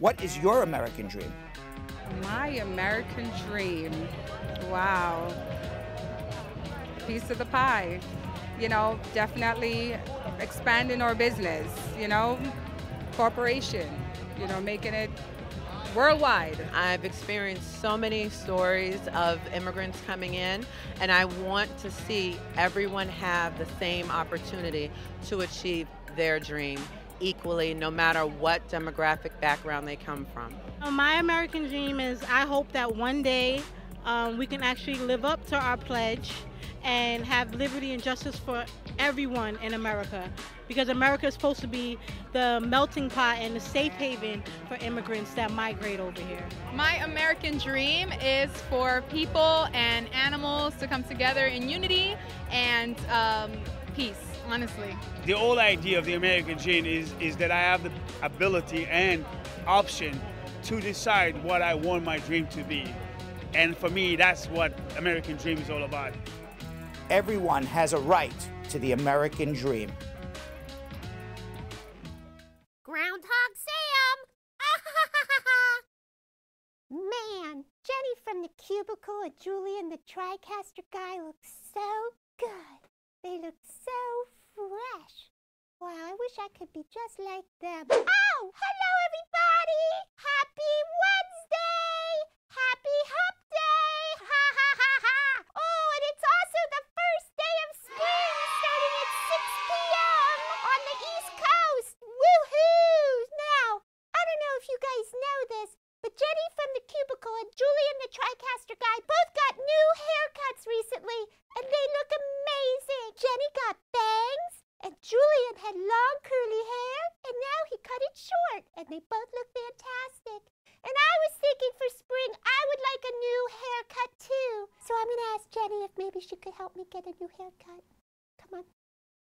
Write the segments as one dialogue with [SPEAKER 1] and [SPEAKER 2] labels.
[SPEAKER 1] What is your American dream?
[SPEAKER 2] My American dream, wow. Piece of the pie. You know, definitely expanding our business, you know, corporation, you know, making it worldwide.
[SPEAKER 3] I've experienced so many stories of immigrants coming in, and I want to see everyone have the same opportunity to achieve their dream equally, no matter what demographic background they come from.
[SPEAKER 4] My American dream is I hope that one day we can actually live up to our pledge and have liberty and justice for everyone in America, because America is supposed to be the melting pot and the safe haven for immigrants that migrate over here.
[SPEAKER 5] My American dream is for people and animals to come together in unity and peace, honestly.
[SPEAKER 6] The whole idea of the American dream is that I have the ability and option to decide what I want my dream to be. And for me, that's what American dream is all about.
[SPEAKER 1] Everyone has a right to the American dream.
[SPEAKER 7] Groundhog Sam! Man, Jenny from the cubicle and Julian the TriCaster guy look so good. They look so fresh. Wow, I wish I could be just like them. Oh, hello everybody! Happy Wednesday! Happy Hump Day! Ha ha ha ha! Oh, and it's also the first day of spring starting at 6 p.m. on the East Coast! Woohoo! Now, I don't know if you guys know this, but Jenny from the cubicle and Julian the TriCaster guy both got new haircuts recently, and they look amazing. Jenny got bangs, and Julian had long curly hair, and now he cut it short, and they both look fantastic. And I was thinking for spring I would like a new haircut too. So I'm going to ask Jenny if maybe she could help me get a new haircut. Come on.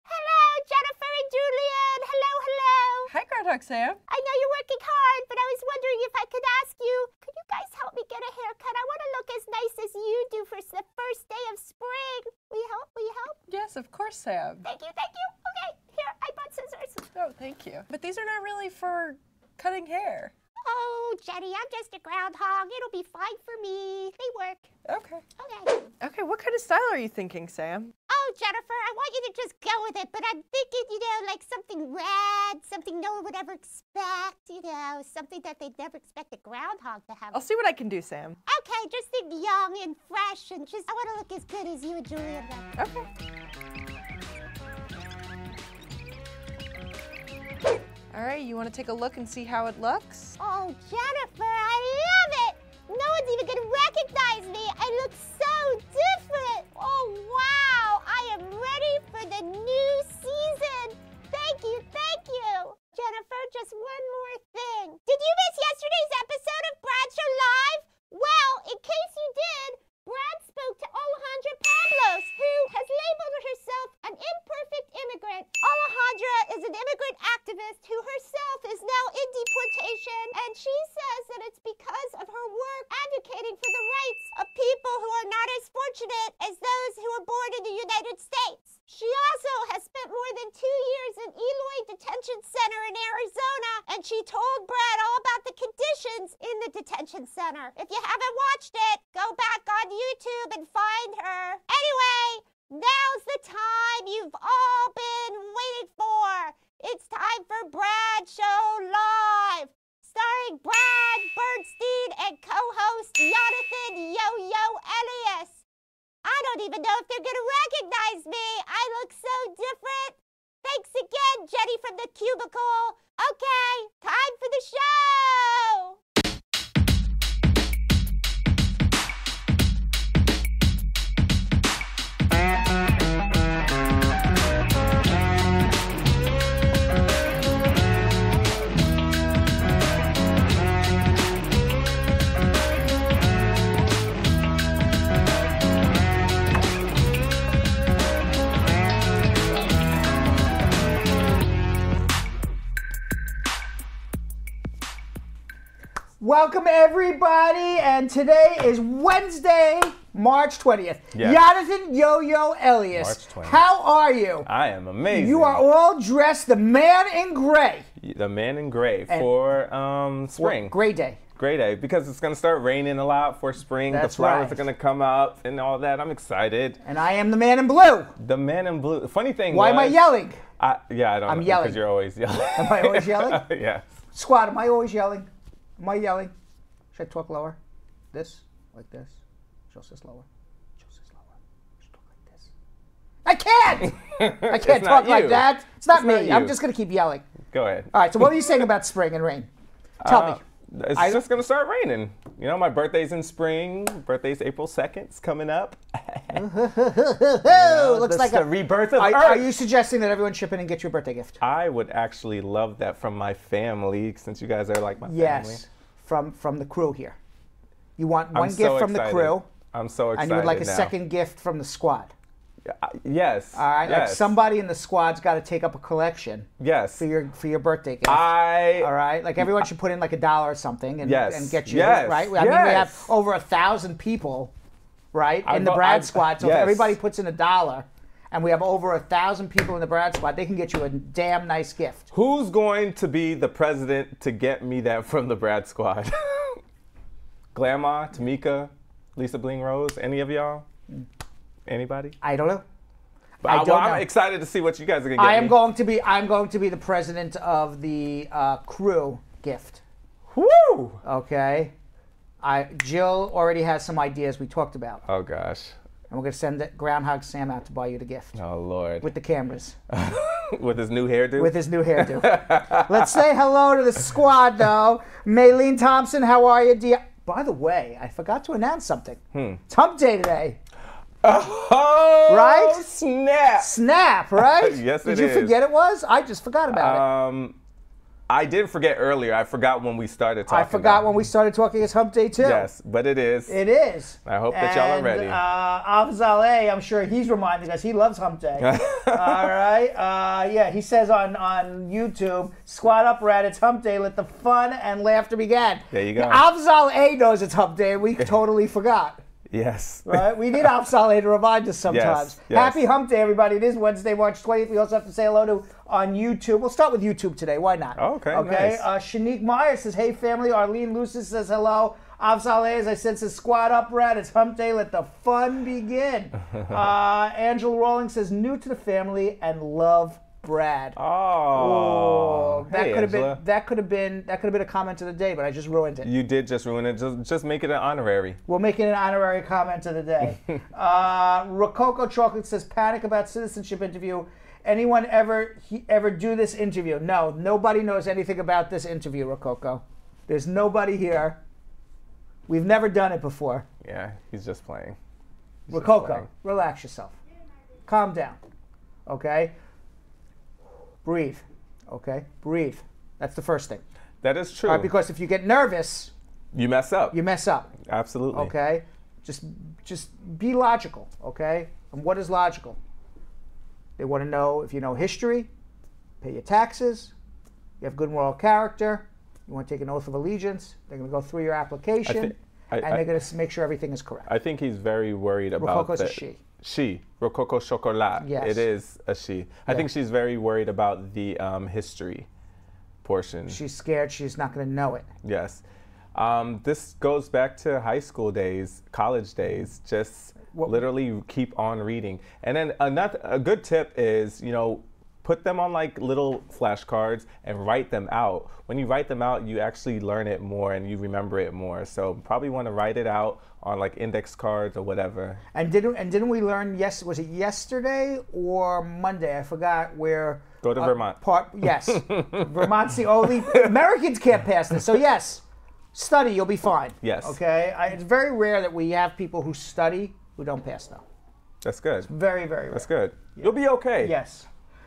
[SPEAKER 7] Hello, Jennifer and Julian. Hello, hello.
[SPEAKER 8] Hi, Groundhog Sam.
[SPEAKER 7] I know you're working hard, but I was wondering if I could ask you, could you guys help me get a haircut? I want to look as nice as you do for the first day of spring. Will you help? Will you help?
[SPEAKER 8] Yes, of course, Sam.
[SPEAKER 7] Thank you, thank you. Okay, here, I bought scissors.
[SPEAKER 8] Oh, thank you. But these are not really for cutting hair.
[SPEAKER 7] Oh, Jenny, I'm just a groundhog. It'll be fine for me. They work.
[SPEAKER 8] Okay.
[SPEAKER 7] Okay.
[SPEAKER 8] Okay, what kind of style are you thinking, Sam?
[SPEAKER 7] Oh, Jennifer, I want you to just go with it, but I'm thinking, you know, like something red, something no one would ever expect, you know, something that they'd never expect a groundhog to have.
[SPEAKER 8] I'll see what I can do, Sam.
[SPEAKER 7] Okay, just think young and fresh, and just, I want to look as good as you and Julian look.
[SPEAKER 8] Okay. All right, you want to take a look and see how it looks?
[SPEAKER 7] Oh, Jennifer, I love it! No one's even going to recognize me. I look so different. Oh, wow. I am ready for the new season. Thank you, thank you. Jennifer, just one more thing. Did you miss yesterday's episode of Bradshaw Live? Well, in case you did, Brad spoke to Alejandra Pablos, who has labeled herself an imperfect immigrant. Alejandra is an immigrant activist who herself is now in deportation, and she says that it's because of her work advocating for the rights of people who are not as fortunate as those who were born in the United States. She also has spent more than 2 years in Eloy Detention Center in Arizona, and she told Brad all about the conditions in the detention center. If you haven't watched it, go back on YouTube and find her. Anyway, now's the time you've all been waiting for. It's time for Bradshaw Live, starring Brad, Bernstein, and co-host Yonathan Yo-Yo Elias. I don't even know if they're going to recognize me. I look so different. Thanks again, Jenny from the cubicle. Okay, time for the show.
[SPEAKER 1] Welcome everybody, and today is Wednesday, March 20th.
[SPEAKER 9] Yes.
[SPEAKER 1] Yonathan Yo-Yo Elias.
[SPEAKER 9] March 20th.
[SPEAKER 1] How are you?
[SPEAKER 9] I am amazing.
[SPEAKER 1] You are all dressed the man in gray.
[SPEAKER 9] The man in gray for spring.
[SPEAKER 1] Gray day.
[SPEAKER 9] Gray day, because it's going to start raining a lot for spring.
[SPEAKER 1] That's
[SPEAKER 9] the flowers
[SPEAKER 1] right.
[SPEAKER 9] are going to come up and all that. I'm excited.
[SPEAKER 1] And I am the man in blue.
[SPEAKER 9] The man in blue. Funny thing
[SPEAKER 1] Why am I yelling?
[SPEAKER 9] I don't know.
[SPEAKER 1] I'm yelling.
[SPEAKER 9] Because you're always yelling.
[SPEAKER 1] Am I always yelling?
[SPEAKER 9] Yes.
[SPEAKER 1] Squad, am I always yelling? Am I yelling? Should I talk lower? This? Like this? Just this lower. Just this lower. Just talk like this. I can't! I can't talk like that. It's not me. I'm just going to keep yelling.
[SPEAKER 9] Go ahead.
[SPEAKER 1] All right, so what were you saying about spring and rain? Tell me.
[SPEAKER 9] It's just going to start raining. You know, my birthday's in spring. Birthday's April 2nd. It's coming up.
[SPEAKER 1] Looks like
[SPEAKER 9] the rebirth of Earth.
[SPEAKER 1] Are you suggesting that everyone chip in and get you a birthday gift?
[SPEAKER 9] I would actually love that from my family, since you guys are like my family.
[SPEAKER 1] Yes, from the crew here. You want one gift from the crew.
[SPEAKER 9] I'm so excited.
[SPEAKER 1] And you would like a
[SPEAKER 9] now.
[SPEAKER 1] second gift from the squad.
[SPEAKER 9] Yes.
[SPEAKER 1] All right.
[SPEAKER 9] Yes.
[SPEAKER 1] Like somebody in the squad's got to take up a collection.
[SPEAKER 9] Yes.
[SPEAKER 1] For your birthday gift. All right. Like everyone should put in like $1 or something and get you right. I mean, we have over 1,000 people, right, in the Brad squad. So if everybody puts in $1, and we have over 1,000 people in the Brad squad, they can get you a damn nice gift.
[SPEAKER 9] Who's going to be the president to get me that from the Brad squad? Grandma, Tamika, Lisa Bling Rose, any of y'all? Anybody?
[SPEAKER 1] I don't know.
[SPEAKER 9] I'm excited to see what you guys are gonna get.
[SPEAKER 1] I'm going to be the president of the crew gift.
[SPEAKER 9] Woo!
[SPEAKER 1] Okay. Jill already has some ideas we talked about.
[SPEAKER 9] Oh gosh.
[SPEAKER 1] And we're gonna send Groundhog Sam out to buy you the gift.
[SPEAKER 9] Oh Lord.
[SPEAKER 1] With the cameras.
[SPEAKER 9] With his new hairdo?
[SPEAKER 1] With his new hairdo. Let's say hello to the squad though. Maylene Thompson, how are you, dear? By the way, I forgot to announce something. It's hump day today.
[SPEAKER 9] Oh,
[SPEAKER 1] right?
[SPEAKER 9] Snap.
[SPEAKER 1] Snap, right?
[SPEAKER 9] Yes, it is.
[SPEAKER 1] Did you forget it was? I just forgot about it.
[SPEAKER 9] I did forget earlier. I forgot when we started talking.
[SPEAKER 1] I forgot when we started talking. It's hump day too.
[SPEAKER 9] Yes, but it is.
[SPEAKER 1] It is.
[SPEAKER 9] I hope that y'all are ready.
[SPEAKER 1] Afzaleh, I'm sure he's reminding us. He loves hump day. All right. Yeah, he says on YouTube, squat up, Brad. It's hump day. Let the fun and laughter begin.
[SPEAKER 9] There you go.
[SPEAKER 1] Afzaleh knows it's hump day. We totally forgot.
[SPEAKER 9] Yes.
[SPEAKER 1] Right? We need Afzaleh to remind us sometimes.
[SPEAKER 9] Yes.
[SPEAKER 1] Happy hump day, everybody. It is Wednesday, March 20th. We also have to say hello to on YouTube. We'll start with YouTube today. Why not?
[SPEAKER 9] Oh, okay.
[SPEAKER 1] Okay.
[SPEAKER 9] Nice.
[SPEAKER 1] Shanique Meyer says, hey, family. Arlene Lucis says hello. Afzaleh, as I said, says, squat up, Brad. It's hump day. Let the fun begin. Angela Rawlings says, new to the family and love Brad.
[SPEAKER 9] Oh,
[SPEAKER 1] that
[SPEAKER 9] hey,
[SPEAKER 1] could have been a comment of the day, but I just ruined it.
[SPEAKER 9] You did just ruin it. Just make it an honorary.
[SPEAKER 1] We'll make it an honorary comment of the day. Rococo Chocolate says, panic about citizenship interview. Anyone ever do this interview? No, nobody knows anything about this interview, Rococo. There's nobody here. We've never done it before.
[SPEAKER 9] Yeah, he's just playing.
[SPEAKER 1] Rococo, relax yourself. Calm down. Okay? Breathe. Okay? Breathe. That's the first thing.
[SPEAKER 9] That is true.
[SPEAKER 1] All right, because if you get nervous,
[SPEAKER 9] you mess up.
[SPEAKER 1] You mess up.
[SPEAKER 9] Absolutely.
[SPEAKER 1] Okay? Just be logical, okay? And what is logical? They want to know if you know history, pay your taxes, you have good moral character, you want to take an oath of allegiance, they're going to go through your application, and they're going to make sure everything is correct.
[SPEAKER 9] I think he's very worried about
[SPEAKER 1] Rococo's a she.
[SPEAKER 9] She, Rococo Chocolat.
[SPEAKER 1] Yes.
[SPEAKER 9] It is a she. I think she's very worried about the history portion.
[SPEAKER 1] She's scared she's not going to know it.
[SPEAKER 9] Yes. This goes back to high school days, college days. Just literally keep on reading. And then a good tip is, put them on like little flashcards and write them out. When you write them out, you actually learn it more and you remember it more. So probably want to write it out on like index cards or whatever. And
[SPEAKER 1] didn't we learn? Yes, was it yesterday or Monday? I forgot where.
[SPEAKER 9] Go to Vermont.
[SPEAKER 1] Yes, Vermont's the only Americans can't pass this. So yes, study, you'll be fine.
[SPEAKER 9] Yes.
[SPEAKER 1] Okay. It's very rare that we have people who study who don't pass though.
[SPEAKER 9] That's good.
[SPEAKER 1] It's very, very rare.
[SPEAKER 9] That's good. Yeah. You'll be okay.
[SPEAKER 1] Yes.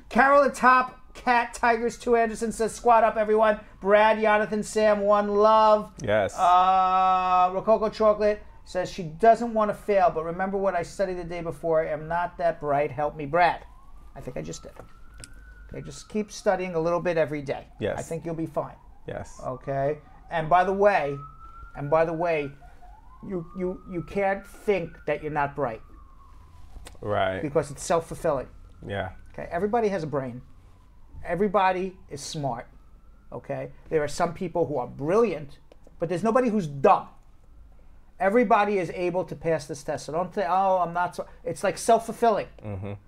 [SPEAKER 1] Carol at top. Cat Tigers 2 Anderson says, squat up, everyone. Brad, Yonathan, Sam, one love.
[SPEAKER 9] Yes.
[SPEAKER 1] Rococo Chocolate says she doesn't want to fail, but remember what I studied the day before. I am not that bright. Help me, Brad. I think I just did. Okay, just keep studying a little bit every day.
[SPEAKER 9] Yes.
[SPEAKER 1] I think you'll be fine.
[SPEAKER 9] Yes.
[SPEAKER 1] Okay. And by the way, you can't think that you're not bright.
[SPEAKER 9] Right.
[SPEAKER 1] Because it's self-fulfilling.
[SPEAKER 9] Yeah.
[SPEAKER 1] Okay. Everybody has a brain. Everybody is smart. okay? There are some people who are brilliant, but there's nobody who's dumb. Everybody is able to pass this test. So don't say, oh, I'm not so. It's like self-fulfilling.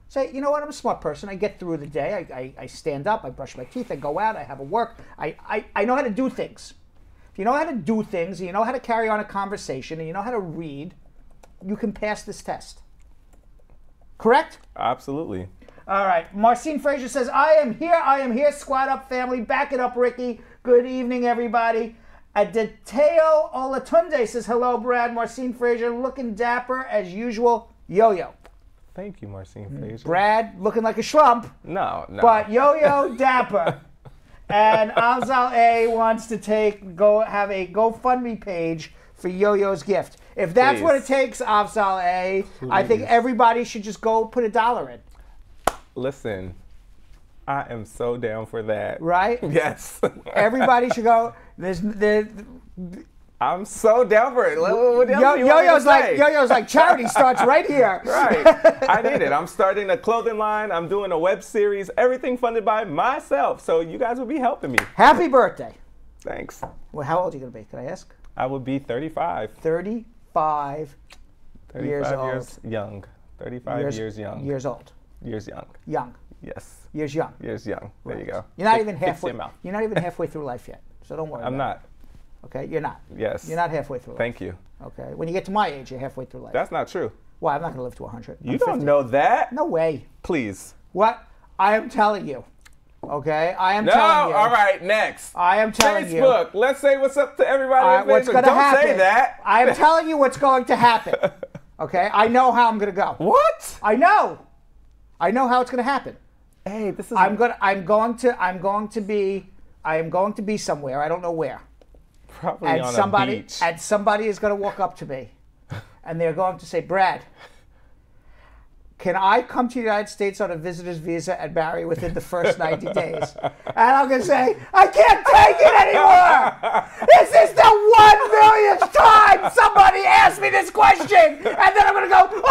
[SPEAKER 1] Say, you know what, I'm a smart person. I get through the day. I stand up, I brush my teeth, I go out, I have a work. I know how to do things. If you know how to do things, and you know how to carry on a conversation, and you know how to read, you can pass this test. Correct?
[SPEAKER 9] Absolutely.
[SPEAKER 1] All right. Marcine Frazier says, I am here, squad up family. Back it up, Ricky. Good evening, everybody. Adeteo Olatunde says, hello, Brad. Marcine Frazier, looking dapper as usual. Yo-yo.
[SPEAKER 9] Thank you, Marcine Frazier.
[SPEAKER 1] Brad, looking like a schlump.
[SPEAKER 9] No.
[SPEAKER 1] But yo-yo dapper. And Afzal A wants to have a GoFundMe page for Yo-Yo's gift. If that's what it takes, Afzal A, I think everybody should just go put $1 in.
[SPEAKER 9] Listen, I am so down for that.
[SPEAKER 1] Right?
[SPEAKER 9] Yes.
[SPEAKER 1] Everybody should go.
[SPEAKER 9] I'm so down for it.
[SPEAKER 1] Yo-Yo's like charity starts right here.
[SPEAKER 9] Right. I need it. I'm starting a clothing line. I'm doing a web series. Everything funded by myself. So you guys will be helping me.
[SPEAKER 1] Happy birthday.
[SPEAKER 9] Thanks.
[SPEAKER 1] Well, how old are you going to be? Can I ask?
[SPEAKER 9] I would be 35.
[SPEAKER 1] 35 years old.
[SPEAKER 9] Years young. 35 years young.
[SPEAKER 1] Years old.
[SPEAKER 9] Years young.
[SPEAKER 1] Young.
[SPEAKER 9] Yes.
[SPEAKER 1] Years young.
[SPEAKER 9] Years young. There you go.
[SPEAKER 1] You're not even halfway. You're not even halfway through life yet. So don't worry.
[SPEAKER 9] I'm not.
[SPEAKER 1] Okay, you're not.
[SPEAKER 9] Yes.
[SPEAKER 1] You're not halfway through life.
[SPEAKER 9] Thank you.
[SPEAKER 1] Okay. When you get to my age, you're halfway through life.
[SPEAKER 9] That's not true.
[SPEAKER 1] Well, I'm not going to live to 100.
[SPEAKER 9] You don't know that.
[SPEAKER 1] No way.
[SPEAKER 9] Please.
[SPEAKER 1] What? I am telling you. Okay? I am telling you.
[SPEAKER 9] All right, next.
[SPEAKER 1] I am telling you.
[SPEAKER 9] Facebook. Let's say what's up to everybody on
[SPEAKER 1] what's
[SPEAKER 9] Facebook.
[SPEAKER 1] Gonna
[SPEAKER 9] Don't
[SPEAKER 1] happen.
[SPEAKER 9] say that.
[SPEAKER 1] I am telling you what's going to happen. Okay? I know how I'm going to go.
[SPEAKER 9] What?
[SPEAKER 1] I know. I know how it's going to happen.
[SPEAKER 9] Hey, this is.
[SPEAKER 1] I am going to be somewhere. I don't know where.
[SPEAKER 9] Probably on a beach.
[SPEAKER 1] And somebody is going to walk up to me, and they're going to say, Brad, can I come to the United States on a visitor's visa and marry within the first 90 days? And I'm going to say, I can't take it anymore. This is the 1 millionth time somebody asked me this question. And then I'm going to go,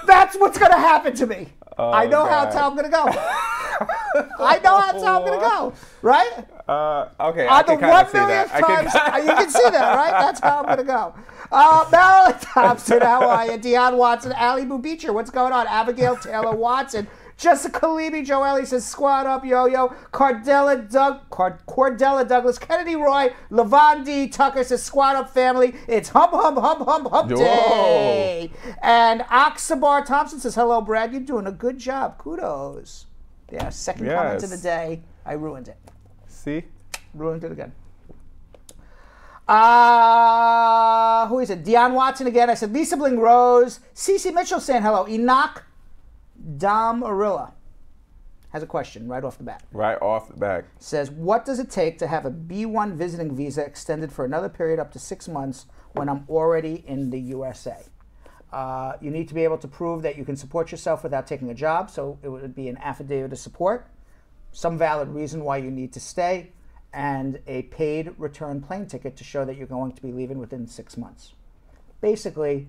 [SPEAKER 1] that's what's going to happen to me.
[SPEAKER 9] Oh,
[SPEAKER 1] I know how I'm going to go. I know how I'm going to go. Right?
[SPEAKER 9] Okay,
[SPEAKER 1] On the 1 millionth times, you can see that, right? That's how I'm going to go. Marilyn Thompson, how are you? Deion Watson, Ali Bubicher, what's going on? Abigail Taylor Watson, Jessica Levy, Joelle says, squad up, yo-yo. Cordella Douglas, Kennedy Roy, Levon D. Tucker says, squad up, family. It's hump day. And Oxabar Thompson says, hello, Brad. You're doing a good job. Kudos. Yeah, second comment of the day. I ruined it.
[SPEAKER 9] See?
[SPEAKER 1] Ruined it again. Who is it? Deion Watson again. I said Lisa Bling Rose. Cece Mitchell saying hello. Enoch Damarilla has a question right off the bat.
[SPEAKER 9] Right off the bat.
[SPEAKER 1] Says, what does it take to have a B1 visiting visa extended for another period up to 6 months when I'm already in the USA? You need to be able to prove that you can support yourself without taking a job, so it would be an affidavit of support, some valid reason why you need to stay, and a paid return plane ticket to show that you're going to be leaving within 6 months. Basically,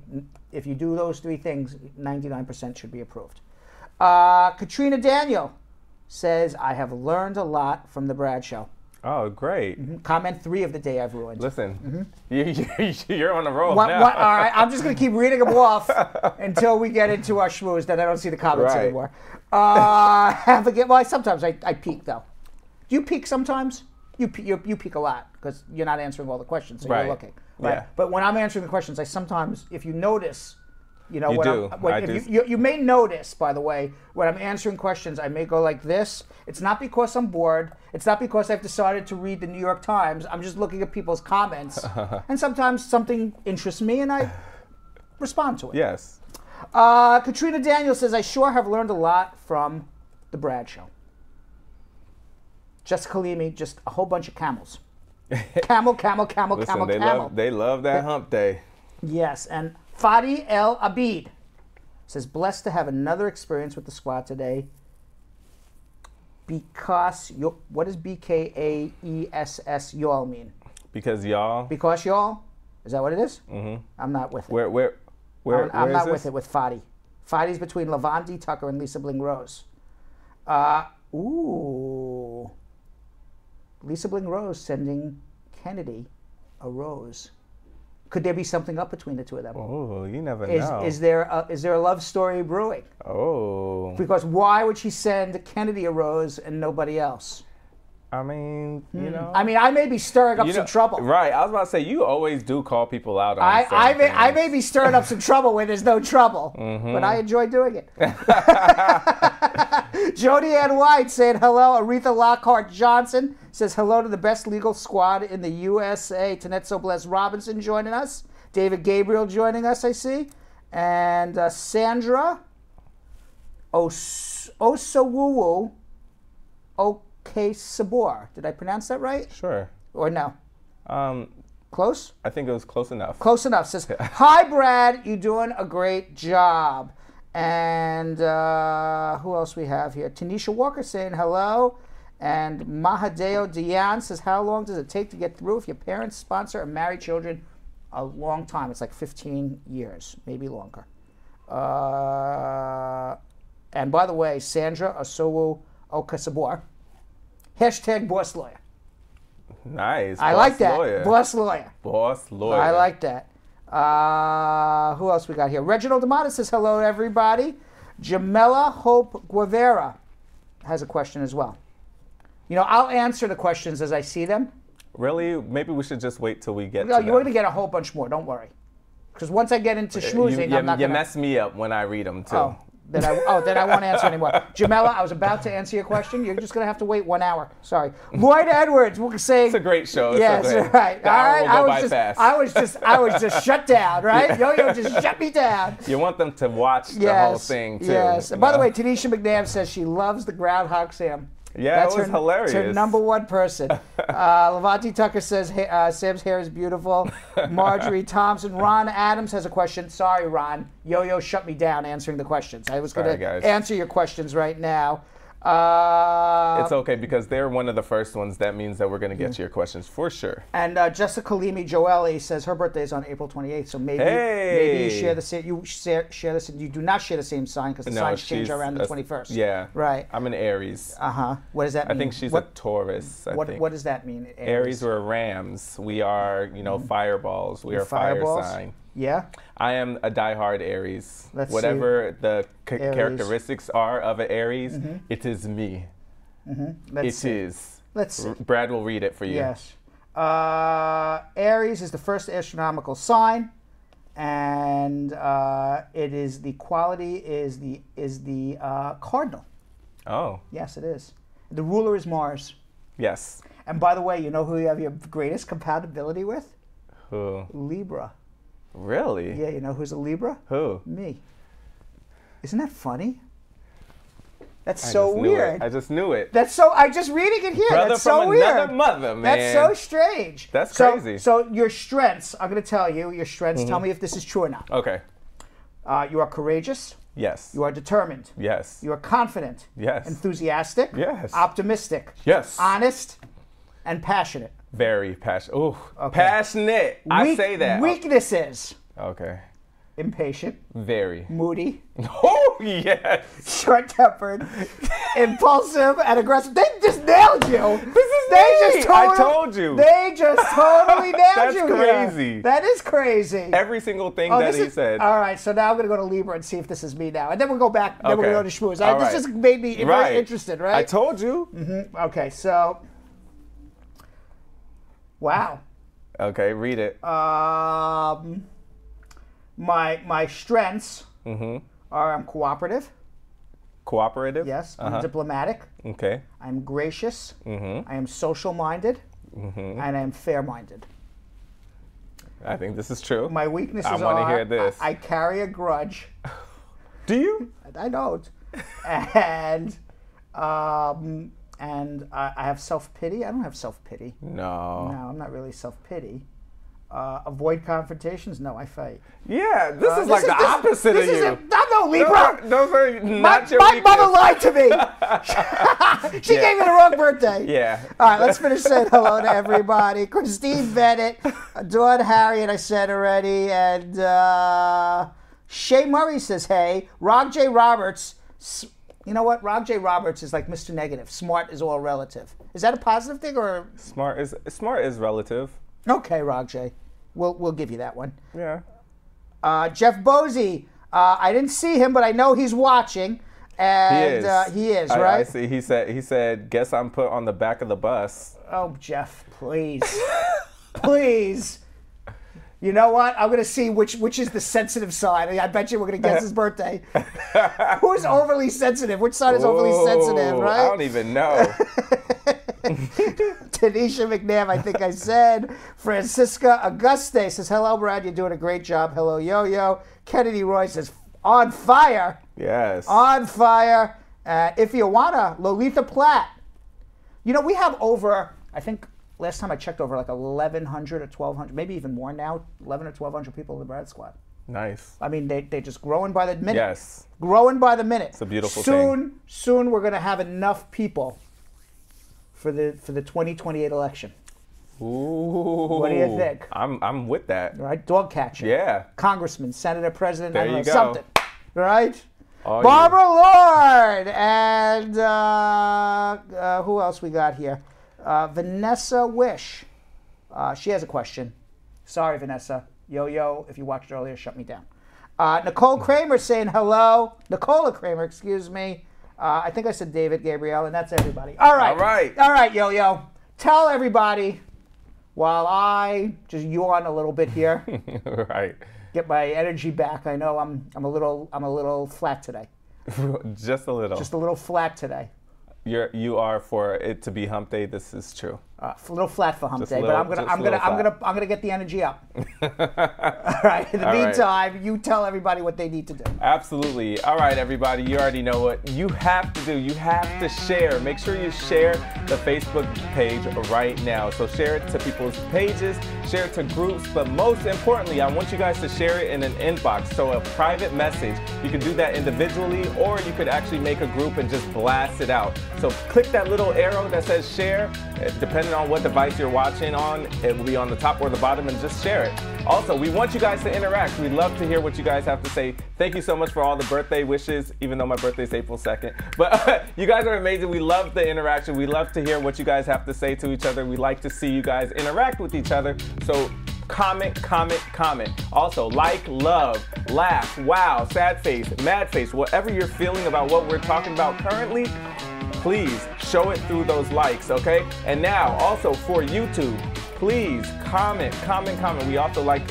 [SPEAKER 1] if you do those 3 things, 99% should be approved. Katrina Daniel says, I have learned a lot from the Brad Show.
[SPEAKER 9] Oh, great.
[SPEAKER 1] Comment 3 of the day I've ruined.
[SPEAKER 9] Listen, you're on the roll
[SPEAKER 1] now.
[SPEAKER 9] all
[SPEAKER 1] right, I'm just going to keep reading them off until we get into our schmooze, then I don't see the comments anymore. Sometimes I peek, though. Do you peek sometimes? You peek a lot because you're not answering all the questions, so you're looking. Right? Yeah. But when I'm answering the questions, I sometimes, if you notice, you may notice, by the way, when I'm answering questions, I may go like this. It's not because I'm bored. It's not because I've decided to read the New York Times. I'm just looking at people's comments. And sometimes something interests me and I respond to it.
[SPEAKER 9] Yes.
[SPEAKER 1] Katrina Daniel says, I sure have learned a lot from the Brad Show. Jessica Leamy, just a whole bunch of camels. Camel.
[SPEAKER 9] Listen, they love that hump day.
[SPEAKER 1] Yes, and Fadi El Abid says, blessed to have another experience with the squad today. Because, what does BKAESS y'all mean?
[SPEAKER 9] Because y'all?
[SPEAKER 1] Because y'all? Is that what it is?
[SPEAKER 9] Mm-hmm.
[SPEAKER 1] I'm not with it.
[SPEAKER 9] I'm
[SPEAKER 1] not with it with Fadi. Fadi's between Levon D. Tucker and Lisa Bling Rose. Ooh. Lisa Bling Rose sending Kennedy a rose. Could there be something up between the two of them?
[SPEAKER 9] Oh, you never know.
[SPEAKER 1] Is there a love story brewing?
[SPEAKER 9] Oh.
[SPEAKER 1] Because why would she send Kennedy a rose and nobody else?
[SPEAKER 9] I mean, you know.
[SPEAKER 1] I mean, I may be stirring up some trouble.
[SPEAKER 9] Right. I was about to say, you always do call people out on
[SPEAKER 1] I may be stirring up some trouble where there's no trouble, but I enjoy doing it. Jody Ann White saying hello. Aretha Lockhart Johnson says hello to the best legal squad in the USA. Tanetso Bless Robinson joining us. David Gabriel joining us, I see. And Sandra Osowuwu Okay, Sabor. Did I pronounce that right?
[SPEAKER 9] Sure.
[SPEAKER 1] Or no? Close?
[SPEAKER 9] I think it was close enough.
[SPEAKER 1] Close enough. Says, hi, Brad. You're doing a great job. And who else we have here? Tanisha Walker saying hello. And Mahadeo Diane says, how long does it take to get through if your parents sponsor and marry children? A long time. It's like 15 years, maybe longer. And by the way, Sandra Osowu Okasabor. Hashtag boss lawyer.
[SPEAKER 9] Nice.
[SPEAKER 1] I like that. Boss lawyer.
[SPEAKER 9] Boss lawyer.
[SPEAKER 1] I like that. Who else we got here? Reginald D'Amato says hello, everybody. Jamela Hope Guevara has a question as well. You know, I'll answer the questions as I see them.
[SPEAKER 9] Really? Maybe we should just wait till we get to
[SPEAKER 1] you're going to get a whole bunch more. Don't worry. Because once I get into schmoozing, I'm not going to...
[SPEAKER 9] You mess me up when I read them, too.
[SPEAKER 1] Oh. Then I won't answer anymore. Jamela, I was about to answer your question. You're just going to have to wait 1 hour. Sorry. Lloyd Edwards, we'll say...
[SPEAKER 9] It's a great show.
[SPEAKER 1] Yes, right.
[SPEAKER 9] The hour will go by fast.
[SPEAKER 1] I was just shut down, right? Yo-Yo just shut me down.
[SPEAKER 9] You want them to watch the whole thing, too.
[SPEAKER 1] Yes. By the way, Tanisha McNabb says she loves the Groundhog Sam.
[SPEAKER 9] Yeah,
[SPEAKER 1] That's
[SPEAKER 9] it was hilarious.
[SPEAKER 1] Her number one person. Levanti Tucker says Sam's hair is beautiful. Marjorie Thompson. Ron Adams has a question. Sorry, Ron. Yo-Yo shut me down answering the questions. I was going to answer your questions right now.
[SPEAKER 9] It's okay because they're one of the first ones. That means that we're going to get to your questions for sure.
[SPEAKER 1] And Jessica Limi Joeli says her birthday is on April 28th, so maybe you share the same. You share this. You do not share the same sign because the signs change around the 21st.
[SPEAKER 9] Yeah,
[SPEAKER 1] right.
[SPEAKER 9] I'm an Aries.
[SPEAKER 1] What does that mean?
[SPEAKER 9] I think she's a Taurus.
[SPEAKER 1] What does that mean?
[SPEAKER 9] Aries were Rams. We are, fireballs. We are fire sign.
[SPEAKER 1] Yeah.
[SPEAKER 9] I am a diehard Aries.
[SPEAKER 1] Whatever
[SPEAKER 9] the characteristics are of an Aries, it is me. Let's see. Brad will read it for you.
[SPEAKER 1] Yes. Aries is the first astronomical sign, and it is the quality is the cardinal.
[SPEAKER 9] Oh.
[SPEAKER 1] Yes, it is. The ruler is Mars.
[SPEAKER 9] Yes.
[SPEAKER 1] And by the way, you know who you have your greatest compatibility with?
[SPEAKER 9] Who?
[SPEAKER 1] Libra.
[SPEAKER 9] Really?
[SPEAKER 1] Yeah, you know who's a Libra?
[SPEAKER 9] Who?
[SPEAKER 1] Me. Isn't that funny? That's so weird.
[SPEAKER 9] I just knew it.
[SPEAKER 1] I'm just reading it here.
[SPEAKER 9] Brother
[SPEAKER 1] That's so
[SPEAKER 9] from
[SPEAKER 1] weird.
[SPEAKER 9] another mother, man.
[SPEAKER 1] That's so strange.
[SPEAKER 9] That's crazy.
[SPEAKER 1] So your strengths, I'm going to tell you your strengths. Tell me if this is true or not.
[SPEAKER 9] Okay.
[SPEAKER 1] You are courageous.
[SPEAKER 9] Yes.
[SPEAKER 1] You are determined.
[SPEAKER 9] Yes.
[SPEAKER 1] You are confident.
[SPEAKER 9] Yes.
[SPEAKER 1] Enthusiastic.
[SPEAKER 9] Yes.
[SPEAKER 1] Optimistic.
[SPEAKER 9] Yes.
[SPEAKER 1] Honest and passionate.
[SPEAKER 9] Very passionate. Ooh, okay. Passionate. I say that.
[SPEAKER 1] Weaknesses.
[SPEAKER 9] Okay.
[SPEAKER 1] Impatient.
[SPEAKER 9] Very.
[SPEAKER 1] Moody.
[SPEAKER 9] Oh, yes.
[SPEAKER 1] Short-tempered. Impulsive and aggressive. They just nailed you.
[SPEAKER 9] I told you.
[SPEAKER 1] They just totally nailed you.
[SPEAKER 9] That's crazy.
[SPEAKER 1] Here. That is crazy.
[SPEAKER 9] Every single thing that he said.
[SPEAKER 1] All right, so now I'm going to go to Libra and see if this is me now. And then we'll go back. Then we'll go to Schmooze. This just made me very interested, right?
[SPEAKER 9] I told you.
[SPEAKER 1] Okay, so. Wow.
[SPEAKER 9] Okay, read it.
[SPEAKER 1] My strengths are I'm cooperative.
[SPEAKER 9] Cooperative?
[SPEAKER 1] Yes. I'm diplomatic.
[SPEAKER 9] Okay.
[SPEAKER 1] I'm gracious. I am social-minded. And I am fair-minded.
[SPEAKER 9] I think this is true.
[SPEAKER 1] My weaknesses
[SPEAKER 9] I want to hear this.
[SPEAKER 1] I carry a grudge.
[SPEAKER 9] Do you?
[SPEAKER 1] I don't. And I have self-pity. I don't have self-pity.
[SPEAKER 9] No.
[SPEAKER 1] No, I'm not really self-pity. Avoid confrontations? No, I fight.
[SPEAKER 9] Yeah, this is like the opposite of you.
[SPEAKER 1] I'm no Libra.
[SPEAKER 9] Those are not your
[SPEAKER 1] weakness. My mother lied to me. She gave me the wrong birthday.
[SPEAKER 9] Yeah.
[SPEAKER 1] All right, let's finish saying hello to everybody. Christine Bennett, Dawn Harriet, I said already, and Shay Murray says hey. Rob J. Roberts you know what? Rob J. Roberts is like Mr. Negative. Smart is all relative. Is that a positive thing or?
[SPEAKER 9] Smart is relative.
[SPEAKER 1] Okay, Rob J. We'll give you that one.
[SPEAKER 9] Yeah.
[SPEAKER 1] Jeff Bosey. I didn't see him, but I know he's watching. And he is, right?
[SPEAKER 9] I see. He said, guess I'm put on the back of the bus.
[SPEAKER 1] Oh, Jeff, please. Please. You know what? I'm going to see which is the sensitive side. I bet you we're going to guess his birthday. Who's overly sensitive? Which side is overly sensitive, right?
[SPEAKER 9] I don't even know.
[SPEAKER 1] Tanisha McNabb, I think I said. Francisca Auguste says, hello, Brad. You're doing a great job. Hello, Yo-Yo. Kennedy Roy says, on fire.
[SPEAKER 9] Yes.
[SPEAKER 1] On fire. If you wanna, Lolita Platt. You know, we have over, I think last time I checked, over like 1,100 or 1,200, maybe even more now, 1,100 or 1,200 people in the Brad Squad.
[SPEAKER 9] Nice.
[SPEAKER 1] I mean, they just growing by the minute.
[SPEAKER 9] Yes.
[SPEAKER 1] Growing by the minute.
[SPEAKER 9] It's a beautiful thing.
[SPEAKER 1] Soon we're going to have enough people for the 2028 election.
[SPEAKER 9] Ooh.
[SPEAKER 1] What do you think?
[SPEAKER 9] I'm with that.
[SPEAKER 1] Right? Dog catcher.
[SPEAKER 9] Yeah.
[SPEAKER 1] Congressman, senator, president,
[SPEAKER 9] there
[SPEAKER 1] I don't know,
[SPEAKER 9] you go.
[SPEAKER 1] something. Right?
[SPEAKER 9] Oh,
[SPEAKER 1] Barbara Lord. And who else we got here? Vanessa Wish. She has a question. Sorry, Vanessa. Yo-Yo, if you watched earlier, shut me down. Nicole Kramer saying hello. Nicola Kramer, excuse me. I think I said David Gabriel, and that's everybody. All right.
[SPEAKER 9] All right.
[SPEAKER 1] All right, Yo-Yo. Tell everybody while I just yawn a little bit here.
[SPEAKER 9] Right.
[SPEAKER 1] Get my energy back. I know I'm a little flat today.
[SPEAKER 9] Just a little.
[SPEAKER 1] Just a little flat today.
[SPEAKER 9] You are for it to be hump day. This is true.
[SPEAKER 1] A little flat for hump day, but I'm gonna get the energy up. All right. In the meantime, you tell everybody what they need to do.
[SPEAKER 9] Absolutely. All right, everybody. You already know what you have to do. You have to share. Make sure you share the Facebook page right now. So share it to people's pages, share it to groups, but most importantly, I want you guys to share it in an inbox. So a private message. You can do that individually, or you could actually make a group and just blast it out. So click that little arrow that says share. Depending on what device you're watching on, it will be on the top or the bottom, and just share it. Also, we want you guys to interact. We'd love to hear what you guys have to say. Thank you so much for all the birthday wishes, even though my birthday is April 2nd. But you guys are amazing. We love the interaction. We love to hear what you guys have to say to each other. We like to see you guys interact with each other. So comment, comment, comment. Also, like, love, laugh, wow, sad face, mad face, whatever you're feeling about what we're talking about currently, please show it through those likes, okay? And now, also for YouTube, please comment, comment, comment. We also like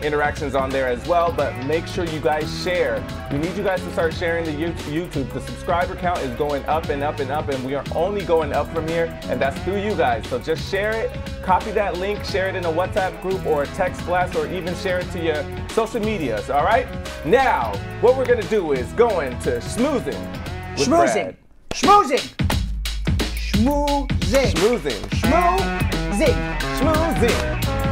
[SPEAKER 9] interactions on there as well, but make sure you guys share. We need you guys to start sharing the YouTube. The subscriber count is going up and up and up, and we are only going up from here, and that's through you guys. So just share it, copy that link, share it in a WhatsApp group or a text blast, or even share it to your social medias, all right? Now, what we're gonna do is go into schmoozing with Brad.
[SPEAKER 1] Schmoozing. Schmoozing.
[SPEAKER 9] Schmoozing.
[SPEAKER 1] Schmoozing.
[SPEAKER 9] Schmoozing.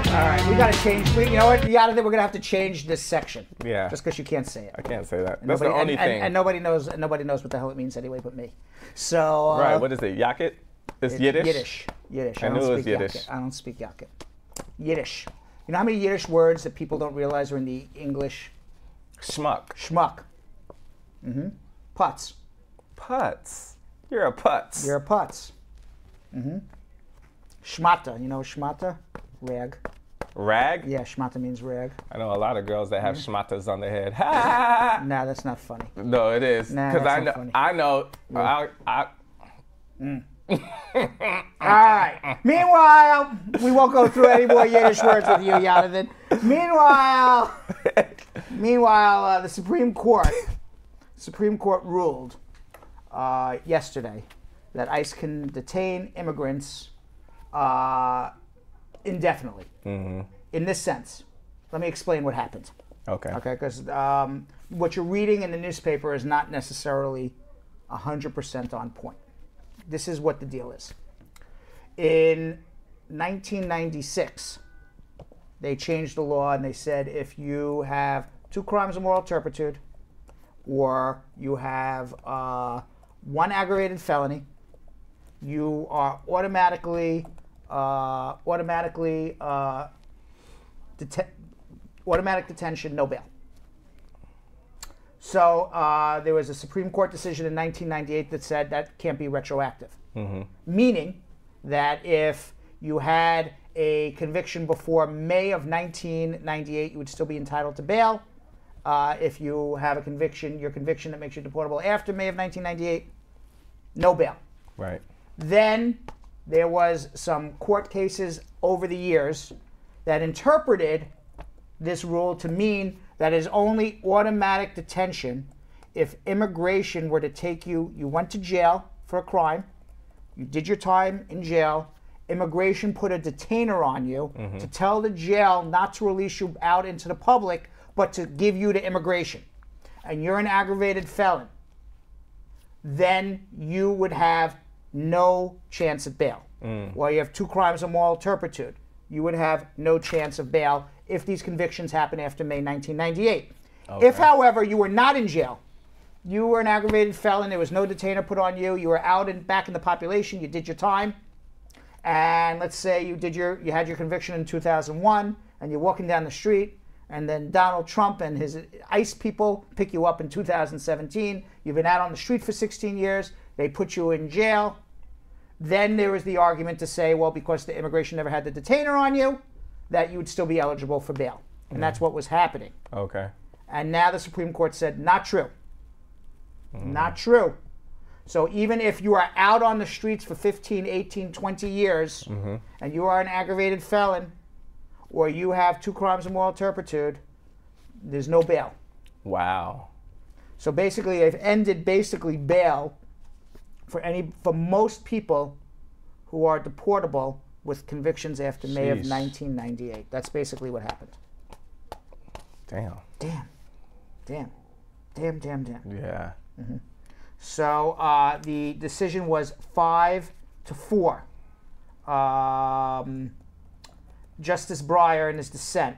[SPEAKER 1] All right, we gotta change. You know what? We're gonna have to change this section.
[SPEAKER 9] Yeah.
[SPEAKER 1] Just because you can't say it.
[SPEAKER 9] I can't say that.
[SPEAKER 1] And
[SPEAKER 9] That's the only thing.
[SPEAKER 1] And nobody knows. And nobody knows what the hell it means anyway, but me. So.
[SPEAKER 9] Right. What is it? Yakit? It's Yiddish.
[SPEAKER 1] Yiddish.
[SPEAKER 9] I knew it was Yiddish.
[SPEAKER 1] Yakit. I don't speak Yakit. Yiddish. You know how many Yiddish words that people don't realize are in the English?
[SPEAKER 9] Schmuck.
[SPEAKER 1] Schmuck. Mm-hmm. Putz.
[SPEAKER 9] Putz. You're a putz.
[SPEAKER 1] You're a putz. Mm-hmm. Schmata. You know schmata? Rag.
[SPEAKER 9] Rag?
[SPEAKER 1] Yeah, schmata means rag.
[SPEAKER 9] I know a lot of girls that have schmatas on their head. Ha!
[SPEAKER 1] Nah, that's not funny.
[SPEAKER 9] No, it is.
[SPEAKER 1] Nah,
[SPEAKER 9] because
[SPEAKER 1] that's not funny.
[SPEAKER 9] I know.
[SPEAKER 1] All right. Meanwhile, we won't go through any more Yiddish words with you, Yonathan. Meanwhile, the Supreme Court ruled yesterday that ICE can detain immigrants indefinitely.
[SPEAKER 9] Mm-hmm.
[SPEAKER 1] In this sense, let me explain what happened.
[SPEAKER 9] Okay.
[SPEAKER 1] Okay, because what you're reading in the newspaper is not necessarily 100% on point. This is what the deal is. In 1996, they changed the law and they said if you have 2 crimes of moral turpitude, or you have 1 aggravated felony, you are automatic detention, no bail. So there was a Supreme Court decision in 1998 that said that can't be retroactive. Meaning that if you had a conviction before May of 1998, you would still be entitled to bail. If you have a conviction, your conviction that makes you deportable after May of 1998, no bail.
[SPEAKER 9] Right.
[SPEAKER 1] Then there was some court cases over the years that interpreted this rule to mean that it is only automatic detention if immigration were to take you, you went to jail for a crime, you did your time in jail, immigration put a detainer on you to tell the jail not to release you out into the public, but to give you to immigration, and you're an aggravated felon, then you would have no chance of bail. Or you have 2 crimes of moral turpitude, you would have no chance of bail if these convictions happen after May 1998. Okay. If, however, you were not in jail, you were an aggravated felon, there was no detainer put on you, you were out and back in the population, you did your time, and let's say you had your conviction in 2001, and you're walking down the street, and then Donald Trump and his ICE people pick you up in 2017. You've been out on the street for 16 years. They put you in jail. Then there is the argument to say, well, because the immigration never had the detainer on you, that you would still be eligible for bail. And that's what was happening.
[SPEAKER 9] Okay.
[SPEAKER 1] And now the Supreme Court said, not true. Not true. So even if you are out on the streets for 15, 18, 20 years, and you are an aggravated felon, or you have 2 crimes of moral turpitude, there's no bail.
[SPEAKER 9] Wow.
[SPEAKER 1] So basically, they've ended bail for most people who are deportable with convictions after May of 1998. That's basically what happened.
[SPEAKER 9] Damn. Yeah.
[SPEAKER 1] So the decision was 5-4. Justice Breyer, in his dissent,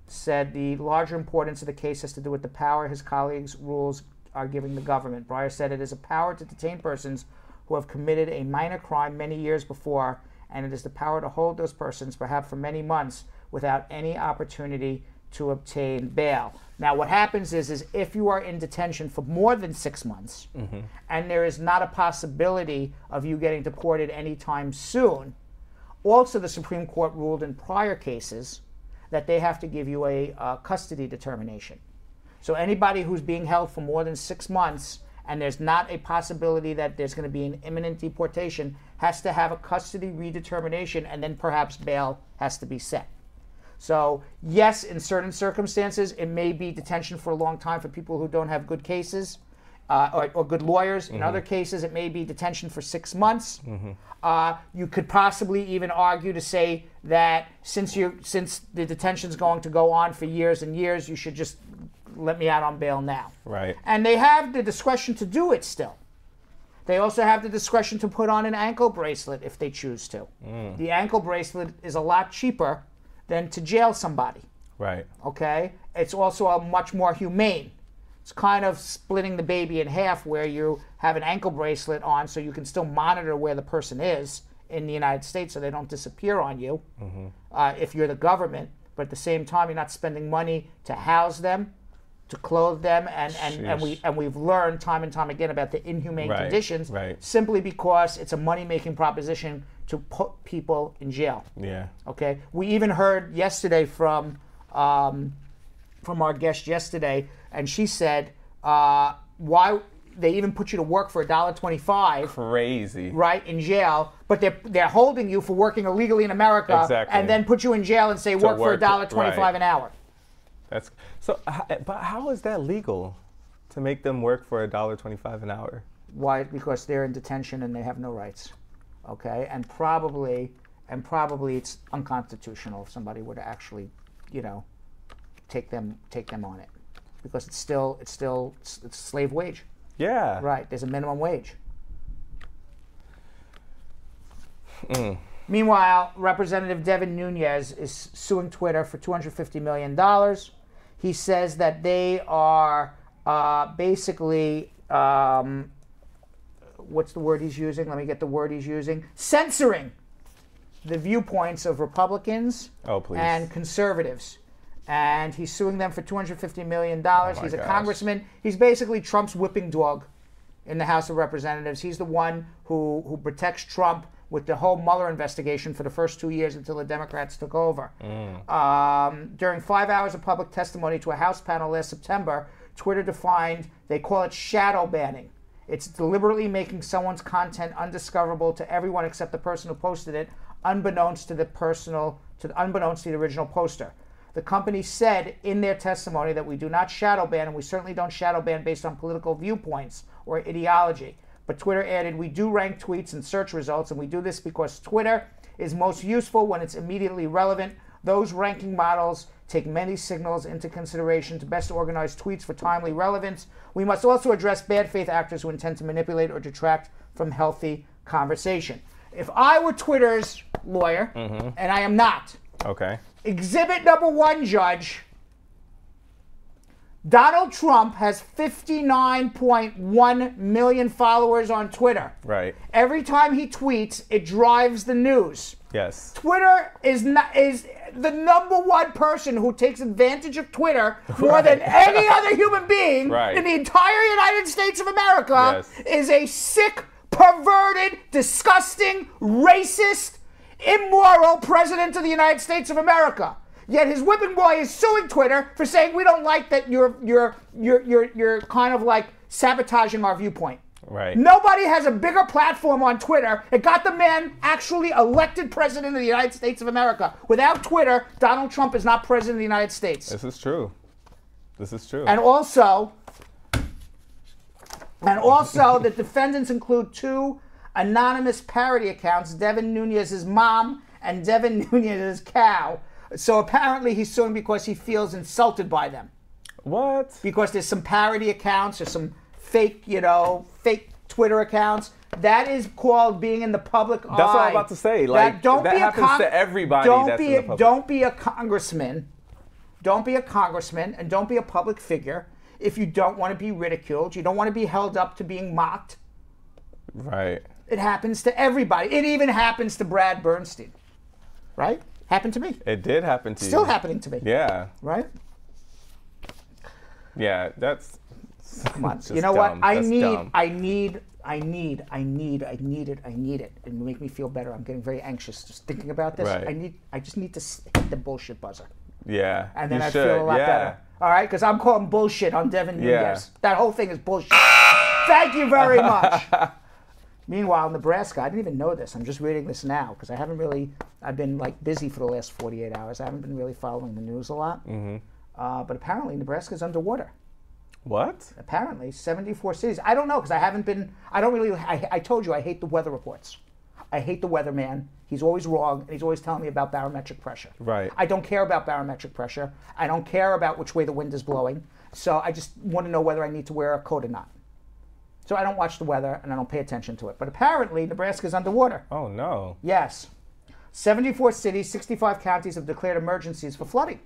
[SPEAKER 1] said the larger importance of the case has to do with the power his colleagues' rules are giving the government. Breyer said it is a power to detain persons who have committed a minor crime many years before, and it is the power to hold those persons, perhaps for many months, without any opportunity to obtain bail. Now, what happens is if you are in detention for more than 6 months, and there is not a possibility of you getting deported anytime soon, also the Supreme Court ruled in prior cases that they have to give you a custody determination. So anybody who's being held for more than 6 months and there's not a possibility that there's going to be an imminent deportation has to have a custody redetermination, and then perhaps bail has to be set. So yes, in certain circumstances, it may be detention for a long time for people who don't have good cases or good lawyers. In other cases, it may be detention for 6 months. You could possibly even argue to say that since the detention is going to go on for years and years, you should just let me out on bail now.
[SPEAKER 9] Right.
[SPEAKER 1] And they have the discretion to do it still. They also have the discretion to put on an ankle bracelet if they choose to. The ankle bracelet is a lot cheaper than to jail somebody.
[SPEAKER 9] Right.
[SPEAKER 1] Okay? It's also a much more humane. It's kind of splitting the baby in half, where you have an ankle bracelet on so you can still monitor where the person is in the United States so they don't disappear on you if you're the government. But at the same time, you're not spending money to house them, to clothe them, and we've learned time and time again about the inhumane conditions simply because it's a money-making proposition to put people in jail.
[SPEAKER 9] Yeah.
[SPEAKER 1] Okay. We even heard yesterday from our guest yesterday, and she said why they even put you to work for $1.25.
[SPEAKER 9] Crazy.
[SPEAKER 1] Right, in jail, but they're holding you for working illegally in America, and then put you in jail and say work for $1.25 an hour.
[SPEAKER 9] That's so. But how is that legal to make them work for $1.25 an hour?
[SPEAKER 1] Why? Because they're in detention and they have no rights. Okay, and probably it's unconstitutional if somebody were to actually, take them on it, because it's slave wage.
[SPEAKER 9] Yeah.
[SPEAKER 1] Right. There's a minimum wage. Meanwhile, Representative Devin Nunes is suing Twitter for $250 million. He says that they are basically, what's the word he's using? Let me get the word he's using. Censoring the viewpoints of Republicans and conservatives. and he's suing them for $250 million. He's a
[SPEAKER 9] gosh.
[SPEAKER 1] congressman. He's basically Trump's whipping dog in the House of Representatives. He's the one who protects Trump with the whole Mueller investigation for the first 2 years until the Democrats took over. During 5 hours of public testimony to a House panel last September, Twitter defined, they call it shadow banning. It's deliberately making someone's content undiscoverable to everyone except the person who posted it, unbeknownst to the original poster. The company said in their testimony that we do not shadow ban, and we certainly don't shadow ban based on political viewpoints or ideology. But Twitter added, we do rank tweets and search results, and we do this because Twitter is most useful when it's immediately relevant. Those ranking models take many signals into consideration to best organize tweets for timely relevance. We must also address bad faith actors who intend to manipulate or detract from healthy conversation. If I were Twitter's lawyer, and I am not,
[SPEAKER 9] Okay.
[SPEAKER 1] exhibit number one, Judge, Donald Trump has 59.1 million followers on Twitter.
[SPEAKER 9] Right.
[SPEAKER 1] Every time he tweets, it drives the news.
[SPEAKER 9] Yes.
[SPEAKER 1] Twitter is the number one person who takes advantage of Twitter more than any other human being in the entire United States of America. Is a sick, perverted, disgusting, racist, immoral president of the United States of America. Yet his whipping boy is suing Twitter for saying we don't like that you're kind of like sabotaging our viewpoint.
[SPEAKER 9] Right.
[SPEAKER 1] Nobody has a bigger platform on Twitter. It got the man actually elected president of the United States of America. Without Twitter, Donald Trump is not president of the United States.
[SPEAKER 9] This is true. This is true.
[SPEAKER 1] And also, the defendants include two anonymous parody accounts, Devin Nunes's mom and Devin Nunes's cow. So apparently he's suing because he feels insulted by them.
[SPEAKER 9] What?
[SPEAKER 1] Because there's some parody accounts or some fake Twitter accounts. That is called being in the public eye.
[SPEAKER 9] That's what I'm about to say. Like, that happens to everybody that's in the public.
[SPEAKER 1] Don't be a congressman. Don't be a congressman and don't be a public figure if you don't want to be ridiculed. You don't want to be held up to being mocked.
[SPEAKER 9] Right.
[SPEAKER 1] It happens to everybody. It even happens to Brad Bernstein. Right? Happened to me.
[SPEAKER 9] It did happen to you.
[SPEAKER 1] Still happening to me.
[SPEAKER 9] Yeah.
[SPEAKER 1] Right?
[SPEAKER 9] Yeah, that's...
[SPEAKER 1] Come on. You know what? I need it. It will make me feel better. I'm getting very anxious just thinking about this.
[SPEAKER 9] Right.
[SPEAKER 1] I just need to hit the bullshit buzzer.
[SPEAKER 9] Yeah.
[SPEAKER 1] And then I feel a lot better. All right? Because I'm calling bullshit on Devin Nunes. That whole thing is bullshit. Thank you very much. Meanwhile, Nebraska, I didn't even know this. I'm just reading this now because I've been like busy for the last 48 hours. I haven't been really following the news a lot. But apparently Nebraska's underwater.
[SPEAKER 9] What?
[SPEAKER 1] Apparently, 74 cities. I don't know because I told you I hate the weather reports. I hate the weatherman. He's always wrong and he's always telling me about barometric pressure.
[SPEAKER 9] Right.
[SPEAKER 1] I don't care about barometric pressure. I don't care about which way the wind is blowing. So I just want to know whether I need to wear a coat or not. So I don't watch the weather and I don't pay attention to it. But apparently, Nebraska's underwater.
[SPEAKER 9] Oh, no.
[SPEAKER 1] Yes. 74 cities, 65 counties have declared emergencies for flooding.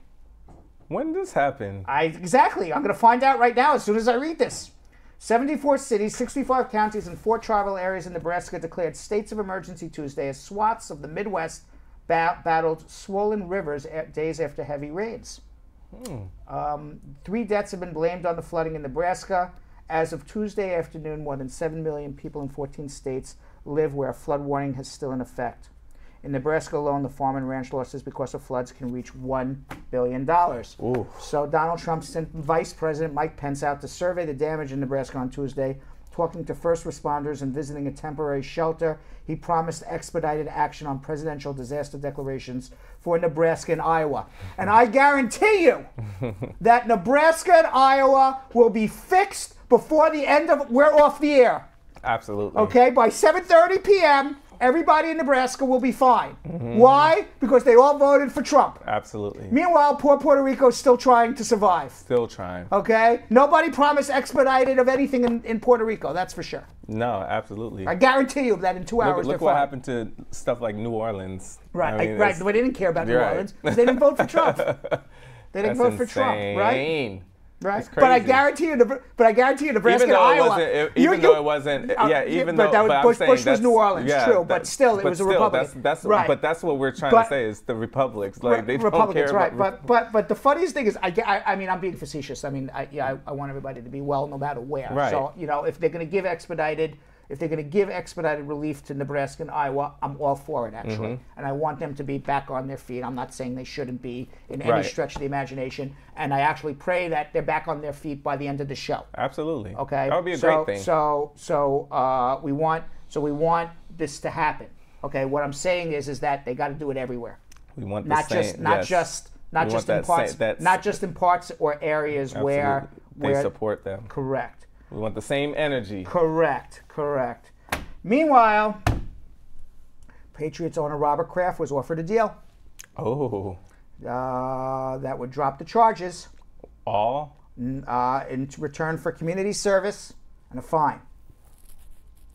[SPEAKER 9] When did this happen?
[SPEAKER 1] Exactly. I'm going to find out right now as soon as I read this. 74 cities, 65 counties, and 4 tribal areas in Nebraska declared states of emergency Tuesday as swaths of the Midwest battled swollen rivers days after heavy rains. 3 deaths have been blamed on the flooding in Nebraska. As of Tuesday afternoon, more than 7 million people in 14 states live where a flood warning is still in effect. In Nebraska alone, the farm and ranch losses because of floods can reach $1 billion.
[SPEAKER 9] Ooh.
[SPEAKER 1] So Donald Trump sent Vice President Mike Pence out to survey the damage in Nebraska on Tuesday. Talking to first responders and visiting a temporary shelter, he promised expedited action on presidential disaster declarations for Nebraska and Iowa. And I guarantee you that Nebraska and Iowa will be fixed before the end of, we're off the air.
[SPEAKER 9] Absolutely.
[SPEAKER 1] Okay, by 7:30 p.m., everybody in Nebraska will be fine. Why? Because they all voted for Trump.
[SPEAKER 9] Absolutely.
[SPEAKER 1] Meanwhile, poor Puerto Rico is still trying to survive.
[SPEAKER 9] Still trying.
[SPEAKER 1] Okay? Nobody promised expedited of anything in Puerto Rico, that's for sure.
[SPEAKER 9] No, absolutely.
[SPEAKER 1] I guarantee you that in 2 hours
[SPEAKER 9] Look
[SPEAKER 1] they're
[SPEAKER 9] what
[SPEAKER 1] fine.
[SPEAKER 9] happened to stuff like New Orleans.
[SPEAKER 1] Right,
[SPEAKER 9] I mean,
[SPEAKER 1] right. But they didn't care about New Orleans because they didn't vote for Trump. They didn't vote for Trump, right? Right,
[SPEAKER 9] It's
[SPEAKER 1] but I
[SPEAKER 9] crazy.
[SPEAKER 1] guarantee you, Nebraska and
[SPEAKER 9] Even though
[SPEAKER 1] Iowa.
[SPEAKER 9] it wasn't, even though,
[SPEAKER 1] but
[SPEAKER 9] I'm
[SPEAKER 1] Bush
[SPEAKER 9] saying
[SPEAKER 1] was
[SPEAKER 9] that's-
[SPEAKER 1] New Orleans,
[SPEAKER 9] yeah,
[SPEAKER 1] true, but still, it was a Republican.
[SPEAKER 9] That's
[SPEAKER 1] right.
[SPEAKER 9] But that's what we're trying
[SPEAKER 1] But-
[SPEAKER 9] to say is the Republics, like they don't
[SPEAKER 1] Republicans,
[SPEAKER 9] care
[SPEAKER 1] right?
[SPEAKER 9] about.
[SPEAKER 1] But the funniest thing is, I mean, I'm being facetious. I mean, I want everybody to be well, no matter where.
[SPEAKER 9] Right.
[SPEAKER 1] So if they're going to give expedited. If they're going to give expedited relief to Nebraska and Iowa, I'm all for it, actually. And I want them to be back on their feet. I'm not saying they shouldn't be in any stretch of the imagination. And I actually pray that they're back on their feet by the end of the show.
[SPEAKER 9] Absolutely.
[SPEAKER 1] Okay?
[SPEAKER 9] That would be a great thing.
[SPEAKER 1] So we want this to happen. Okay? What I'm saying is that they got to do it everywhere.
[SPEAKER 9] We want
[SPEAKER 1] Not
[SPEAKER 9] the same,
[SPEAKER 1] not just in parts, not just in parts or areas where
[SPEAKER 9] they support them.
[SPEAKER 1] Correct.
[SPEAKER 9] We want the same energy.
[SPEAKER 1] Correct. Meanwhile, Patriots owner Robert Kraft was offered a deal.
[SPEAKER 9] Oh.
[SPEAKER 1] That would drop the charges.
[SPEAKER 9] All?
[SPEAKER 1] In return for community service and a fine.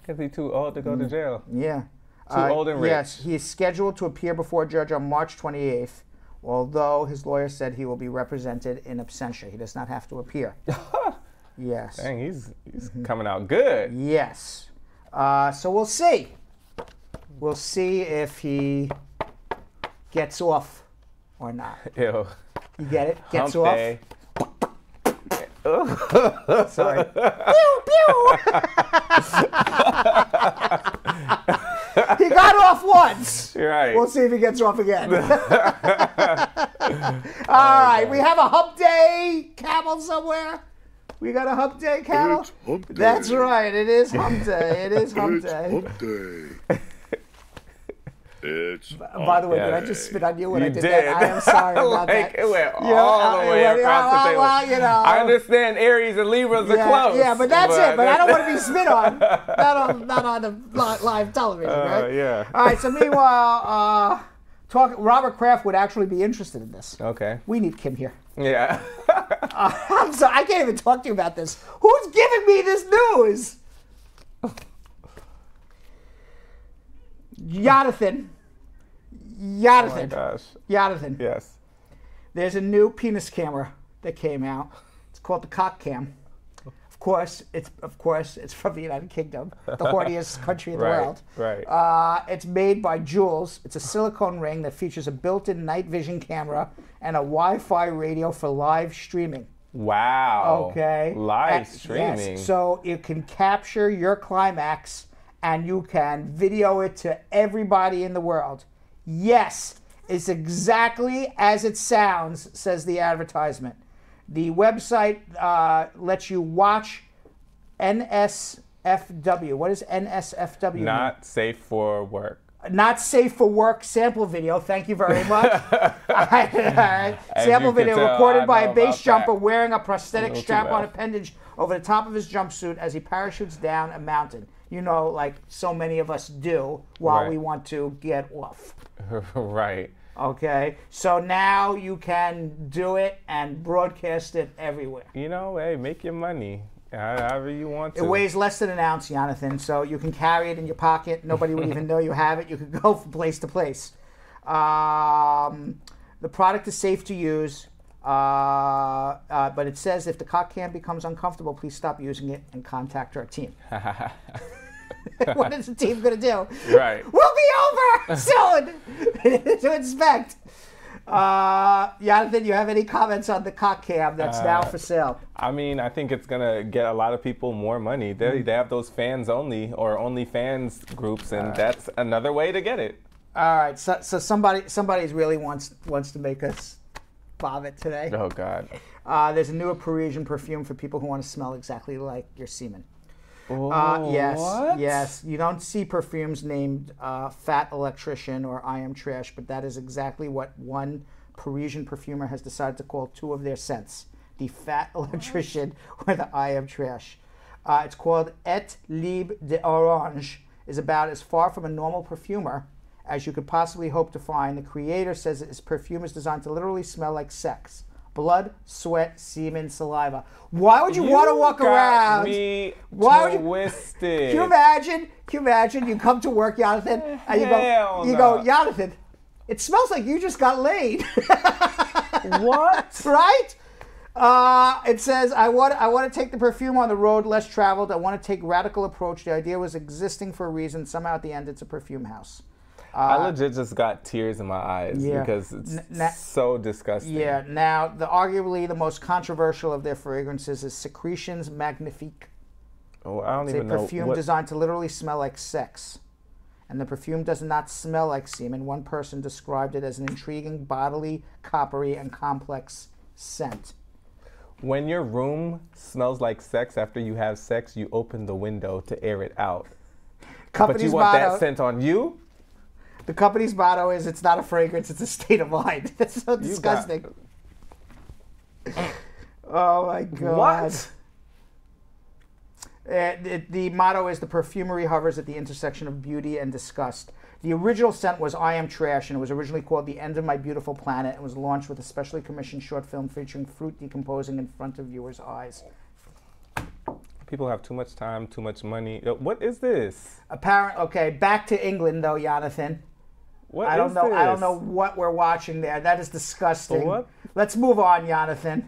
[SPEAKER 9] Because he's too old to go to jail.
[SPEAKER 1] Yeah.
[SPEAKER 9] Too old and rich.
[SPEAKER 1] Yes, he is scheduled to appear before a judge on March 28th, although his lawyer said he will be represented in absentia. He does not have to appear. Yes.
[SPEAKER 9] Dang, he's coming out good.
[SPEAKER 1] Yes. So we'll see. We'll see if he gets off or not.
[SPEAKER 9] Ew.
[SPEAKER 1] You get it? Gets
[SPEAKER 9] Hump
[SPEAKER 1] off.
[SPEAKER 9] day.
[SPEAKER 1] Sorry. Pew, pew. He got off once.
[SPEAKER 9] Right.
[SPEAKER 1] We'll see if he gets off again. All right. We have a hump day camel somewhere. We got a hump day, Carol?
[SPEAKER 10] It's hump day.
[SPEAKER 1] That's right. It is hump day. It is hump
[SPEAKER 10] It's
[SPEAKER 1] day.
[SPEAKER 10] hump day. It's
[SPEAKER 1] By the way, did I
[SPEAKER 9] day.
[SPEAKER 1] just spit on you when
[SPEAKER 9] You
[SPEAKER 1] I did
[SPEAKER 9] did.
[SPEAKER 1] that? I am sorry about
[SPEAKER 9] Like,
[SPEAKER 1] that.
[SPEAKER 9] it went
[SPEAKER 1] You know,
[SPEAKER 9] all the way
[SPEAKER 1] it went-
[SPEAKER 9] across the table.
[SPEAKER 1] well, you know.
[SPEAKER 9] I understand Aries and Libras are close.
[SPEAKER 1] Yeah, but that's it. But I don't want to be spit on. Not on the live television, right?
[SPEAKER 9] Yeah.
[SPEAKER 1] All right. So meanwhile, Robert Kraft would actually be interested in this.
[SPEAKER 9] Okay.
[SPEAKER 1] We need Kim here.
[SPEAKER 9] Yeah.
[SPEAKER 1] I'm sorry. I can't even talk to you about this. Who's giving me this news? Yonathan.
[SPEAKER 9] Oh my gosh.
[SPEAKER 1] Yonathan.
[SPEAKER 9] Yes.
[SPEAKER 1] There's a new penis camera that came out. It's called the Cock Cam. Of course, it's from the United Kingdom, the horniest country in the world.
[SPEAKER 9] Right.
[SPEAKER 1] It's made by Jules. It's a silicone ring that features a built-in night vision camera and a Wi-Fi radio for live streaming.
[SPEAKER 9] Wow.
[SPEAKER 1] Okay.
[SPEAKER 9] Live streaming.
[SPEAKER 1] Yes. So you can capture your climax and you can video it to everybody in the world. Yes, it's exactly as it sounds, says the advertisement. The website lets you watch NSFW. What is NSFW?
[SPEAKER 9] Not safe for work.
[SPEAKER 1] Not safe for work sample video. Thank you very much. All right. Sample video
[SPEAKER 9] tell,
[SPEAKER 1] recorded
[SPEAKER 9] I
[SPEAKER 1] by
[SPEAKER 9] know
[SPEAKER 1] a base
[SPEAKER 9] about
[SPEAKER 1] jumper
[SPEAKER 9] that.
[SPEAKER 1] wearing a prosthetic
[SPEAKER 9] Little too
[SPEAKER 1] strap-on
[SPEAKER 9] well.
[SPEAKER 1] appendage over the top of his jumpsuit as he parachutes down a mountain. You know, like so many of us do while
[SPEAKER 9] Right.
[SPEAKER 1] we want to get off.
[SPEAKER 9] Right.
[SPEAKER 1] Okay, so now you can do it and broadcast it everywhere.
[SPEAKER 9] You know, hey, make your money however you want to.
[SPEAKER 1] It weighs less than an ounce, Yonathan, so you can carry it in your pocket. Nobody would even know you have it. You can go from place to place. The product is safe to use, but it says if the cock cam becomes uncomfortable, please stop using it and contact our team. What is the team going to do?
[SPEAKER 9] Right.
[SPEAKER 1] We'll be over soon to inspect. Yonathan, you have any comments on the cock cam that's now for sale?
[SPEAKER 9] I mean, I think it's gonna get a lot of people more money. They have those fans only or only fans groups, and that's another way to get it.
[SPEAKER 1] All right, so somebody really wants to make us vomit today.
[SPEAKER 9] Oh God.
[SPEAKER 1] There's a newer Parisian perfume for people who want to smell exactly like your semen.
[SPEAKER 9] Oh,
[SPEAKER 1] Yes,
[SPEAKER 9] what?
[SPEAKER 1] yes. You don't see perfumes named Fat Electrician or I Am Trash, but that is exactly what one Parisian perfumer has decided to call two of their scents: the Fat Electrician or the I Am Trash. It's called Et Libre d'Orange. Is about as far from a normal perfumer as you could possibly hope to find. The creator says that his perfume is designed to literally smell like sex. Blood, sweat, semen, saliva. Why would you want to walk around?
[SPEAKER 9] Me
[SPEAKER 1] Why would you?
[SPEAKER 9] twisted.
[SPEAKER 1] Can you imagine? Can you imagine? You come to work, Yonathan, and you go, Yonathan, it smells like you just got laid.
[SPEAKER 9] What?
[SPEAKER 1] Right? It says, I want to take the perfume on the road less traveled. I want to take radical approach. The idea was existing for a reason. Somehow at the end, it's a perfume house.
[SPEAKER 9] I legit just got tears in my eyes because it's so disgusting.
[SPEAKER 1] Yeah. Now, arguably the most controversial of their fragrances is Secretions Magnifique.
[SPEAKER 9] Oh, I don't even know.
[SPEAKER 1] It's a perfume designed to literally smell like sex. And the perfume does not smell like semen. One person described it as an intriguing, bodily, coppery, and complex scent.
[SPEAKER 9] When your room smells like sex after you have sex, you open the window to air it out. But you want that scent on you?
[SPEAKER 1] The company's motto is, it's not a fragrance, it's a state of mind. That's so disgusting. Oh my God.
[SPEAKER 9] What?
[SPEAKER 1] The motto is, the perfumery hovers at the intersection of beauty and disgust. The original scent was I Am Trash, and it was originally called The End of My Beautiful Planet, and was launched with a specially commissioned short film featuring fruit decomposing in front of viewers' eyes.
[SPEAKER 9] People have too much time, too much money. What is this?
[SPEAKER 1] Okay, back to England though, Yonathan. I don't know what we're watching there. That is disgusting.
[SPEAKER 9] What?
[SPEAKER 1] Let's move on, Yonathan.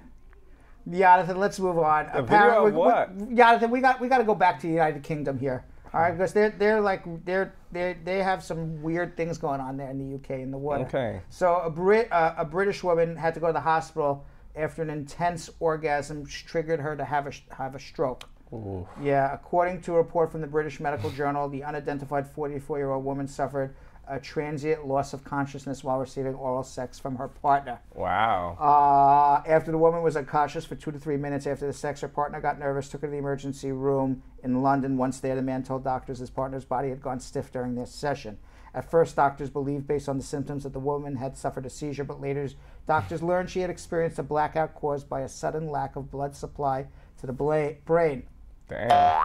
[SPEAKER 1] Yonathan, let's move on.
[SPEAKER 9] Video of what?
[SPEAKER 1] Yonathan, we got to go back to the United Kingdom here. All right, because they have some weird things going on there in the UK in the water.
[SPEAKER 9] Okay.
[SPEAKER 1] So a British woman had to go to the hospital after an intense orgasm triggered her to have a stroke.
[SPEAKER 9] Ooh.
[SPEAKER 1] Yeah, according to a report from the British Medical Journal, the unidentified 44-year-old woman suffered a transient loss of consciousness while receiving oral sex from her partner.
[SPEAKER 9] Wow.
[SPEAKER 1] After the woman was unconscious for 2 to 3 minutes after the sex, her partner got nervous, took her to the emergency room in London. Once there, the man told doctors his partner's body had gone stiff during their session. At first, doctors believed, based on the symptoms, that the woman had suffered a seizure, but later doctors learned she had experienced a blackout caused by a sudden lack of blood supply to the brain.
[SPEAKER 9] Damn.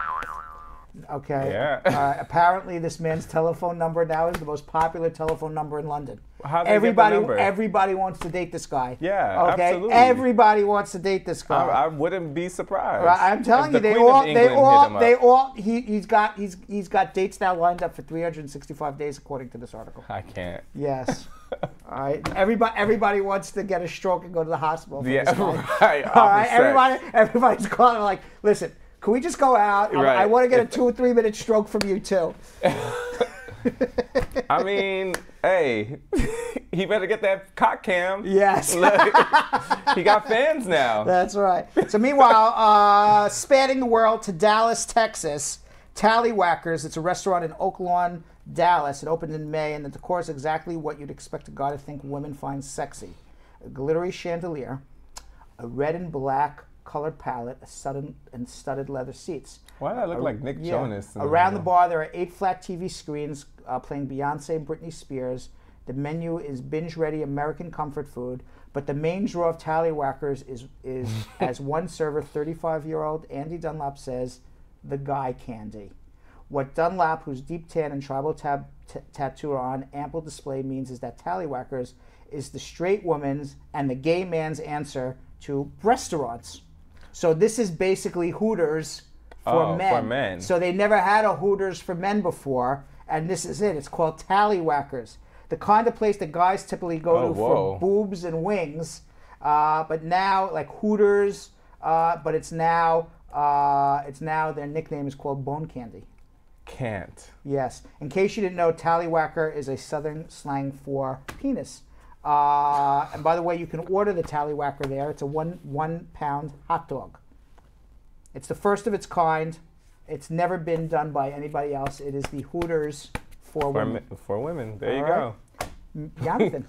[SPEAKER 1] Okay.
[SPEAKER 9] Yeah.
[SPEAKER 1] Apparently, this man's telephone number now is the most popular telephone number in London.
[SPEAKER 9] How they get the number?
[SPEAKER 1] Everybody wants to date this guy.
[SPEAKER 9] Yeah,
[SPEAKER 1] okay?
[SPEAKER 9] absolutely.
[SPEAKER 1] Everybody wants to date this guy.
[SPEAKER 9] I wouldn't be surprised.
[SPEAKER 1] Right, I'm telling you, he's got dates now lined up for 365 days, according to this article.
[SPEAKER 9] I can't.
[SPEAKER 1] Yes. All right. Everybody wants to get a stroke and go to the hospital. For this guy.
[SPEAKER 9] Right.
[SPEAKER 1] All right. Everybody's calling like, listen. Can we just go out?
[SPEAKER 9] Right.
[SPEAKER 1] I want to get a 2 or 3 minute stroke from you too.
[SPEAKER 9] I mean, hey, he better get that cock cam.
[SPEAKER 1] Yes.
[SPEAKER 9] He got fans now.
[SPEAKER 1] That's right. So meanwhile, spanning the world to Dallas, Texas, Tallywhackers. It's a restaurant in Oak Lawn, Dallas. It opened in May, and the decor is exactly what you'd expect a guy to think women find sexy. A glittery chandelier, a red and black colored palette, and studded leather seats.
[SPEAKER 9] Why did I look like Nick Jonas?
[SPEAKER 1] Around the bar, there are 8 flat TV screens playing Beyonce and Britney Spears. The menu is binge-ready American comfort food, but the main draw of Tallywhackers is as one server, 35-year-old Andy Dunlap says, the guy candy. What Dunlap, whose deep tan and tribal tattoo are on ample display, means is that Tallywhackers is the straight woman's and the gay man's answer to restaurants. So this is basically Hooters for men.
[SPEAKER 9] For men.
[SPEAKER 1] So they never had a Hooters for men before, and this is it. It's called Tallywhackers, the kind of place that guys typically go to for boobs and wings. But now, like Hooters, but it's now their nickname is called Bone Candy.
[SPEAKER 9] Can't.
[SPEAKER 1] Yes. In case you didn't know, Tallywhacker is a southern slang for penis. And by the way, you can order the Tallywhacker there. It's a one pound hot dog. It's the first of its kind. It's never been done by anybody else. It is the Hooters for women.
[SPEAKER 9] For women. There you go.
[SPEAKER 1] Jonathan,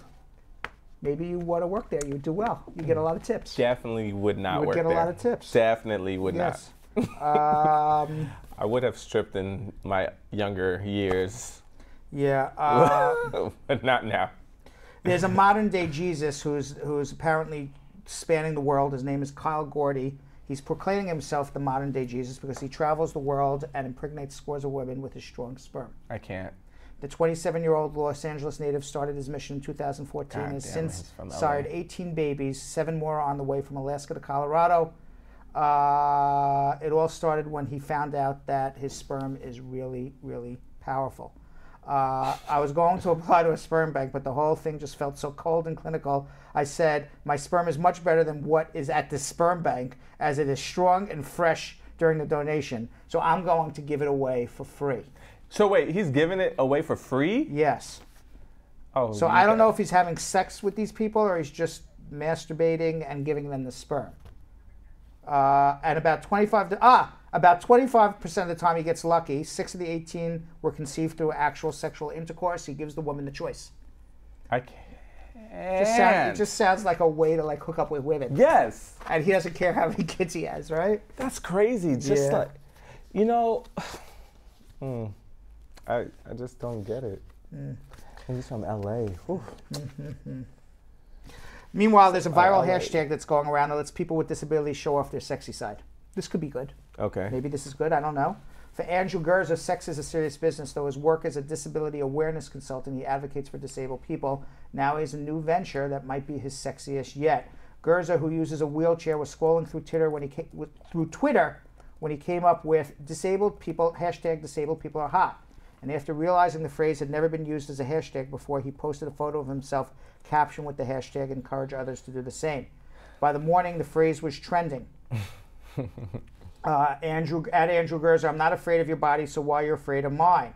[SPEAKER 1] maybe you want to work there. You do well. You get a lot of tips.
[SPEAKER 9] Definitely would not work there.
[SPEAKER 1] You would get a lot of tips.
[SPEAKER 9] Definitely would not. I would have stripped in my younger years.
[SPEAKER 1] Yeah.
[SPEAKER 9] But not now.
[SPEAKER 1] There's a modern day Jesus who's apparently spanning the world. His name is Kyle Gordy. He's proclaiming himself the modern day Jesus because he travels the world and impregnates scores of women with his strong sperm.
[SPEAKER 9] I can't.
[SPEAKER 1] The 27-year-old Los Angeles native started his mission in 2014 and has since sired 18 babies, 7 more on the way from Alaska to Colorado. It all started when he found out that his sperm is really, really powerful. I was going to apply to a sperm bank, but the whole thing just felt so cold and clinical. I said, my sperm is much better than what is at the sperm bank, as it is strong and fresh during the donation. So I'm going to give it away for free.
[SPEAKER 9] So wait, he's giving it away for free?
[SPEAKER 1] Yes.
[SPEAKER 9] Oh.
[SPEAKER 1] So I don't know if he's having sex with these people or he's just masturbating and giving them the sperm. And about 25% of the time he gets lucky. 6 of the 18 were conceived through actual sexual intercourse. He gives the woman the choice.
[SPEAKER 9] I can't.
[SPEAKER 1] It just sounds like a way to like hook up with women.
[SPEAKER 9] Yes.
[SPEAKER 1] And he doesn't care how many kids he has, right?
[SPEAKER 9] That's crazy. Just like, you know, I just don't get it. He's from LA.
[SPEAKER 1] Meanwhile, there's a viral hashtag that's going around that lets people with disabilities show off their sexy side. This could be good.
[SPEAKER 9] Okay.
[SPEAKER 1] Maybe this is good. I don't know. For Andrew Gerzer, sex is a serious business. Though his work as a disability awareness consultant, he advocates for disabled people. Now he has a new venture that might be his sexiest yet. Gerzer, who uses a wheelchair, was scrolling through Twitter when he came up with disabled people are hot. And after realizing the phrase had never been used as a hashtag before, he posted a photo of himself captioned with the hashtag, encourage others to do the same. By the morning, the phrase was trending. Andrew Gerzer, I'm not afraid of your body, so why you're afraid of mine?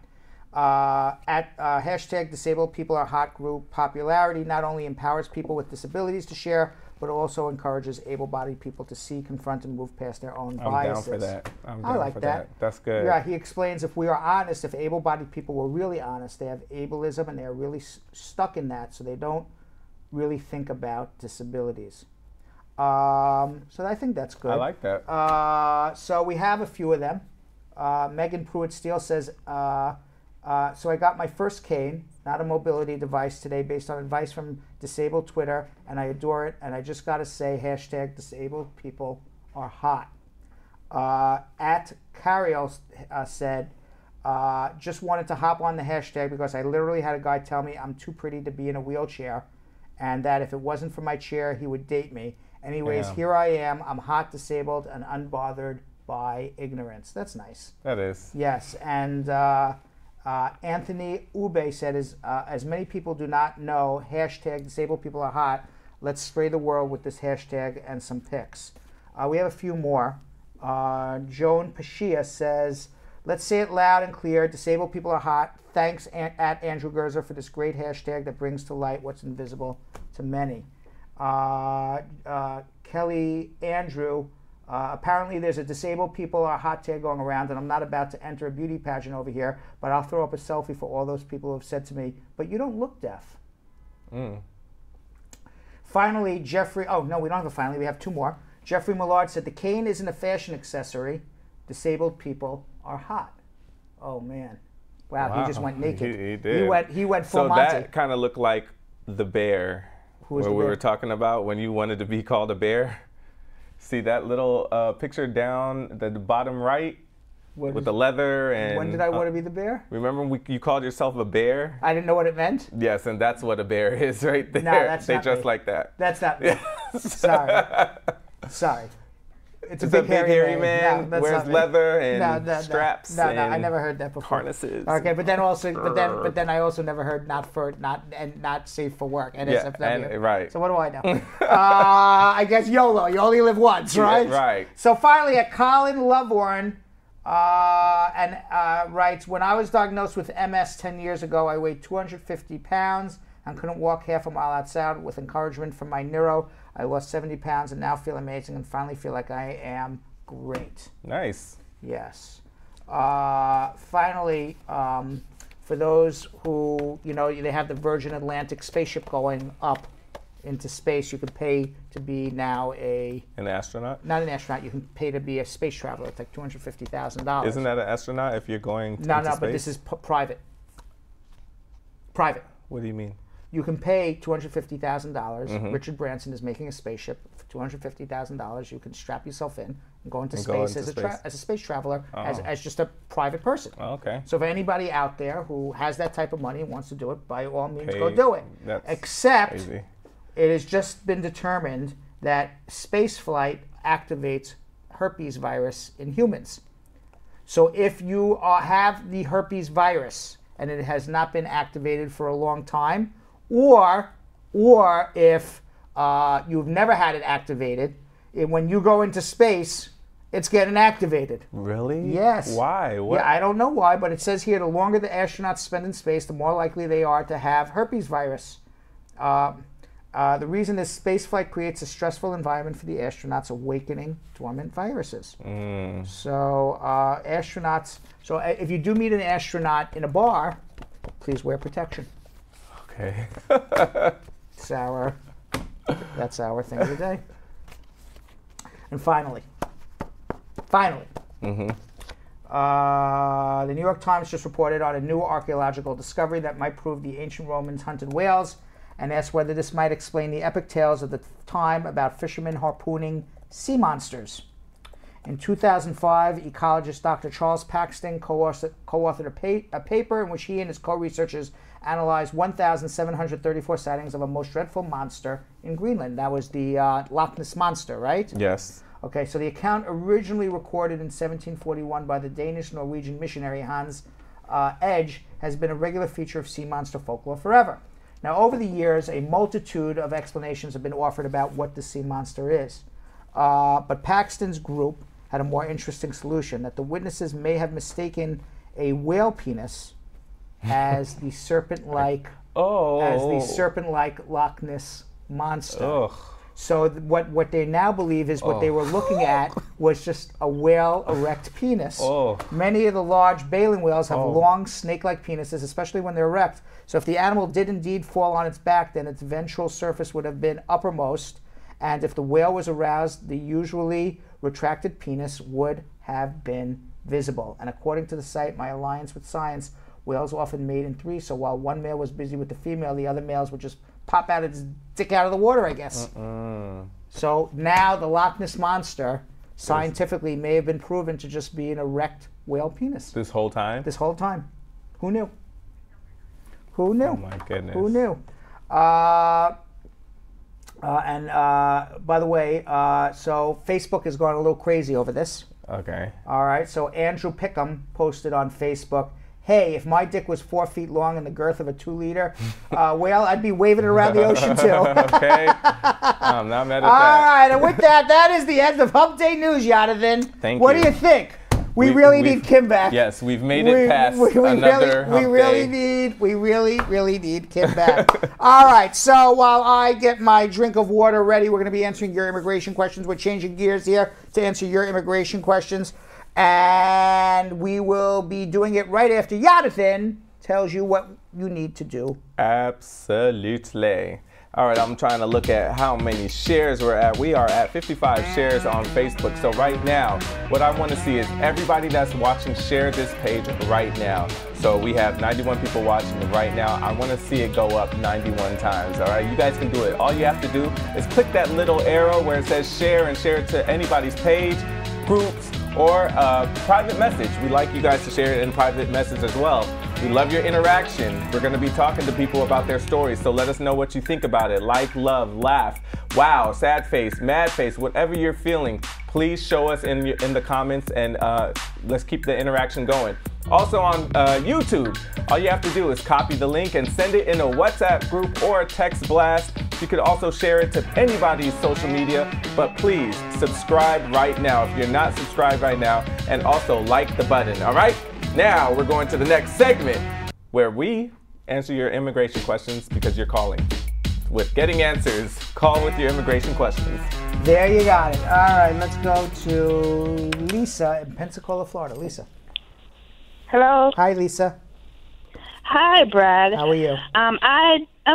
[SPEAKER 1] Hashtag disabled people are hot grew popularity, not only empowers people with disabilities to share, but also encourages able-bodied people to see, confront, and move past their own biases.
[SPEAKER 9] I'm down for that.
[SPEAKER 1] I like that.
[SPEAKER 9] That's good.
[SPEAKER 1] Yeah, he explains if we are honest, if able-bodied people were really honest, they have ableism and they're really stuck in that, so they don't really think about disabilities. So I think that's good.
[SPEAKER 9] I like that.
[SPEAKER 1] So we have a few of them. Megan Pruitt-Steele says, so I got my first cane, not a mobility device, today based on advice from Disabled Twitter, and I adore it. And I just got to say, hashtag disabled people are hot. At Cariel said, just wanted to hop on the hashtag because I literally had a guy tell me I'm too pretty to be in a wheelchair, and that if it wasn't for my chair, he would date me. Anyways, here I am. I'm hot, disabled, and unbothered by ignorance. That's nice.
[SPEAKER 9] That is.
[SPEAKER 1] Yes, and Anthony Ube said, as many people do not know, hashtag disabled people are hot. Let's spray the world with this hashtag and some pics. We have a few more. Joan Pashia says, let's say it loud and clear, disabled people are hot. Thanks at Andrew Gerzer for this great hashtag that brings to light what's invisible to many. Kelly Andrew, apparently there's a disabled people are hot tag going around, and I'm not about to enter a beauty pageant over here, but I'll throw up a selfie for all those people who have said to me, but you don't look deaf. Finally, Jeffrey, oh no, we don't have a finally, we have two more. Jeffrey Millard said, the cane isn't a fashion accessory. Disabled people are hot. Oh man. Wow, he just went naked.
[SPEAKER 9] He did.
[SPEAKER 1] He went full
[SPEAKER 9] so
[SPEAKER 1] Monty.
[SPEAKER 9] That kind of looked like the bear.
[SPEAKER 1] Who is
[SPEAKER 9] where
[SPEAKER 1] the
[SPEAKER 9] we
[SPEAKER 1] bear?
[SPEAKER 9] were talking about when you wanted to be called a bear. See that little picture down the bottom right with the leather and.
[SPEAKER 1] When did I want to be the bear?
[SPEAKER 9] Remember you called yourself a bear?
[SPEAKER 1] I didn't know what it meant.
[SPEAKER 9] Yes, and that's what a bear is right there.
[SPEAKER 1] No, that's
[SPEAKER 9] they
[SPEAKER 1] not
[SPEAKER 9] dress
[SPEAKER 1] me.
[SPEAKER 9] like that.
[SPEAKER 1] That's not me. Sorry. It's a big hairy man.
[SPEAKER 9] No, wears leather and straps.
[SPEAKER 1] No, I never heard that before.
[SPEAKER 9] Harnesses.
[SPEAKER 1] Okay, but then also, but then I also never heard not safe for work. NSFW.
[SPEAKER 9] Yeah, right.
[SPEAKER 1] So what do I know? I guess YOLO. You only live once, right?
[SPEAKER 9] Yeah, right.
[SPEAKER 1] So finally, a Colin Lovewarn writes, when I was diagnosed with MS 10 years ago, I weighed 250 pounds and couldn't walk half a mile outside. With encouragement from my neuro, I lost 70 pounds and now feel amazing and finally feel like I am great.
[SPEAKER 9] Nice.
[SPEAKER 1] Yes. Finally, for those who, they have the Virgin Atlantic spaceship going up into space, you could pay to be now an
[SPEAKER 9] astronaut?
[SPEAKER 1] Not an astronaut. You can pay to be a space traveler. It's like $250,000.
[SPEAKER 9] Isn't that an astronaut if you're going into
[SPEAKER 1] No,
[SPEAKER 9] space?
[SPEAKER 1] but this is private. Private.
[SPEAKER 9] What do you mean?
[SPEAKER 1] You can pay $250,000.
[SPEAKER 9] Mm-hmm.
[SPEAKER 1] Richard Branson is making a spaceship for $250,000. You can strap yourself in and go into space as a space traveler, as just a private person.
[SPEAKER 9] Oh, okay.
[SPEAKER 1] So for anybody out there who has that type of money and wants to do it, by all means, go do it. Except
[SPEAKER 9] crazy.
[SPEAKER 1] It has just been determined that space flight activates herpes virus in humans. So if you have the herpes virus and it has not been activated for a long time, or if You've never had it activated. When you go into space, it's getting activated.
[SPEAKER 9] Really?
[SPEAKER 1] Yes.
[SPEAKER 9] Why? What?
[SPEAKER 1] Yeah, I don't know why, but it says here the longer the astronauts spend in space, the more likely they are to have herpes virus. The reason is spaceflight creates a stressful environment for the astronauts, awakening dormant viruses. So astronauts. So if you do meet an astronaut in a bar, please wear protection.
[SPEAKER 9] Okay.
[SPEAKER 1] That's our thing of the day. And finally, the New York Times just reported on a new archaeological discovery that might prove the ancient Romans hunted whales, and asked whether this might explain the epic tales of the time about fishermen harpooning sea monsters. In 2005, ecologist Dr. Charles Paxton co-authored a paper in which he and his co-researchers analyzed 1,734 sightings of a most dreadful monster in Greenland. That was the Loch Ness Monster, right?
[SPEAKER 9] Yes.
[SPEAKER 1] Okay, so the account originally recorded in 1741 by the Danish-Norwegian missionary Hans Edge has been a regular feature of sea monster folklore forever. Now, over the years, a multitude of explanations have been offered about what the sea monster is. But Paxton's group had a more interesting solution, that the witnesses may have mistaken a whale penis as the serpent-like Loch Ness Monster.
[SPEAKER 9] Ugh.
[SPEAKER 1] So what they now believe is what they were looking at was just a whale erect penis. Many of the large baleen whales have long snake-like penises, especially when they're erect. So if the animal did indeed fall on its back, then its ventral surface would have been uppermost, and if the whale was aroused, the usually retracted penis would have been visible. And according to the site, My Alliance with Science, whales often mate in threes, so while one male was busy with the female, the other males would just pop out its dick out of the water, I guess. So now the Loch Ness Monster scientifically may have been proven to just be an erect whale penis.
[SPEAKER 9] This whole time?
[SPEAKER 1] This whole time. Who knew? Who knew?
[SPEAKER 9] Oh my goodness.
[SPEAKER 1] Who knew? And by the way, so Facebook has gone a little crazy over this.
[SPEAKER 9] Okay.
[SPEAKER 1] All right. So Andrew Pickham posted on Facebook, "Hey, if my dick was 4 feet long and the girth of a 2-liter whale, I'd be waving it around the ocean too."
[SPEAKER 9] Okay. I'm not mad at that.
[SPEAKER 1] All right. And with that, that is the end of Hump Day News, Jonathan.
[SPEAKER 9] Thank
[SPEAKER 1] What
[SPEAKER 9] you.
[SPEAKER 1] do you think? We really need Kim back.
[SPEAKER 9] Yes, we've made it past another hump day.
[SPEAKER 1] We really need Kim back. All right, so while I get my drink of water ready, we're going to be answering your immigration questions. We're changing gears here to answer your immigration questions. And we will be doing it right after Yonathan tells you what you need to do.
[SPEAKER 9] Absolutely. All right, I'm trying to look at how many shares we're at. We are at 55 shares on Facebook. So right now, what I want to see is everybody that's watching share this page right now. So we have 91 people watching it right now. I want to see it go up 91 times. All right, you guys can do it. All you have to do is click that little arrow where it says share and share it to anybody's page, groups, or private message. We like you guys to share it in private message as well. We love your interaction. We're going to be talking to people about their stories, so let us know what you think about it. Like, love, laugh, wow, sad face, mad face, whatever you're feeling, please show us in the comments, and let's keep the interaction going. Also on YouTube, all you have to do is copy the link and send it in a WhatsApp group or a text blast. You could also share it to anybody's social media, but please subscribe right now if you're not subscribed right now, and also like the button, all right? Now we're going to the next segment where we answer your immigration questions because you're calling. With Getting Answers, call with your immigration questions.
[SPEAKER 1] There you got it. All right, let's go to Lisa in Pensacola, Florida. Lisa.
[SPEAKER 10] Hello.
[SPEAKER 1] Hi, Lisa.
[SPEAKER 10] Hi, Brad.
[SPEAKER 1] How are you?
[SPEAKER 10] I'm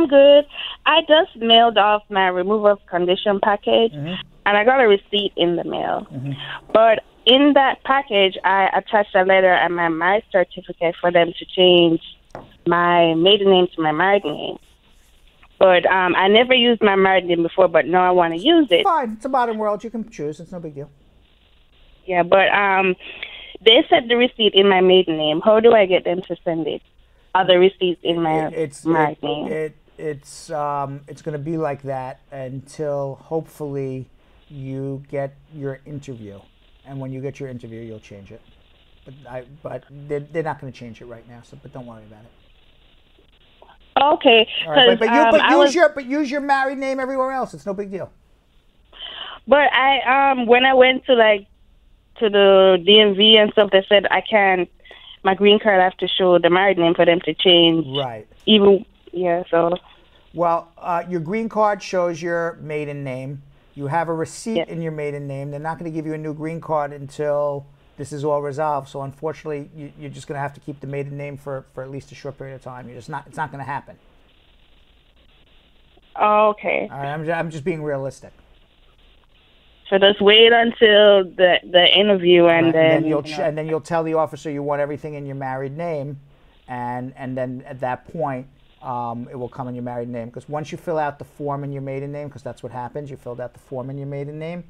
[SPEAKER 10] good. I just mailed off my removal of condition package, and I got a receipt in the mail. But in that package, I attached a letter and my marriage certificate for them to change my maiden name to my married name. But I never used my married name before, but now I want to use it.
[SPEAKER 1] Fine. It's a modern world. You can choose. It's no big deal.
[SPEAKER 10] Yeah, but they said the receipt in my maiden name. How do I get them to send it? Other receipts in my married name.
[SPEAKER 1] It's going to be like that until hopefully you get your interview. And when you get your interview, you'll change it. But they're not going to change it right now. But don't worry about it.
[SPEAKER 10] Okay.
[SPEAKER 1] All right, but
[SPEAKER 10] Was,
[SPEAKER 1] use your married name everywhere else. It's no big deal.
[SPEAKER 10] but I when I went to the DMV and stuff, they said I can't. My green card, I have to show the married name for them to change.
[SPEAKER 1] Right.
[SPEAKER 10] Even so.
[SPEAKER 1] Well, your green card shows your maiden name. You have a receipt in your maiden name. They're not going to give you a new green card until this is all resolved. So unfortunately, you're just going to have to keep the maiden name for at least a short period of time. It's not going to happen.
[SPEAKER 10] Oh, okay.
[SPEAKER 1] All right, I'm just being realistic.
[SPEAKER 10] So just wait until the interview, and then
[SPEAKER 1] you'll tell the officer you want everything in your married name, and then at that point it will come in your married name. Because once you fill out the form in your maiden name, because that's what happens, you filled out the form in your maiden name.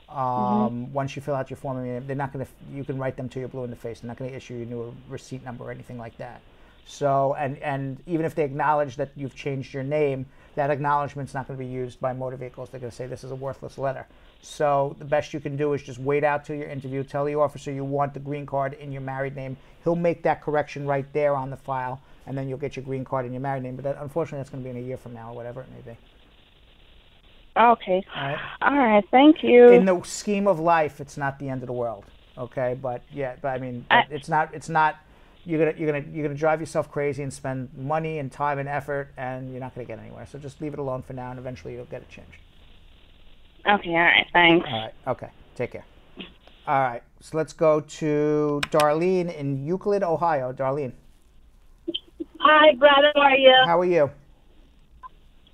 [SPEAKER 1] Once you fill out your form in your name, they're not going to. You can write them till you're blue in the face. They're not going to issue you a new receipt number or anything like that. So and even if they acknowledge that you've changed your name, that acknowledgement's not going to be used by motor vehicles. They're going to say this is a worthless letter. So the best you can do is just wait out till your interview. Tell the officer you want the green card in your married name. He'll make that correction right there on the file, and then you'll get your green card in your married name. But unfortunately, that's going to be in a year from now or whatever it may be.
[SPEAKER 10] Okay.
[SPEAKER 1] All
[SPEAKER 10] right. Thank you.
[SPEAKER 1] In the scheme of life, it's not the end of the world. Okay, but I mean, it's not. You're gonna drive yourself crazy and spend money and time and effort, and you're not gonna get anywhere. So just leave it alone for now, and eventually you'll get it changed.
[SPEAKER 10] Okay. All right. Thanks.
[SPEAKER 1] All right. Okay. Take care. All right. So let's go to Darlene in Euclid, Ohio. Darlene.
[SPEAKER 11] Hi, brother. How are you?
[SPEAKER 1] How are you?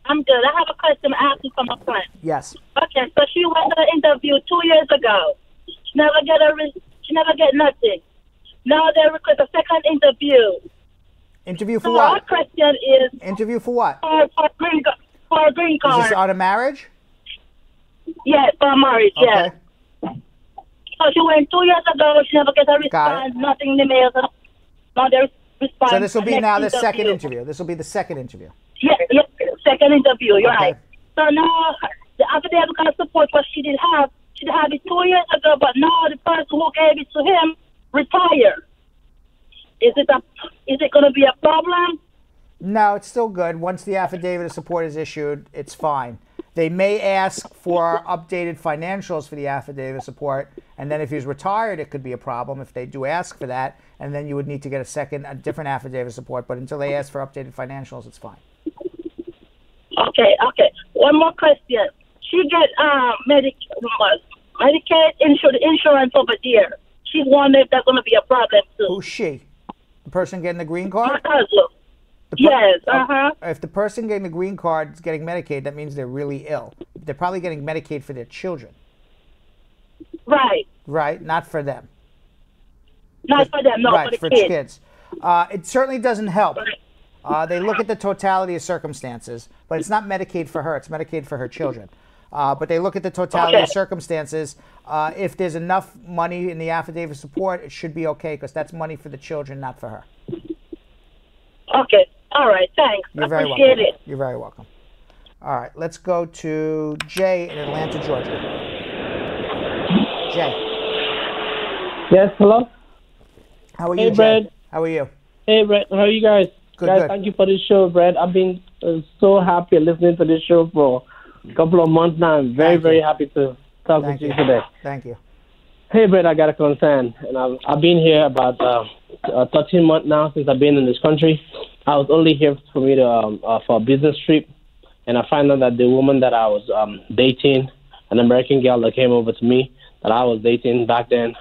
[SPEAKER 11] I'm good. I have a question asking for my friend.
[SPEAKER 1] Yes.
[SPEAKER 11] Okay. So she went to the interview 2 years ago. She never get nothing. Now they request a second interview.
[SPEAKER 1] Interview for
[SPEAKER 11] so
[SPEAKER 1] what?
[SPEAKER 11] Our question is.
[SPEAKER 1] Interview for what?
[SPEAKER 11] For a green card.
[SPEAKER 1] Is this on a marriage?
[SPEAKER 11] Yes, for a marriage.
[SPEAKER 1] Okay.
[SPEAKER 11] Yes. So she went 2 years ago. She never get a response. Nothing in the mail. Now they respond.
[SPEAKER 1] So this will be now the second interview. This will be the second interview.
[SPEAKER 11] Yeah, second interview. You're
[SPEAKER 1] Okay.
[SPEAKER 11] right. So now the affidavit kind of support what she did have. She did have it 2 years ago, but now the person who gave it to him retired. Is it going to be a problem?
[SPEAKER 1] No, it's still good. Once the affidavit of support is issued, it's fine. They may ask for updated financials for the affidavit of support, and then if he's retired, it could be a problem if they do ask for that, and then you would need to get a different affidavit of support. But until they ask for updated financials, it's fine.
[SPEAKER 11] Okay. One more question. She get Medicaid insurance over there. She's wondering if that's going to be a problem too.
[SPEAKER 1] Who's she? The person getting the green card?
[SPEAKER 11] My cousin. Yes.
[SPEAKER 1] If the person getting the green card is getting Medicaid, that means they're really ill. They're probably getting Medicaid for their children.
[SPEAKER 11] Right.
[SPEAKER 1] Right? Not for them.
[SPEAKER 11] Not for them, no,
[SPEAKER 1] right,
[SPEAKER 11] for the kids.
[SPEAKER 1] It certainly doesn't help. They look at the totality of circumstances, but it's not Medicaid for her. It's Medicaid for her children. But they look at the totality of circumstances. If there's enough money in the affidavit of support, it should be okay because that's money for the children, not for her.
[SPEAKER 11] Okay. All right. Thanks.
[SPEAKER 1] You're very
[SPEAKER 11] Appreciate
[SPEAKER 1] welcome.
[SPEAKER 11] it.
[SPEAKER 1] You're very welcome. All right. Let's go to Jay in Atlanta, Georgia. Jay.
[SPEAKER 12] Yes. Hello.
[SPEAKER 1] How are you,
[SPEAKER 12] Hey,
[SPEAKER 1] Jay?
[SPEAKER 12] Brad.
[SPEAKER 1] How are you?
[SPEAKER 12] Hey, Brad. How are you guys?
[SPEAKER 1] Good,
[SPEAKER 12] guys,
[SPEAKER 1] good.
[SPEAKER 12] thank you for this show, Brad. I've been so happy listening to this show for a couple of months now. I'm very happy to talk with you today.
[SPEAKER 1] Thank you.
[SPEAKER 12] Hey, Brad, I got a concern. And I've been here about 13 months now since I've been in this country. I was only here for a business trip. And I find out that the woman that I was dating, an American girl that came over to me, that I was dating back then,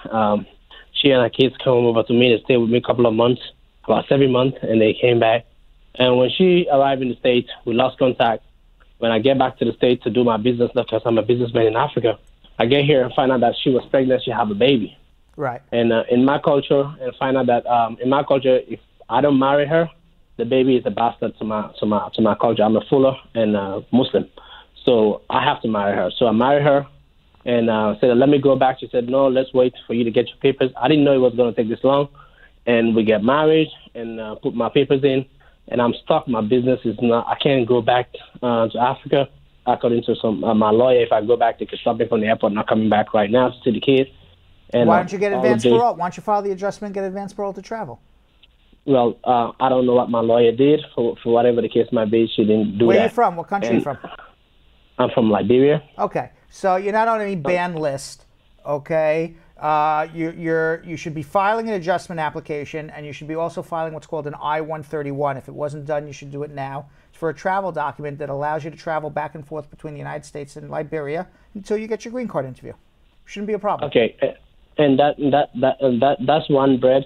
[SPEAKER 12] she and her kids came over to me to stay with me a couple of months, about 7 months, and they came back. And when she arrived in the States, we lost contact. When I get back to the States to do my business, because I'm a businessman in Africa, I get here and find out that she was pregnant, she had a baby.
[SPEAKER 1] Right.
[SPEAKER 12] And in my culture, and find out that in my culture, if I don't marry her, the baby is a bastard to my culture. I'm a Fuller and Muslim, so I have to marry her. So I married her, and said, "Let me go back." She said, "No, let's wait for you to get your papers." I didn't know it was going to take this long, and we get married and put my papers in, and I'm stuck. My business is not. I can't go back to Africa. According to my lawyer, if I go back, they could stop me from the airport. Not coming back right now to see the kids. And
[SPEAKER 1] why don't you get advance parole? Why don't you file the adjustment and get advance parole to travel?
[SPEAKER 12] well, I don't know what my lawyer did for whatever the case might be. She didn't do that.
[SPEAKER 1] Where are you from? What country are you from?
[SPEAKER 12] I'm from Liberia.
[SPEAKER 1] Okay, so you're not on any ban list. Okay, you should be filing an adjustment application, and you should be also filing what's called an I-131. If it wasn't done, you should do it now. It's for a travel document that allows you to travel back and forth between the United States and Liberia until you get your green card interview. Shouldn't be a problem.
[SPEAKER 12] Okay, and that's one, Brett.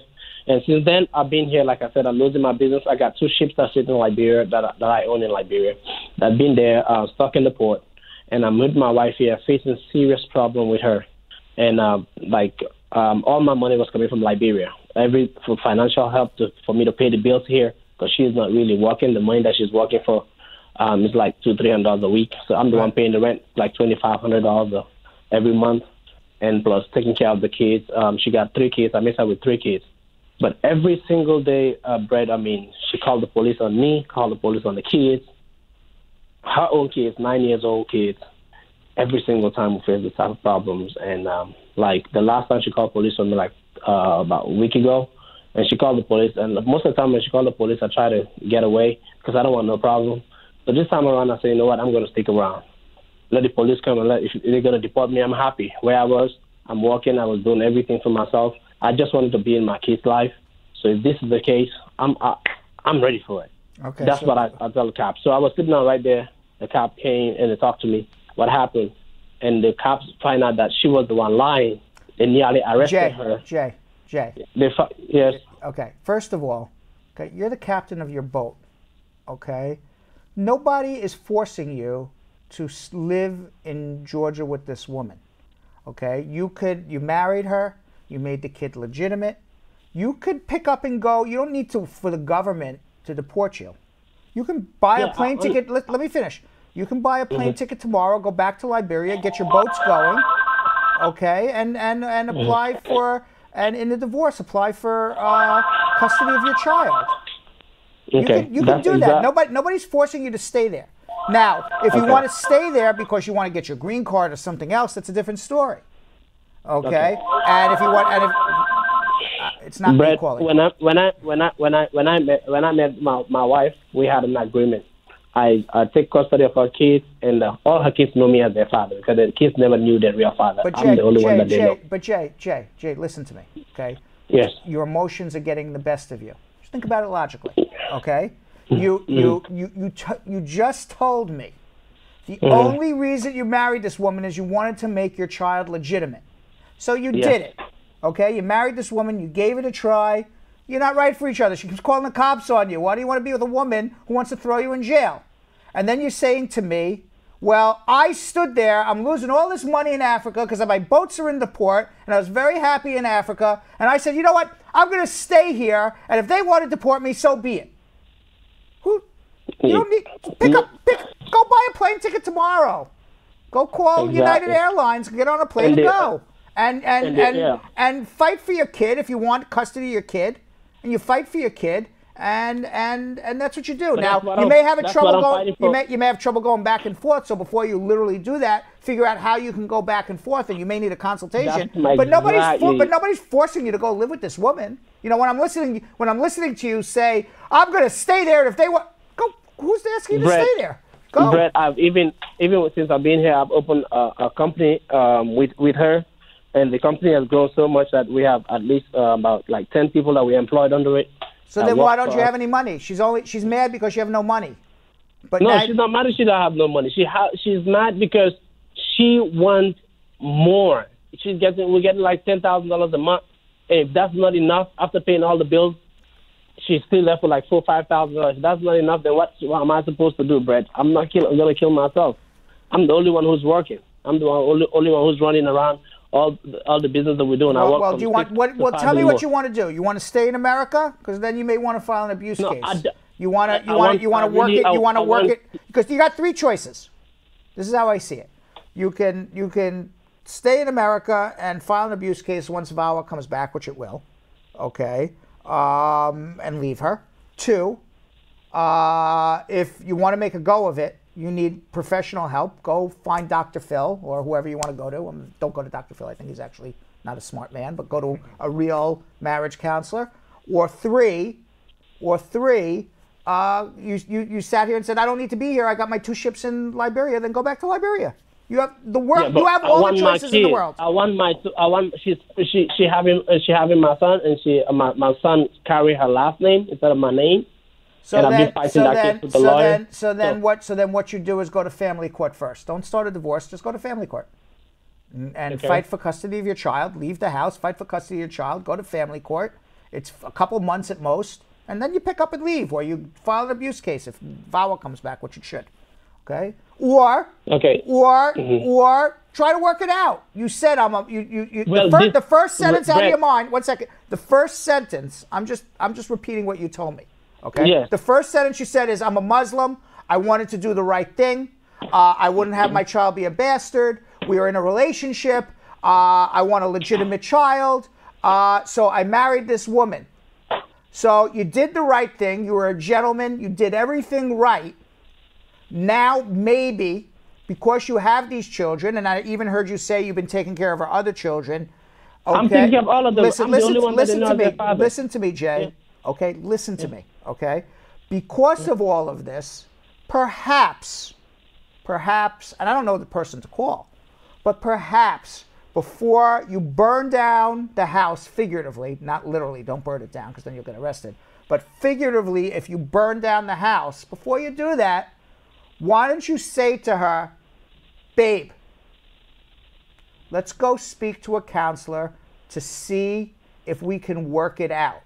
[SPEAKER 12] And since then, I've been here. Like I said, I'm losing my business. I got 2 ships that sit in Liberia that I own in Liberia. I've been there, stuck in the port, and I'm with my wife here, facing serious problem with her. And all my money was coming from Liberia. For financial help for me to pay the bills here, because she's not really working. The money that she's working for is like $200-300 a week. So I'm the one paying the rent, like $2,500 every month, and plus taking care of the kids. She got 3 kids. I miss her with 3 kids. But every single day, Brett, she called the police on me, called the police on the kids, her own kids, 9-year-old kids. Every single time we face this type of problems. And the last time she called police on me, about a week ago, and she called the police. And most of the time when she called the police, I try to get away because I don't want no problem. But this time around, I say, you know what, I'm going to stick around. Let the police come and if they're going to deport me, I'm happy. Where I was, I'm working, I was doing everything for myself. I just wanted to be in my kid's life. So if this is the case, I'm ready for it.
[SPEAKER 1] Okay.
[SPEAKER 12] That's what I tell the cops. So I was sitting down right there. The cop came and they talked to me. What happened? And the cops find out that she was the one lying. They nearly arrested her.
[SPEAKER 1] Jay.
[SPEAKER 12] Yes.
[SPEAKER 1] Okay. First of all, okay, you're the captain of your boat. Okay. Nobody is forcing you to live in Georgia with this woman. Okay. You married her. You made the kid legitimate. You could pick up and go. You don't need for the government to deport you. You can buy a plane ticket. Let me finish. You can buy a plane ticket tomorrow, go back to Liberia, get your boats going, okay, and apply for, and in the divorce, apply for custody of your child.
[SPEAKER 12] Okay.
[SPEAKER 1] You can do that. Nobody's forcing you to stay there. Now, if you want to stay there because you want to get your green card or something else, that's a different story. Okay? And if you want, it's not
[SPEAKER 12] Brett,
[SPEAKER 1] equality.
[SPEAKER 12] When I met my wife, we had an agreement. I take custody of her kids, and all her kids know me as their father because the kids never knew their real father.
[SPEAKER 1] But
[SPEAKER 12] I'm the only one that they know.
[SPEAKER 1] But Jay, listen to me, okay?
[SPEAKER 12] Yes.
[SPEAKER 1] Your emotions are getting the best of you. Just think about it logically, okay? You just told me the only reason you married this woman is you wanted to make your child legitimate. So you did it, okay? You married this woman. You gave it a try. You're not right for each other. She keeps calling the cops on you. Why do you want to be with a woman who wants to throw you in jail? And then you're saying to me, well, I stood there. I'm losing all this money in Africa because my boats are in the port, and I was very happy in Africa. And I said, you know what? I'm going to stay here, and if they want to deport me, so be it. You don't need go buy a plane ticket tomorrow. Go call United Airlines, get on a plane and go. And fight for your kid if you want custody of your kid, and you fight for your kid, and that's what you do.
[SPEAKER 12] But
[SPEAKER 1] now you may have trouble going. You may have trouble going back and forth. So before you literally do that, figure out how you can go back and forth, and you may need a consultation. But nobody's forcing you to go live with this woman. You know, when I'm listening to you say, I'm going to stay there, and if they want, go. Who's asking you to stay there? Go.
[SPEAKER 12] Brett, I've even since I've been here, I've opened a company with her. And the company has grown so much that we have at least about 10 people that we employed under it.
[SPEAKER 1] So then why don't you have any money? She's mad because you have no money. But
[SPEAKER 12] no, she's not mad. She don't have no money. She's mad because she wants more. We're getting like $10,000 a month. And if that's not enough, after paying all the bills, she's still left with like $4,000 or $5,000. If that's not enough, then what am I supposed to do, Brett? I'm not going to kill myself. I'm the only one who's working. I'm the only one who's running around all the business that we're doing.
[SPEAKER 1] Well, do you want? Tell me what you want to do. You want to stay in America? Because then you may want to file an abuse case. You want to work it. You want to work it because you got 3 choices. This is how I see it. You can stay in America and file an abuse case once VAWA comes back, which it will. Okay, and leave her. 2, if you want to make a go of it, you need professional help. Go find Dr. Phil or whoever you want to go to. Don't go to Dr. Phil. I think he's actually not a smart man, but go to a real marriage counselor. Or 3, or 3, you sat here and said, I don't need to be here. I got my 2 ships in Liberia. Then go back to Liberia. You have the world.
[SPEAKER 12] Yeah,
[SPEAKER 1] you have all the choices in the world.
[SPEAKER 12] She having my son, and my son carry her last name instead of my name. So then
[SPEAKER 1] what you do is go to family court first. Don't start a divorce. Just go to family court and fight for custody of your child. Leave the house. Fight for custody of your child. Go to family court. It's a couple months at most, and then you pick up and leave, or you file an abuse case if VAWA comes back, which it should. Okay. Or try to work it out. You said the first sentence out of your mind. 1 second. The first sentence. I'm just repeating what you told me. Okay.
[SPEAKER 12] Yeah.
[SPEAKER 1] The first sentence you said is, I'm a Muslim. I wanted to do the right thing. I wouldn't have my child be a bastard. We are in a relationship. I want a legitimate child. So I married this woman. So you did the right thing. You were a gentleman. You did everything right. Now, maybe, because you have these children, and I even heard you say you've been taking care of our other children. Okay?
[SPEAKER 12] I'm taking care of all of them. I'm the only one that didn't know their father.
[SPEAKER 1] Listen to me, Jay. Yeah. Okay? Listen to me. Okay? Because of all of this, perhaps, and I don't know the person to call, but perhaps before you burn down the house, figuratively, not literally, don't burn it down because then you'll get arrested, but figuratively, if you burn down the house, before you do that, why don't you say to her, babe, let's go speak to a counselor to see if we can work it out.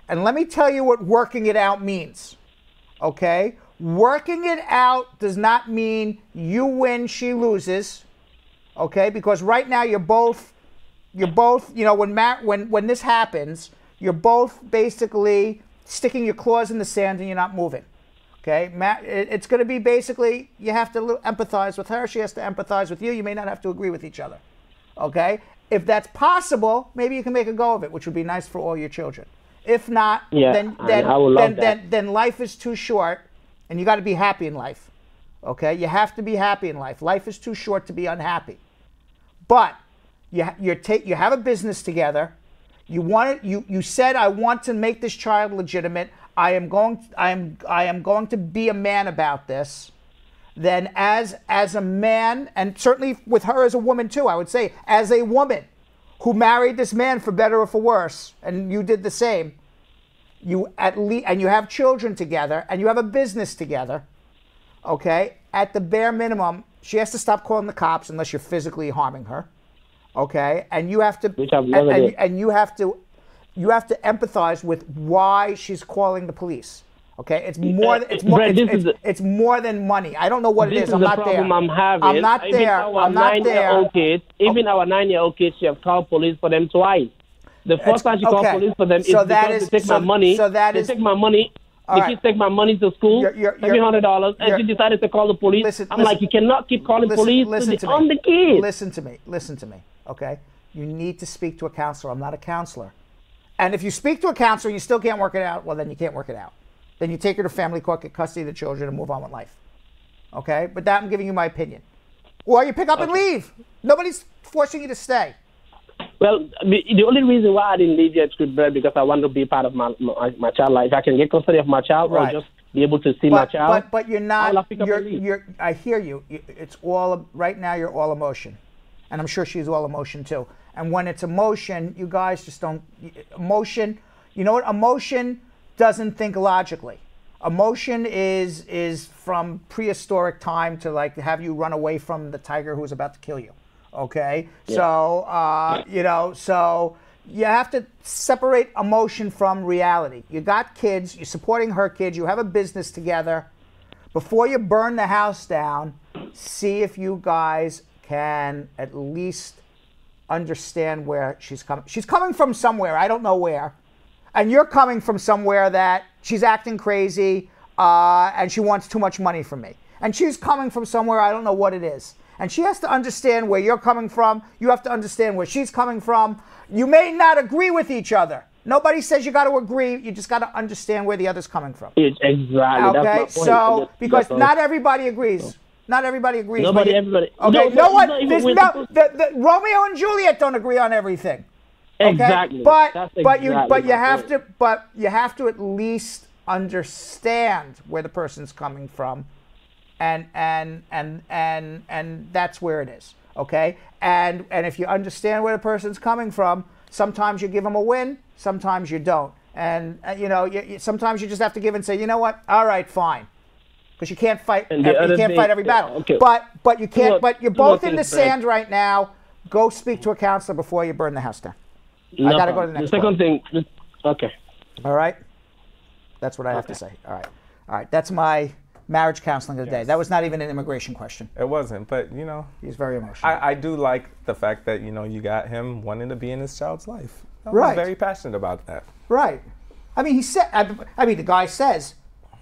[SPEAKER 1] And let me tell you what working it out means, okay? Working it out does not mean you win, she loses, okay? Because right now you're both, you know, when this happens, you're both basically sticking your claws in the sand and you're not moving. Okay, it's going to be basically, you have to empathize with her. She has to empathize with you. You may not have to agree with each other. Okay? If that's possible, maybe you can make a go of it, which would be nice for all your children. If not, then life is too short, and you got to be happy in life. Okay? You have to be happy in life. Life is too short to be unhappy. But you have a business together. You said, I want to make this child legitimate. I am going to be a man about this. Then as a man, and certainly with her as a woman too, I would say, as a woman who married this man for better or for worse, and you did the same, and you have children together, and you have a business together, okay? At the bare minimum, she has to stop calling the cops unless you're physically harming her, okay? And you have to, and you have to empathize with why she's calling the police. Okay, it's more than money. I don't know what it is. I'm not there.
[SPEAKER 12] I'm having.
[SPEAKER 1] I'm not there. I'm not there.
[SPEAKER 12] Even our 9-year-old kids, she have called police for them twice. The first time she called police for them is because they take my money. They take my money. The kids take my money to school, maybe $100, and she decided to call the police. I'm like, you cannot keep calling police on the kids.
[SPEAKER 1] Listen to me, okay? You need to speak to a counselor. I'm not a counselor. And if you speak to a counselor and you still can't work it out, well, then you can't work it out. Then you take her to family court, get custody of the children, and move on with life. Okay? But that I'm giving you my opinion. Or you pick up and leave. Nobody's forcing you to stay.
[SPEAKER 12] Well, the only reason why I didn't leave yet is because I want to be part of my child life. If I can get custody of my child, or just be able to see my child.
[SPEAKER 1] But you're not. I hear you. It's all right now. You're all emotion, and I'm sure she's all emotion too. And when it's emotion, you guys just don't. Emotion. You know what? Emotion doesn't think logically. Emotion is from prehistoric time to like have you run away from the tiger who's about to kill you. Okay, so so you have to separate emotion from reality. You got kids, you're supporting her kids, you have a business together. Before you burn the house down, see if you guys can at least understand where she's coming. She's coming from somewhere, I don't know where. And you're coming from somewhere that she's acting crazy and she wants too much money from me. And she's coming from somewhere, I don't know what it is. And she has to understand where you're coming from. You have to understand where she's coming from. You may not agree with each other. Nobody says you got to agree. You just got to understand where the other's coming from.
[SPEAKER 12] Exactly.
[SPEAKER 1] Okay, so because not everybody agrees. Not everybody agrees.
[SPEAKER 12] Everybody.
[SPEAKER 1] Okay, no one. Romeo and Juliet don't agree on everything. Okay?
[SPEAKER 12] Exactly.
[SPEAKER 1] But
[SPEAKER 12] That's
[SPEAKER 1] but you
[SPEAKER 12] exactly my
[SPEAKER 1] you have to at least understand where the person's coming from, and that's where it is. Okay? And if you understand where the person's coming from, sometimes you give them a win, sometimes you don't. And you know, sometimes you just have to give and say, you know what? All right, fine. Because you can't fight. You can't fight every battle.
[SPEAKER 12] Okay.
[SPEAKER 1] But you can't. But you're both in the
[SPEAKER 12] things,
[SPEAKER 1] sand right now. Go speak to a counselor before you burn the house down. I gotta go to the next.
[SPEAKER 12] The second thing. Okay.
[SPEAKER 1] All right. That's what I have to say. All right. All right. That's my marriage counseling of the day. That was not even an immigration question.
[SPEAKER 9] It wasn't, but you know,
[SPEAKER 1] he's very emotional.
[SPEAKER 9] I do like the fact that, you know, you got him wanting to be in his child's life. I was
[SPEAKER 1] Right.
[SPEAKER 9] very passionate about that.
[SPEAKER 1] Right. I mean, he said. I mean, the guy says,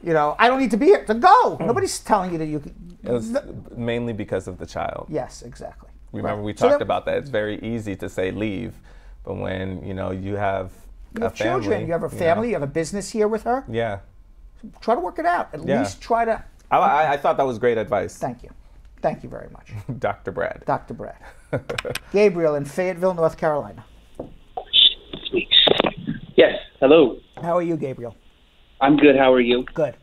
[SPEAKER 1] you know, I don't need to be here to go. Nobody's telling you that you can.
[SPEAKER 9] It was mainly because of the child.
[SPEAKER 1] Yes, exactly.
[SPEAKER 9] Remember, we
[SPEAKER 1] So
[SPEAKER 9] talked
[SPEAKER 1] then-
[SPEAKER 9] about that. It's very easy to say leave, but when, you know, you have
[SPEAKER 1] You
[SPEAKER 9] a
[SPEAKER 1] have children.
[SPEAKER 9] family,
[SPEAKER 1] You have a family. You have a business here with her.
[SPEAKER 9] Yeah.
[SPEAKER 1] Try to work it out. At
[SPEAKER 9] Yeah.
[SPEAKER 1] least try to.
[SPEAKER 9] I thought that was great advice.
[SPEAKER 1] Thank you. Thank you very much.
[SPEAKER 9] Dr. Brad.
[SPEAKER 1] Dr. Brad. Gabriel in Fayetteville, North Carolina.
[SPEAKER 13] Yes, hello.
[SPEAKER 1] How are you, Gabriel?
[SPEAKER 13] I'm good. How are you?
[SPEAKER 1] Good.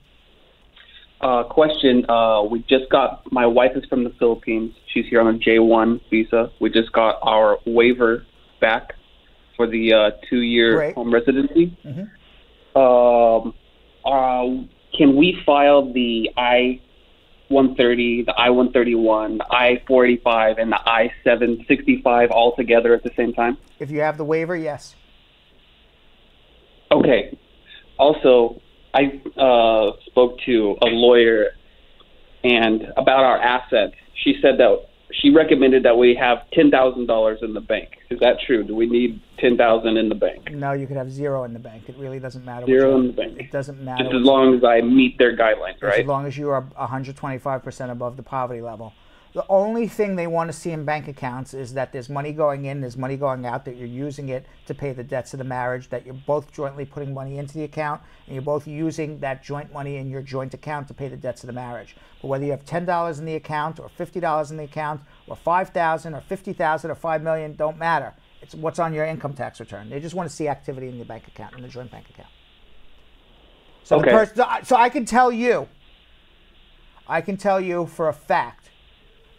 [SPEAKER 13] Question. We just got, my wife is from the Philippines. She's here on a J1 visa. We just got our waiver back for the 2-year home residency. Can we file the I-130, the I-131, the I-485, and the I-765 all together at the same time?
[SPEAKER 1] If you have the waiver, yes.
[SPEAKER 13] Okay. Also, I spoke to a lawyer and about our assets. She said that she recommended that we have $10,000 in the bank. Is that true? Do we need $10,000 in the bank?
[SPEAKER 1] No, you could have zero in the bank. It really doesn't matter.
[SPEAKER 13] Zero in the bank.
[SPEAKER 1] It doesn't matter.
[SPEAKER 13] Just as long as I meet their guidelines, right?
[SPEAKER 1] As long as you are 125% above the poverty level. The only thing they want to see in bank accounts is that there's money going in, there's money going out, that you're using it to pay the debts of the marriage, that you're both jointly putting money into the account, and you're both using that joint money in your joint account to pay the debts of the marriage. But whether you have $10 in the account or $50 in the account or $5,000 or $50,000 or $5 million, don't matter. It's what's on your income tax return. They just want to see activity in your bank account, in the joint bank account. So, so I can tell you for a fact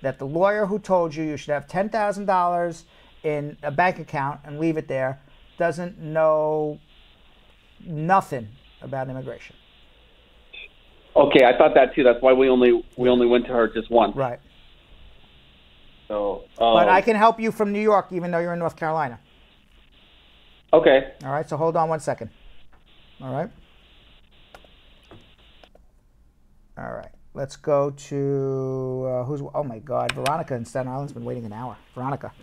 [SPEAKER 1] that the lawyer who told you should have $10,000 in a bank account and leave it there doesn't know nothing about immigration.
[SPEAKER 13] Okay, I thought that too. That's why we only went to her just once.
[SPEAKER 1] Right.
[SPEAKER 13] So.
[SPEAKER 1] But I can help you from New York, even though you're in North Carolina.
[SPEAKER 13] Okay.
[SPEAKER 1] All right. So hold on one second. All right. All right. Let's go to who's? Oh my God, Veronica in Staten Island's been waiting an hour. Veronica.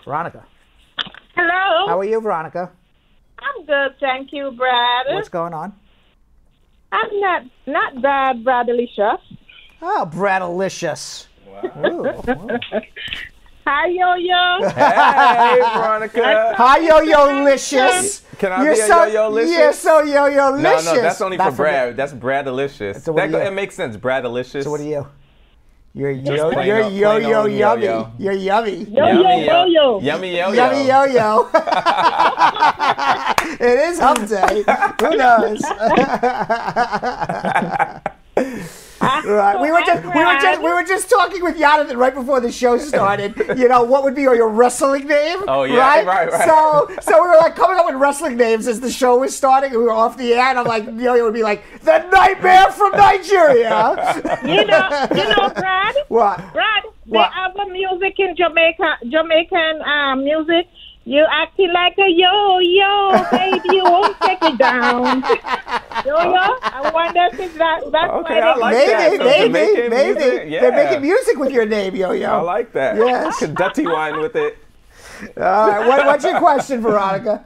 [SPEAKER 14] Hello.
[SPEAKER 1] How are you, Veronica?
[SPEAKER 14] I'm good, thank you, Brad.
[SPEAKER 1] What's going on?
[SPEAKER 14] I'm not bad, Bradalicious.
[SPEAKER 1] Oh, Bradalicious. Wow.
[SPEAKER 14] Hi, Yo-Yo.
[SPEAKER 9] Hey, Veronica.
[SPEAKER 1] Hi, Yo-Yo-licious.
[SPEAKER 9] Can I be a Yo-Yo-licious?
[SPEAKER 1] You're so Yo-Yo-licious.
[SPEAKER 9] No, that's only for Brad. That's Bradalicious.
[SPEAKER 1] So
[SPEAKER 9] It makes sense, Bradalicious.
[SPEAKER 1] So what are you? You're
[SPEAKER 9] Plain
[SPEAKER 1] yo-yo
[SPEAKER 9] old
[SPEAKER 1] yummy.
[SPEAKER 9] yo-yo.
[SPEAKER 1] You're yummy.
[SPEAKER 14] Yo-yo.
[SPEAKER 9] Yummy yo-yo.
[SPEAKER 1] Yummy yo-yo. It is hump day. Who knows? Right. We were just talking with Yonathan right before the show started. You know, what would be your wrestling name?
[SPEAKER 9] Oh yeah, right.
[SPEAKER 1] So we were like coming up with wrestling names as the show was starting, and we were off the air. And I'm like, Yo-Yo would be like the Nightmare from Nigeria.
[SPEAKER 14] You know, Brad.
[SPEAKER 1] What?
[SPEAKER 14] Brad,
[SPEAKER 1] What?
[SPEAKER 14] they have a music in Jamaican music. You acting like a yo-yo, baby, you won't take it down. Yo-yo, I wonder if that's
[SPEAKER 9] okay, I like that. So
[SPEAKER 1] Maybe.
[SPEAKER 9] Music, yeah.
[SPEAKER 1] They're making music with your name, Yo-Yo.
[SPEAKER 9] I like that.
[SPEAKER 1] Yes.
[SPEAKER 9] You can dirty wine with it.
[SPEAKER 1] All right, what's your question, Veronica?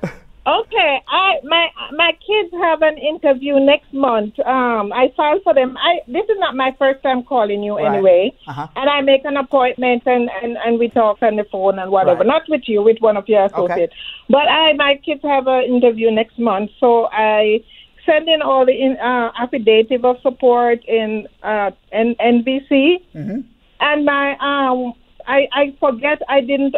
[SPEAKER 14] Okay, my kids have an interview next month. I filed for them. This is not my first time calling you anyway.
[SPEAKER 1] Uh-huh.
[SPEAKER 14] And I make an appointment and we talk on the phone and whatever.
[SPEAKER 1] Right.
[SPEAKER 14] Not with you, with one of your associates. Okay. But my kids have an interview next month, so I send in all the affidavit of support in NBC. Mm-hmm. And my I forget I didn't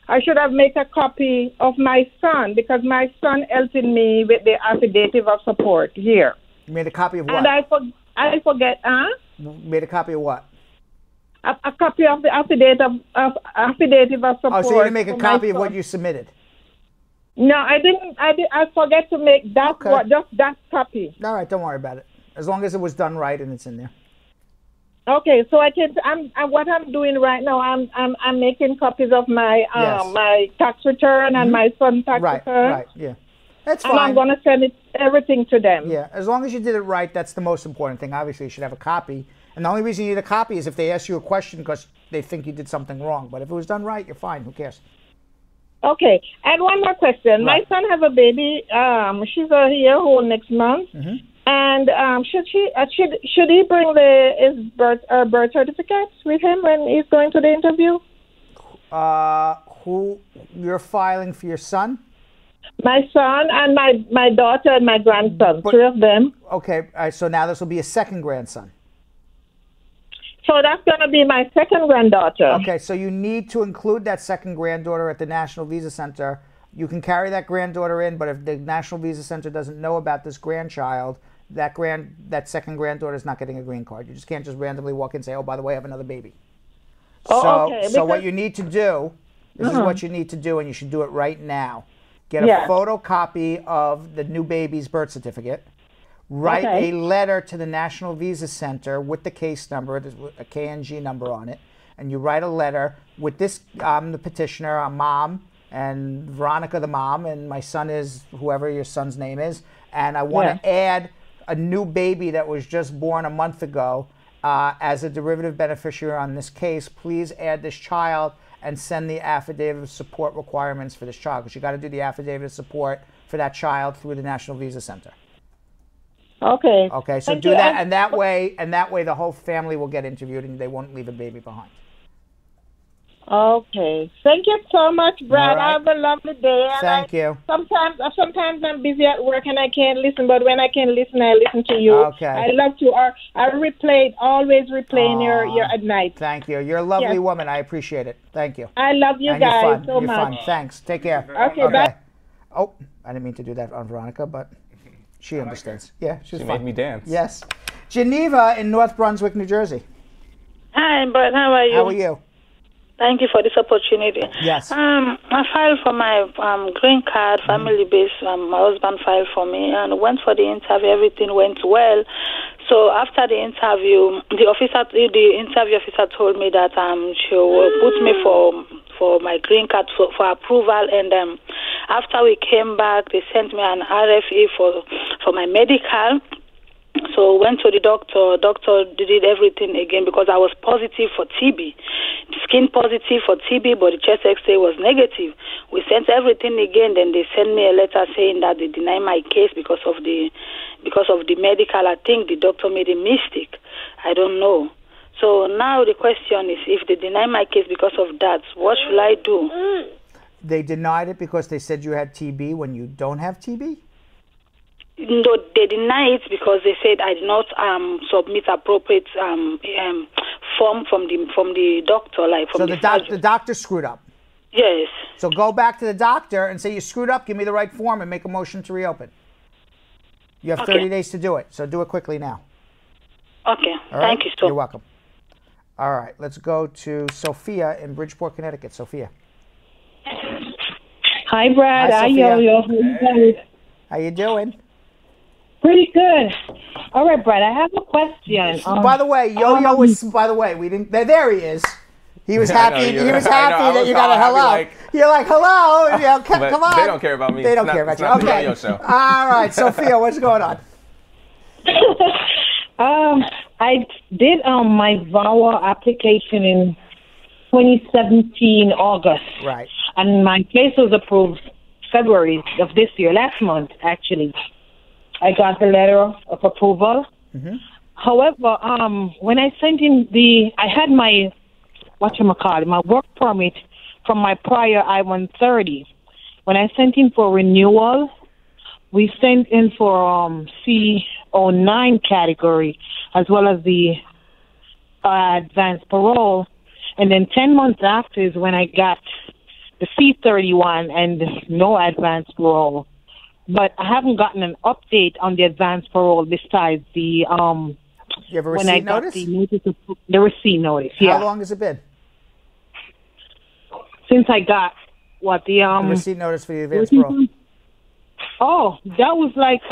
[SPEAKER 14] I should have made a copy of my son because my son helping me with the affidavit of support here.
[SPEAKER 1] You made a copy of what?
[SPEAKER 14] And I forget,
[SPEAKER 1] Made a copy of what?
[SPEAKER 14] A copy of the affidavit of support.
[SPEAKER 1] Oh, so you didn't make a copy of what you submitted?
[SPEAKER 14] No, I didn't. I forget to make that just that copy.
[SPEAKER 1] All right, don't worry about it. As long as it was done right and it's in there.
[SPEAKER 14] Okay, so what I'm doing right now, I'm making copies of my my tax return and my son's tax return.
[SPEAKER 1] Right, yeah. That's fine.
[SPEAKER 14] And I'm going to send everything to them.
[SPEAKER 1] Yeah, as long as you did it right, that's the most important thing. Obviously, you should have a copy. And the only reason you need a copy is if they ask you a question because they think you did something wrong. But if it was done right, you're fine. Who cares?
[SPEAKER 14] Okay, and one more question. My son has a baby. She's a year-old next month. And should he bring his birth certificate with him when he's going to the interview?
[SPEAKER 1] Who you're filing for your son?
[SPEAKER 14] My son and my daughter and my grandson, three of them.
[SPEAKER 1] Okay, all right, so now this will be a second grandson.
[SPEAKER 14] So that's going to be my second granddaughter.
[SPEAKER 1] Okay, so you need to include that second granddaughter at the National Visa Center. You can carry that granddaughter in, but if the National Visa Center doesn't know about this grandchild, that second granddaughter is not getting a green card. You just can't just randomly walk in and say, oh, by the way, I have another baby. So what you need to do, this is what you need to do, and you should do it right now. Get a photocopy of the new baby's birth certificate. Write a letter to the National Visa Center with the case number, a KNG number on it, and you write a letter with this, I'm the petitioner, I'm mom, and Veronica the mom, and my son is whoever your son's name is, and I want to add a new baby that was just born a month ago as a derivative beneficiary on this case. Please add this child and send the affidavit of support requirements for this child, because you got to do the affidavit of support for that child through the National Visa Center.
[SPEAKER 14] Okay.
[SPEAKER 1] Okay, so do that, and that way the whole family will get interviewed, and they won't leave a baby behind.
[SPEAKER 14] Okay. Thank you so much, Brad.
[SPEAKER 1] Right.
[SPEAKER 14] Have a lovely day.
[SPEAKER 1] Thank you.
[SPEAKER 14] Sometimes I'm busy at work and I can't listen, but when I can listen, I listen to you.
[SPEAKER 1] Okay.
[SPEAKER 14] I love to. I always replaying your at night.
[SPEAKER 1] Thank you. You're a lovely woman. I appreciate it. Thank you.
[SPEAKER 14] I love you
[SPEAKER 1] and
[SPEAKER 14] guys
[SPEAKER 1] you're fun.
[SPEAKER 14] so
[SPEAKER 1] you're
[SPEAKER 14] much.
[SPEAKER 1] Fun. Thanks. Take care.
[SPEAKER 14] Okay, bye.
[SPEAKER 1] Oh, I didn't mean to do that on Veronica, but she understands. Yeah, she's fun.
[SPEAKER 9] She made me dance.
[SPEAKER 1] Yes. Geneva in North Brunswick, New Jersey.
[SPEAKER 15] Hi, Brad. How are you?
[SPEAKER 1] How are you?
[SPEAKER 15] Thank you for this opportunity.
[SPEAKER 1] Yes.
[SPEAKER 15] I filed for my green card, family-based. My husband filed for me and went for the interview. Everything went well. So after the interview, the interview officer told me that she will put me for my green card for approval. And after we came back, they sent me an RFE for my medical. So went to the doctor. Doctor did everything again because I was positive for TB, skin positive for TB, but the chest X-ray was negative. We sent everything again. Then they sent me a letter saying that they deny my case because of the medical. I think the doctor made a mistake. I don't know. So now the question is, if they deny my case because of that, what should I do?
[SPEAKER 1] They denied it because they said you had TB when you don't have TB?
[SPEAKER 15] No, they deny it because they said I did not submit appropriate form from the doctor, like from
[SPEAKER 1] the doctor screwed up.
[SPEAKER 15] Yes.
[SPEAKER 1] So go back to the doctor and say you screwed up. Give me the right form and make a motion to reopen. You have 30 days to do it, so do it quickly now.
[SPEAKER 15] Okay.
[SPEAKER 1] All right?
[SPEAKER 15] Thank you so.
[SPEAKER 1] You're welcome. All right, let's go to Sophia in Bridgeport, Connecticut. Sophia.
[SPEAKER 16] Hi, Brad.
[SPEAKER 1] Hi,
[SPEAKER 16] Yo-Yo.
[SPEAKER 1] How you doing?
[SPEAKER 16] Pretty good. All right, Brad, I have a question.
[SPEAKER 1] By the way, Yo-Yo was, by the way, we didn't, there he is. He was happy. He was happy that you got a hello. You're like, hello. You know, come on.
[SPEAKER 9] They don't care about me.
[SPEAKER 1] They don't care about you. Okay. All right, Sophia, what's going on?
[SPEAKER 16] I did my VAWA application in 2017 August.
[SPEAKER 1] Right.
[SPEAKER 16] And my case was approved February of this year, last month, actually. I got the letter of approval.
[SPEAKER 1] Mm-hmm.
[SPEAKER 16] However, when I sent in I had my, my work permit from my prior I-130. When I sent in for renewal, we sent in for C09 category, as well as the advanced parole. And then 10 months after is when I got the C31 and no advance parole. But I haven't gotten an update on the advance parole besides the
[SPEAKER 1] You have a
[SPEAKER 16] when I
[SPEAKER 1] receipt
[SPEAKER 16] got
[SPEAKER 1] notice?
[SPEAKER 16] the receipt notice. Yeah.
[SPEAKER 1] How long has it been?
[SPEAKER 16] Since I got what the
[SPEAKER 1] The receipt notice for the advance parole.
[SPEAKER 16] Oh, that was like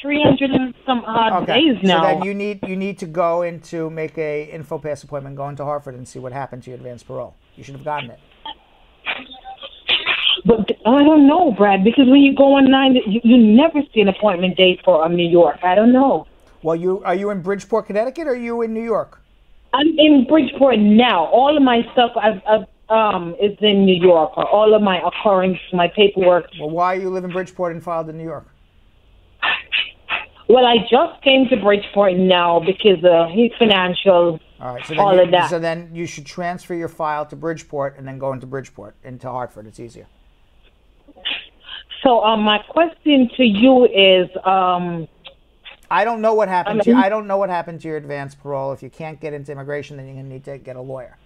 [SPEAKER 16] 300 and some odd days now.
[SPEAKER 1] So then you need to go in to make a info pass appointment, go into Hartford and see what happened to your advance parole. You should have gotten it.
[SPEAKER 16] But I don't know, Brad, because when you go online, you never see an appointment date for New York. I don't know.
[SPEAKER 1] Well, are you in Bridgeport, Connecticut, or are you in New York?
[SPEAKER 16] I'm in Bridgeport now. All of my stuff is in New York. All of my occurrence, my paperwork.
[SPEAKER 1] Well, why you live in Bridgeport and filed in New York?
[SPEAKER 16] Well, I just came to Bridgeport now because his financial,
[SPEAKER 1] all right, so
[SPEAKER 16] all of that.
[SPEAKER 1] So then you should transfer your file to Bridgeport and then go into Bridgeport, into Hartford. It's easier.
[SPEAKER 16] So my question to you is,
[SPEAKER 1] I don't know what happened to you. I don't know what happened to your advance parole. If you can't get into immigration, then you're going to need to get a lawyer.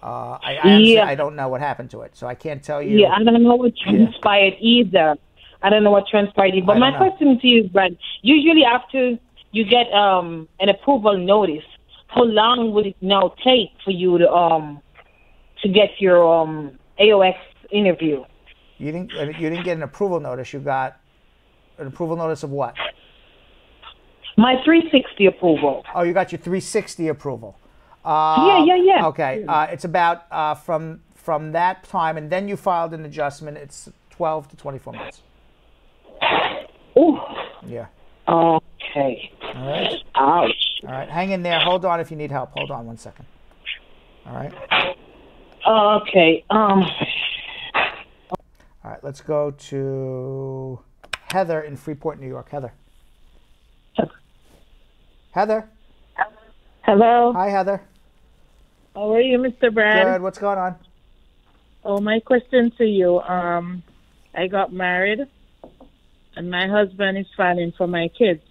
[SPEAKER 1] I don't know what happened to it, so I can't tell you.
[SPEAKER 16] Yeah, I don't know what transpired either. I don't know what transpired either. But my question to you is, Brad, usually after you get an approval notice, how long would it now take for you to get your AOX interview?
[SPEAKER 1] You didn't get an approval notice. You got an approval notice of what?
[SPEAKER 16] My 360 approval.
[SPEAKER 1] Oh, you got your 360 approval.
[SPEAKER 16] Yeah.
[SPEAKER 1] Okay. It's about from that time, and then you filed an adjustment. It's 12 to 24 months.
[SPEAKER 16] Ooh.
[SPEAKER 1] Yeah.
[SPEAKER 16] Okay.
[SPEAKER 1] All right.
[SPEAKER 16] Ouch.
[SPEAKER 1] All right. Hang in there. Hold on if you need help. Hold on 1 second. All right.
[SPEAKER 16] Okay.
[SPEAKER 1] All right. Let's go to Heather in Freeport, New York. Heather. Heather.
[SPEAKER 17] Hello.
[SPEAKER 1] Hi, Heather.
[SPEAKER 17] How are you, Mr. Brad?
[SPEAKER 1] Good. What's going on?
[SPEAKER 17] Oh, my question to you. I got married, and my husband is filing for my kids.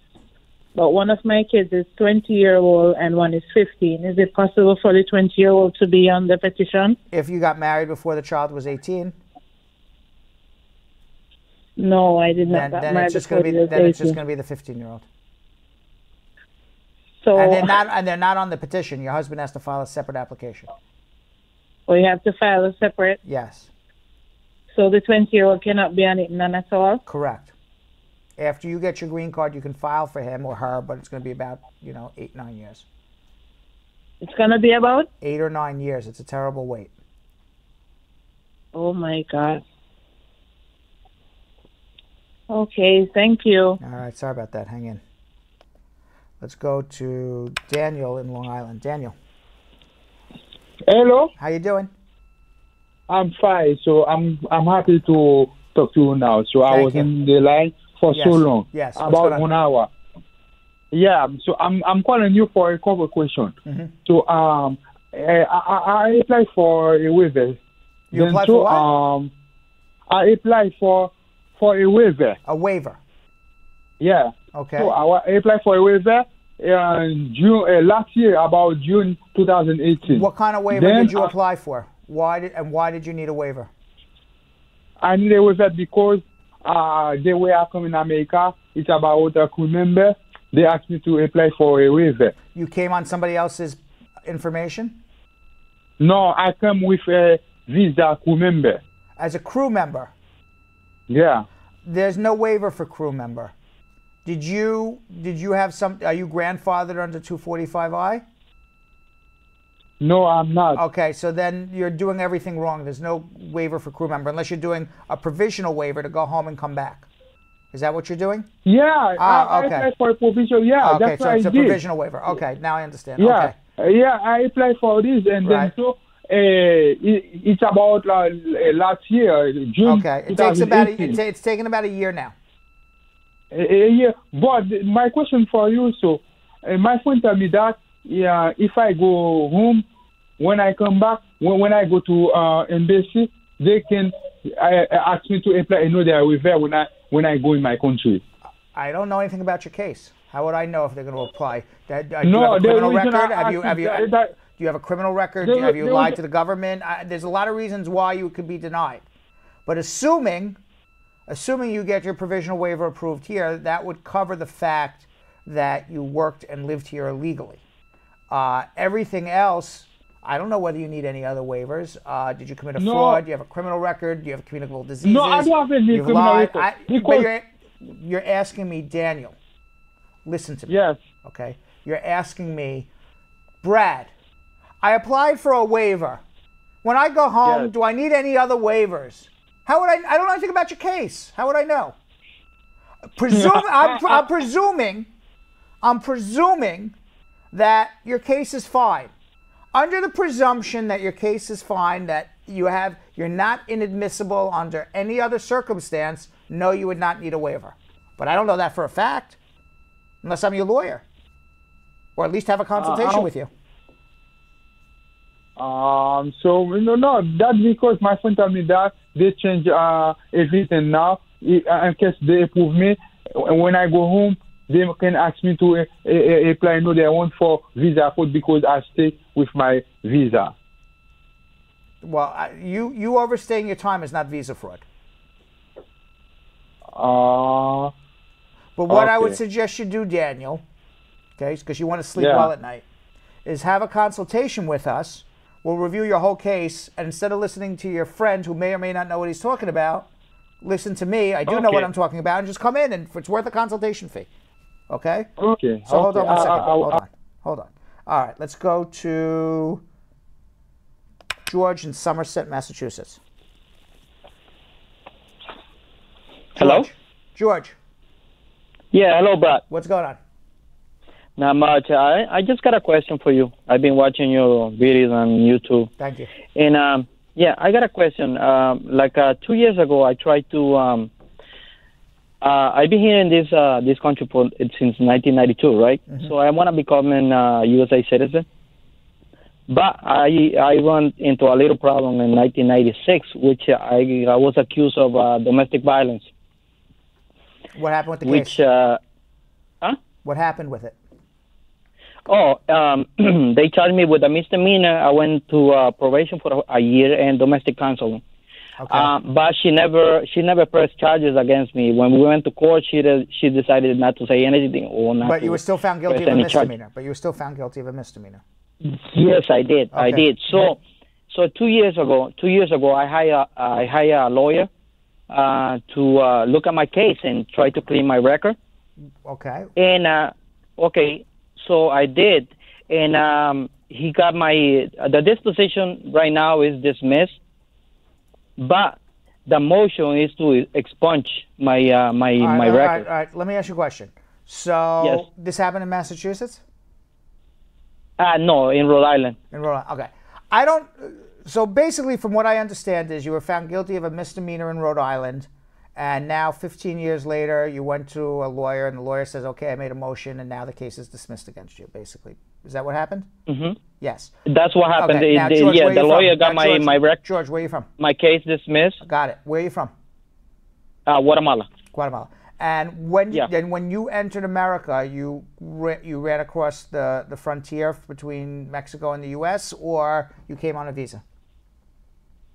[SPEAKER 17] But one of my kids is 20-year-old and one is 15. Is it possible for the 20-year-old to be on the petition?
[SPEAKER 1] If you got married before the child was 18.
[SPEAKER 17] No, I did not.
[SPEAKER 1] Then it's just going to be the 15-year-old.
[SPEAKER 17] So,
[SPEAKER 1] and they're not on the petition. Your husband has to file a separate application.
[SPEAKER 17] We have to file a separate?
[SPEAKER 1] Yes.
[SPEAKER 17] So the 20-year-old cannot be on it, none at all?
[SPEAKER 1] Correct. After you get your green card, you can file for him or her, but it's going to be about, 8-9 years.
[SPEAKER 17] It's going to be about?
[SPEAKER 1] 8 or 9 years. It's a terrible wait.
[SPEAKER 17] Oh, my God. Okay, thank you.
[SPEAKER 1] All right, sorry about that. Hang in. Let's go to Daniel in Long Island. Daniel.
[SPEAKER 18] Hello.
[SPEAKER 1] How you doing?
[SPEAKER 18] I'm fine. So I'm happy to talk to you now. So I was in the line for so long.
[SPEAKER 1] Yes.
[SPEAKER 18] About 1 hour. Yeah. So I'm calling you for a couple of questions.
[SPEAKER 1] Mm-hmm.
[SPEAKER 18] So I applied for a waiver.
[SPEAKER 1] You applied for what?
[SPEAKER 18] I applied for a waiver.
[SPEAKER 1] A waiver.
[SPEAKER 18] Yeah.
[SPEAKER 1] Okay.
[SPEAKER 18] So I applied for a waiver in June last year, about June 2018.
[SPEAKER 1] What kind of waiver did you apply for? Why did you need a waiver?
[SPEAKER 18] I need a waiver because the way I come in America, it's about a crew member. They asked me to apply for a waiver.
[SPEAKER 1] You came on somebody else's information?
[SPEAKER 18] No, I come with a visa crew member.
[SPEAKER 1] As a crew member?
[SPEAKER 18] Yeah.
[SPEAKER 1] There's no waiver for crew member. Did you have some? Are you grandfathered under 245I?
[SPEAKER 18] No, I'm not.
[SPEAKER 1] Okay, so then you're doing everything wrong. There's no waiver for crew member unless you're doing a provisional waiver to go home and come back. Is that what you're doing?
[SPEAKER 18] Yeah,
[SPEAKER 1] okay.
[SPEAKER 18] I applied for a provisional. Yeah,
[SPEAKER 1] okay,
[SPEAKER 18] that's
[SPEAKER 1] so
[SPEAKER 18] what
[SPEAKER 1] it's
[SPEAKER 18] I
[SPEAKER 1] a
[SPEAKER 18] did.
[SPEAKER 1] provisional waiver. Okay, now I understand.
[SPEAKER 18] Yeah,
[SPEAKER 1] okay.
[SPEAKER 18] Yeah, I applied for this, and
[SPEAKER 1] right.
[SPEAKER 18] then so it's about last year, June.
[SPEAKER 1] Okay, it takes about it's taken about a year now.
[SPEAKER 18] Yeah, but my question for you, so my friend told me that if I go home, when I come back, when I go to embassy, they can ask me to apply another waiver when I go in my country.
[SPEAKER 1] I don't know anything about your case. How would I know if they're going to apply? Do you
[SPEAKER 18] No,
[SPEAKER 1] have a criminal record? Do you have a criminal record? Have you lied to the government? There's a lot of reasons why you could be denied. But assuming you get your provisional waiver approved here, that would cover the fact that you worked and lived here illegally. Everything else, I don't know whether you need any other waivers. Did you commit a fraud? Do you have a criminal record? Do you have communicable diseases?
[SPEAKER 18] No, I don't have any criminal record.
[SPEAKER 1] But you're asking me, Daniel, listen to me.
[SPEAKER 18] Yes.
[SPEAKER 1] Okay? You're asking me, Brad, I applied for a waiver. When I go home, do I need any other waivers? How would I don't know anything about your case. How would I know? I'm presuming that your case is fine. Under the presumption that your case is fine, that you're not inadmissible under any other circumstance, no, you would not need a waiver. But I don't know that for a fact, unless I'm your lawyer, or at least have a consultation with you.
[SPEAKER 18] So no, that's because my friend told me that they change everything now. In case they approve me, when I go home, they can ask me to apply another one for visa code because I stay with my visa.
[SPEAKER 1] Well, you overstaying your time is not visa fraud. But what I would suggest you do, Daniel, okay, because you want to sleep well at night, is have a consultation with us. We'll review your whole case, and instead of listening to your friend who may or may not know what he's talking about, listen to me. I do know what I'm talking about, and just come in, and it's worth a consultation fee. Okay?
[SPEAKER 18] Okay.
[SPEAKER 1] So hold on one second. Hold on. All right, let's go to George in Somerset, Massachusetts.
[SPEAKER 19] Hello?
[SPEAKER 1] George.
[SPEAKER 19] Yeah, hello, Brad.
[SPEAKER 1] What's going on?
[SPEAKER 19] Not much. I just got a question for you. I've been watching your videos on YouTube.
[SPEAKER 1] Thank you.
[SPEAKER 19] And, yeah, I got a question. 2 years ago, I tried to... I've been here in this country since 1992, right? Mm-hmm. So I want to become a USA citizen. But I run into a little problem in 1996, which I was accused of domestic violence.
[SPEAKER 1] What happened with the case? What happened with it?
[SPEAKER 19] They charged me with a misdemeanor. I went to probation for a year and domestic counseling. Okay. But she never pressed charges against me. When we went to court, she decided not to say anything or not.
[SPEAKER 1] But you were still found guilty of a misdemeanor. But you were still found guilty of a misdemeanor.
[SPEAKER 19] Yes, I did. Okay. I did. So 2 years ago, I hired a lawyer to look at my case and try to clean my record.
[SPEAKER 1] Okay.
[SPEAKER 19] And so I did, and he got the disposition right now is dismissed, but the motion is to expunge my record.
[SPEAKER 1] All right. Let me ask you a question. So this happened in Massachusetts?
[SPEAKER 19] No, in Rhode Island.
[SPEAKER 1] In Rhode Island. Okay. So basically, from what I understand, is you were found guilty of a misdemeanor in Rhode Island. And now, 15 years later, you went to a lawyer, and the lawyer says, okay, I made a motion, and now the case is dismissed against you, basically. Is that what happened?
[SPEAKER 19] Mm-hmm.
[SPEAKER 1] Yes.
[SPEAKER 19] That's what happened.
[SPEAKER 1] Okay. Now, George,
[SPEAKER 19] the lawyer got my record.
[SPEAKER 1] George, where are you from?
[SPEAKER 19] My case dismissed.
[SPEAKER 1] Got it. Where are you from?
[SPEAKER 19] Guatemala.
[SPEAKER 1] Guatemala. And when you entered America, you ran across the frontier between Mexico and the U.S., or you came on a visa?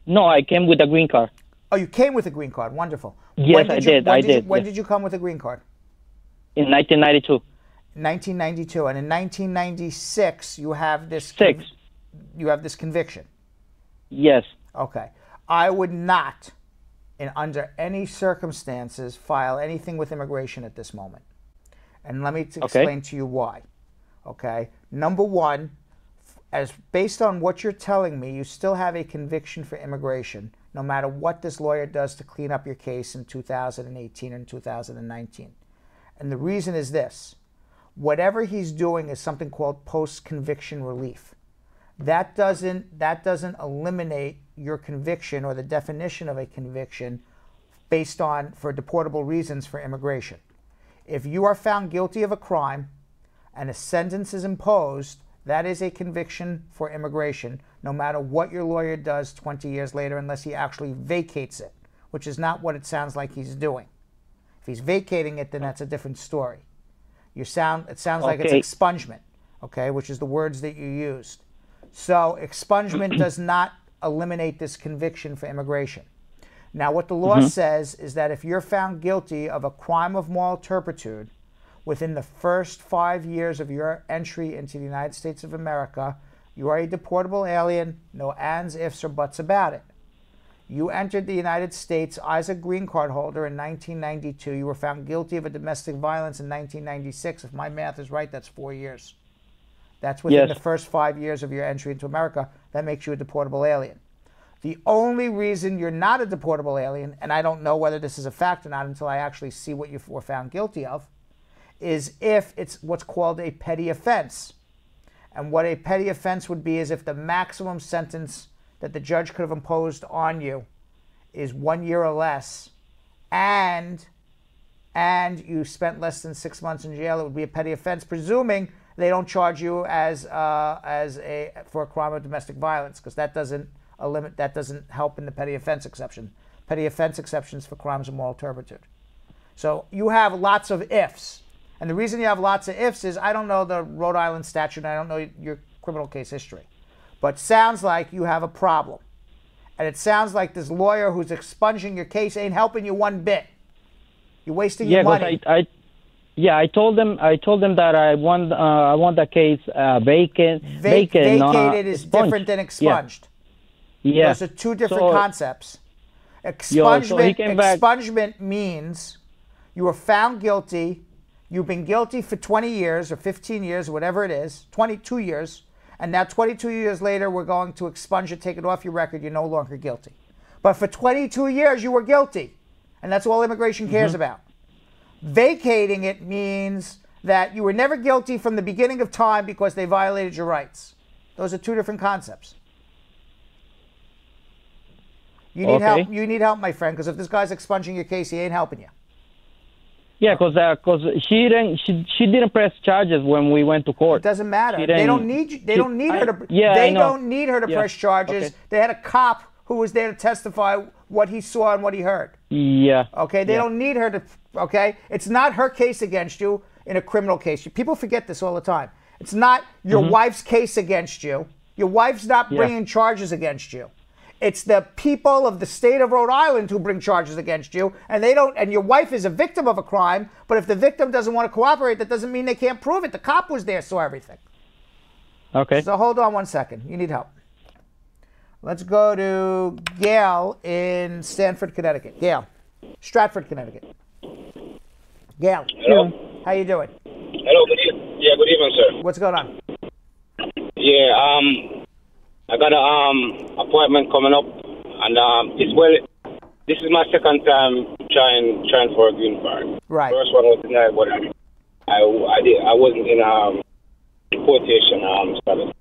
[SPEAKER 19] No, I came with a green card.
[SPEAKER 1] Oh, you came with a green card. Wonderful.
[SPEAKER 19] Yes, I did.
[SPEAKER 1] When did you come with a green card?
[SPEAKER 19] In 1992.
[SPEAKER 1] 1992. And in 1996, you have this... You have this conviction?
[SPEAKER 19] Yes.
[SPEAKER 1] Okay. I would not, under any circumstances, file anything with immigration at this moment. And let me explain to you why. Okay? Number one, based on what you're telling me, you still have a conviction for immigration, no matter what this lawyer does to clean up your case in 2018 and 2019. And the reason is this. Whatever he's doing is something called post-conviction relief. That doesn't eliminate your conviction or the definition of a conviction based on, for deportable reasons, for immigration. If you are found guilty of a crime and a sentence is imposed, that is a conviction for immigration, no matter what your lawyer does 20 years later, unless he actually vacates it, which is not what it sounds like he's doing. If he's vacating it, then that's a different story. It sounds like it's expungement, okay, which is the words that you used. So expungement does not eliminate this conviction for immigration. Now, what the law says is that if you're found guilty of a crime of moral turpitude within the first 5 years of your entry into the United States of America, you are a deportable alien, no ands, ifs, or buts about it. You entered the United States as a green card holder in 1992. You were found guilty of a domestic violence in 1996. If my math is right, that's 4 years. That's within the first 5 years of your entry into America. That makes you a deportable alien. The only reason you're not a deportable alien, and I don't know whether this is a fact or not until I actually see what you were found guilty of, is if it's what's called a petty offense. And what a petty offense would be is if the maximum sentence that the judge could have imposed on you is 1 year or less, and you spent less than 6 months in jail, it would be a petty offense, presuming they don't charge you for a crime of domestic violence, because that doesn't help in the petty offense exception. Petty offense exceptions for crimes of moral turpitude. So you have lots of ifs. And the reason you have lots of ifs is I don't know the Rhode Island statute, and I don't know your criminal case history. But sounds like you have a problem. And it sounds like this lawyer who's expunging your case ain't helping you one bit. You're wasting your money.
[SPEAKER 19] I told them that I want the case vacant.
[SPEAKER 1] Vacated is different than expunged.
[SPEAKER 19] Yeah.
[SPEAKER 1] Those are two different concepts. Expungement means you were found guilty. You've been guilty for 20 years or 15 years or whatever it is, 22 years. And now 22 years later, we're going to expunge it, take it off your record. You're no longer guilty. But for 22 years, you were guilty. And that's all immigration cares about. Vacating it means that you were never guilty from the beginning of time because they violated your rights. Those are two different concepts. You need help. You need help, my friend, because if this guy's expunging your case, he ain't helping you.
[SPEAKER 19] Yeah, because she didn't press charges when we went to court.
[SPEAKER 1] It doesn't matter. They don't need you. They don't need her to. They don't need her to press charges. Okay. They had a cop who was there to testify what he saw and what he heard.
[SPEAKER 19] Yeah.
[SPEAKER 1] Okay. They don't need her to. Okay. It's not her case against you in a criminal case. People forget this all the time. It's not your wife's case against you. Your wife's not bringing charges against you. It's the people of the state of Rhode Island who bring charges against you, and they don't. And your wife is a victim of a crime, but if the victim doesn't want to cooperate, that doesn't mean they can't prove it. The cop was there, saw everything.
[SPEAKER 19] Okay.
[SPEAKER 1] So hold on 1 second. You need help. Let's go to Gail in Stamford, Connecticut. Gail, Stratford, Connecticut. Gail.
[SPEAKER 20] Hello.
[SPEAKER 1] How you doing?
[SPEAKER 20] Hello. Good evening. Yeah. Good evening, sir.
[SPEAKER 1] What's going on?
[SPEAKER 20] Yeah. I got an appointment coming up, and this is my second time trying for a green card.
[SPEAKER 1] Right.
[SPEAKER 20] First one was denied, but I wasn't in deportation status.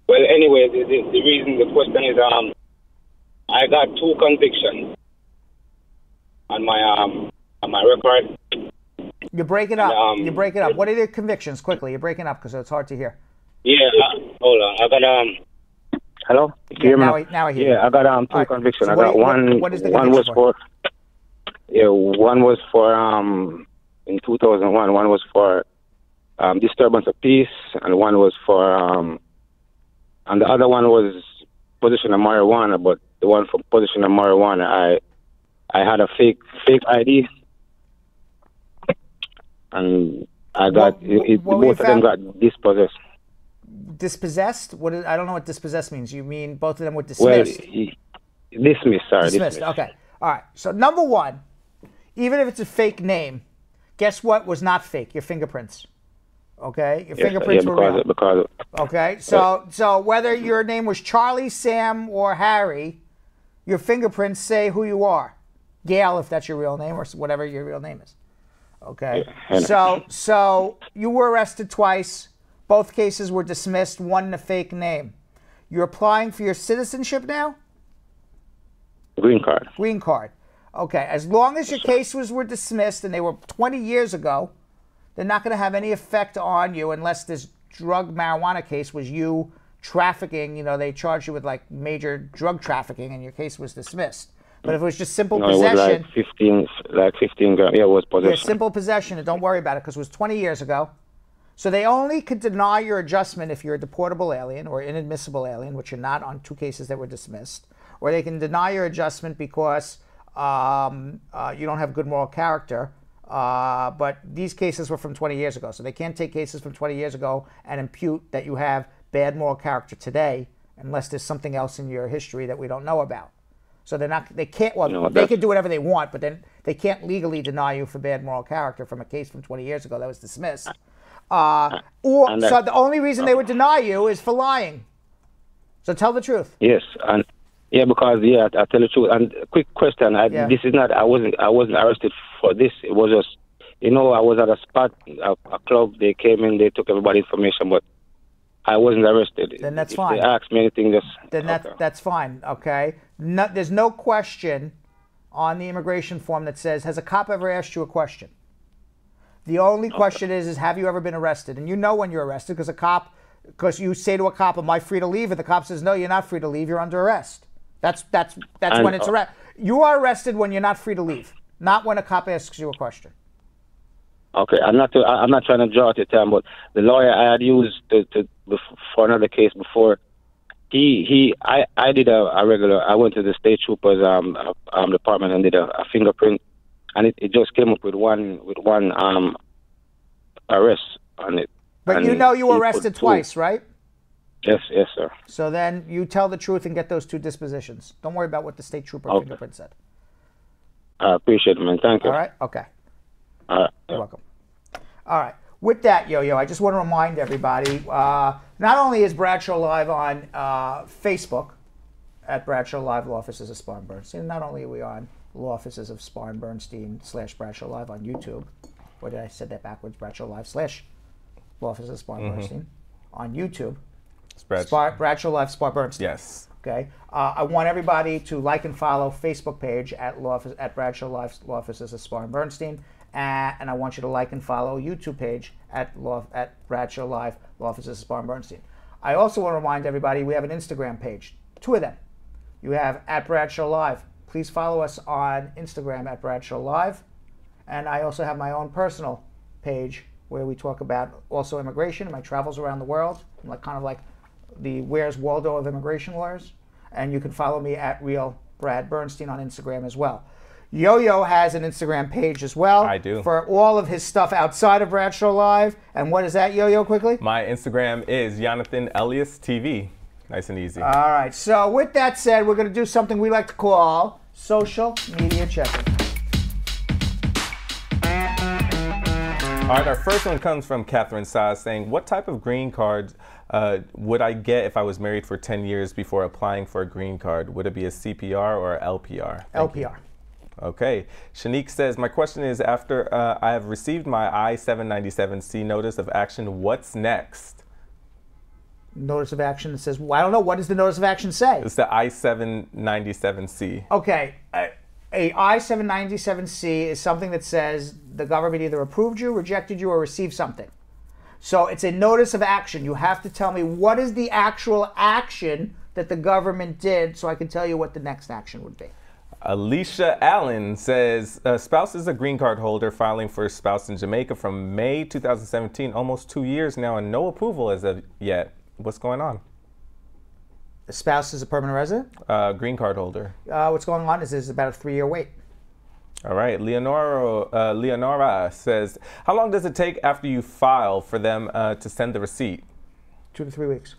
[SPEAKER 20] Well, anyway, the question is I got 2 convictions on my record.
[SPEAKER 1] You're breaking up. You're breaking up. What are the convictions? Quickly, you're breaking up because it's hard to hear.
[SPEAKER 20] Yeah. Hold on. I got Hello?
[SPEAKER 1] Now I hear you.
[SPEAKER 20] Yeah, I got 2 convictions.
[SPEAKER 1] So
[SPEAKER 20] I got one.
[SPEAKER 1] What is the
[SPEAKER 20] one was for? One was for in 2001. One was for disturbance of peace, and one was for and the other one was possession of marijuana. But the one for possession of marijuana, I had a fake ID, and I got both of them got dispossessed.
[SPEAKER 1] Dispossessed? I don't know what dispossessed means. You mean both of them were dismissed?
[SPEAKER 20] Well, dismissed, sorry.
[SPEAKER 1] Dismissed, okay. All right. So number one, even if it's a fake name, guess what was not fake? Your fingerprints. Okay? Your fingerprints were real. Okay? So whether your name was Charlie, Sam, or Harry, your fingerprints say who you are. Gail, if that's your real name, or whatever your real name is. Okay?
[SPEAKER 20] Yeah.
[SPEAKER 1] So you were arrested twice. Both cases were dismissed, one in a fake name. You're applying for your citizenship now?
[SPEAKER 20] Green card.
[SPEAKER 1] Green card. Okay. As long as your cases were dismissed and they were 20 years ago, they're not going to have any effect on you unless this drug marijuana case was you trafficking. You know, they charged you with like major drug trafficking and your case was dismissed. But if it was just simple possession.
[SPEAKER 20] It was like 15 grams. Yeah, it was possession.
[SPEAKER 1] Yeah, simple possession. And don't worry about it because it was 20 years ago. So they only could deny your adjustment if you're a deportable alien or inadmissible alien, which you're not on 2 cases that were dismissed. Or they can deny your adjustment because you don't have good moral character. But these cases were from 20 years ago. So they can't take cases from 20 years ago and impute that you have bad moral character today unless there's something else in your history that we don't know about. So they can't, well, they can do whatever they want, but then they can't legally deny you for bad moral character from a case from 20 years ago that was dismissed. So the only reason they would deny you is for lying. So tell the truth.
[SPEAKER 20] Yes, and yeah, because I tell the truth. And quick question: this is not. I wasn't arrested for this. It was just, I was at a spot, a club. They came in, they took everybody's information, but I wasn't arrested.
[SPEAKER 1] Then that's
[SPEAKER 20] if
[SPEAKER 1] fine.
[SPEAKER 20] They asked me anything,
[SPEAKER 1] then that's fine. Okay. There's no question on the immigration form that says, "Has a cop ever asked you a question?" The only question is have you ever been arrested? And you know when you're arrested because you say to a cop, "Am I free to leave?" And the cop says, "No, you're not free to leave. You're under arrest." That's when it's arrest. You are arrested when you're not free to leave, not when a cop asks you a question.
[SPEAKER 20] Okay, I'm not trying to draw out your time, but the lawyer I had used for another case before, I did a regular. I went to the state troopers department and did a fingerprint, and it just came up with one arrest on it.
[SPEAKER 1] But you were arrested twice, right?
[SPEAKER 20] Yes, sir.
[SPEAKER 1] So then you tell the truth and get those 2 dispositions. Don't worry about what the state trooper fingerprint said.
[SPEAKER 20] I appreciate it, man. Thank you.
[SPEAKER 1] All right? Okay.
[SPEAKER 20] All right.
[SPEAKER 1] You're welcome. All right. With that, Yo-Yo, I just want to remind everybody, not only is Bradshaw Live on Facebook at Bradshaw Live Law Offices of Spar and Bernstein, not only are we on Law Offices of Spar and Bernstein / Bradshaw Live on YouTube, or did I say that backwards? Bradshaw Live / Law Offices of Spar and Bernstein on YouTube. Bradshaw Live Spar Bernstein.
[SPEAKER 9] Yes.
[SPEAKER 1] Okay. I want everybody to like and follow Facebook page at Bradshaw Live Law Offices of Spar and Bernstein, and I want you to like and follow YouTube page at Bradshaw Live Law Offices of Spar and Bernstein. I also want to remind everybody we have an Instagram page, 2 of them. You have at Bradshaw Live. Please follow us on Instagram at Bradshaw Live, and I also have my own personal page where we talk about also immigration and my travels around the world, kind of like the Where's Waldo of immigration lawyers. And you can follow me at Real Brad Bernstein on Instagram as well. Yo-Yo has an Instagram page as well.
[SPEAKER 9] I do.
[SPEAKER 1] For all of his stuff outside of Bradshaw Live. And what is that, Yo-Yo, quickly?
[SPEAKER 9] My Instagram is Yonathan Elias TV. Nice and easy.
[SPEAKER 1] All right. So with that said, we're going to do something we like to call social media checking.
[SPEAKER 9] All right, our first one comes from Catherine Saaz saying, what type of green card would I get if I was married for 10 years before applying for a green card? Would it be a CPR or a LPR?
[SPEAKER 1] LPR.
[SPEAKER 9] Okay. Shanique says, my question is, after I have received my I-797C notice of action, what's next?
[SPEAKER 1] Notice of action that says, well, I don't know. What does the notice of action say?
[SPEAKER 9] It's the I-797C.
[SPEAKER 1] Okay. A I-797C is something that says the government either approved you, rejected you, or received something. So it's a notice of action. You have to tell me what is the actual action that the government did so I can tell you what the next action would be.
[SPEAKER 9] Alicia Allen says, spouse is a green card holder filing for spouse in Jamaica from May 2017, almost 2 years now, and no approval as of yet. What's going on?
[SPEAKER 1] The spouse is a permanent resident?
[SPEAKER 9] Green card holder.
[SPEAKER 1] What's going on is there's about a 3-year wait.
[SPEAKER 9] All right. Leonora says, how long does it take after you file for them to send the receipt?
[SPEAKER 1] 2 to 3 weeks.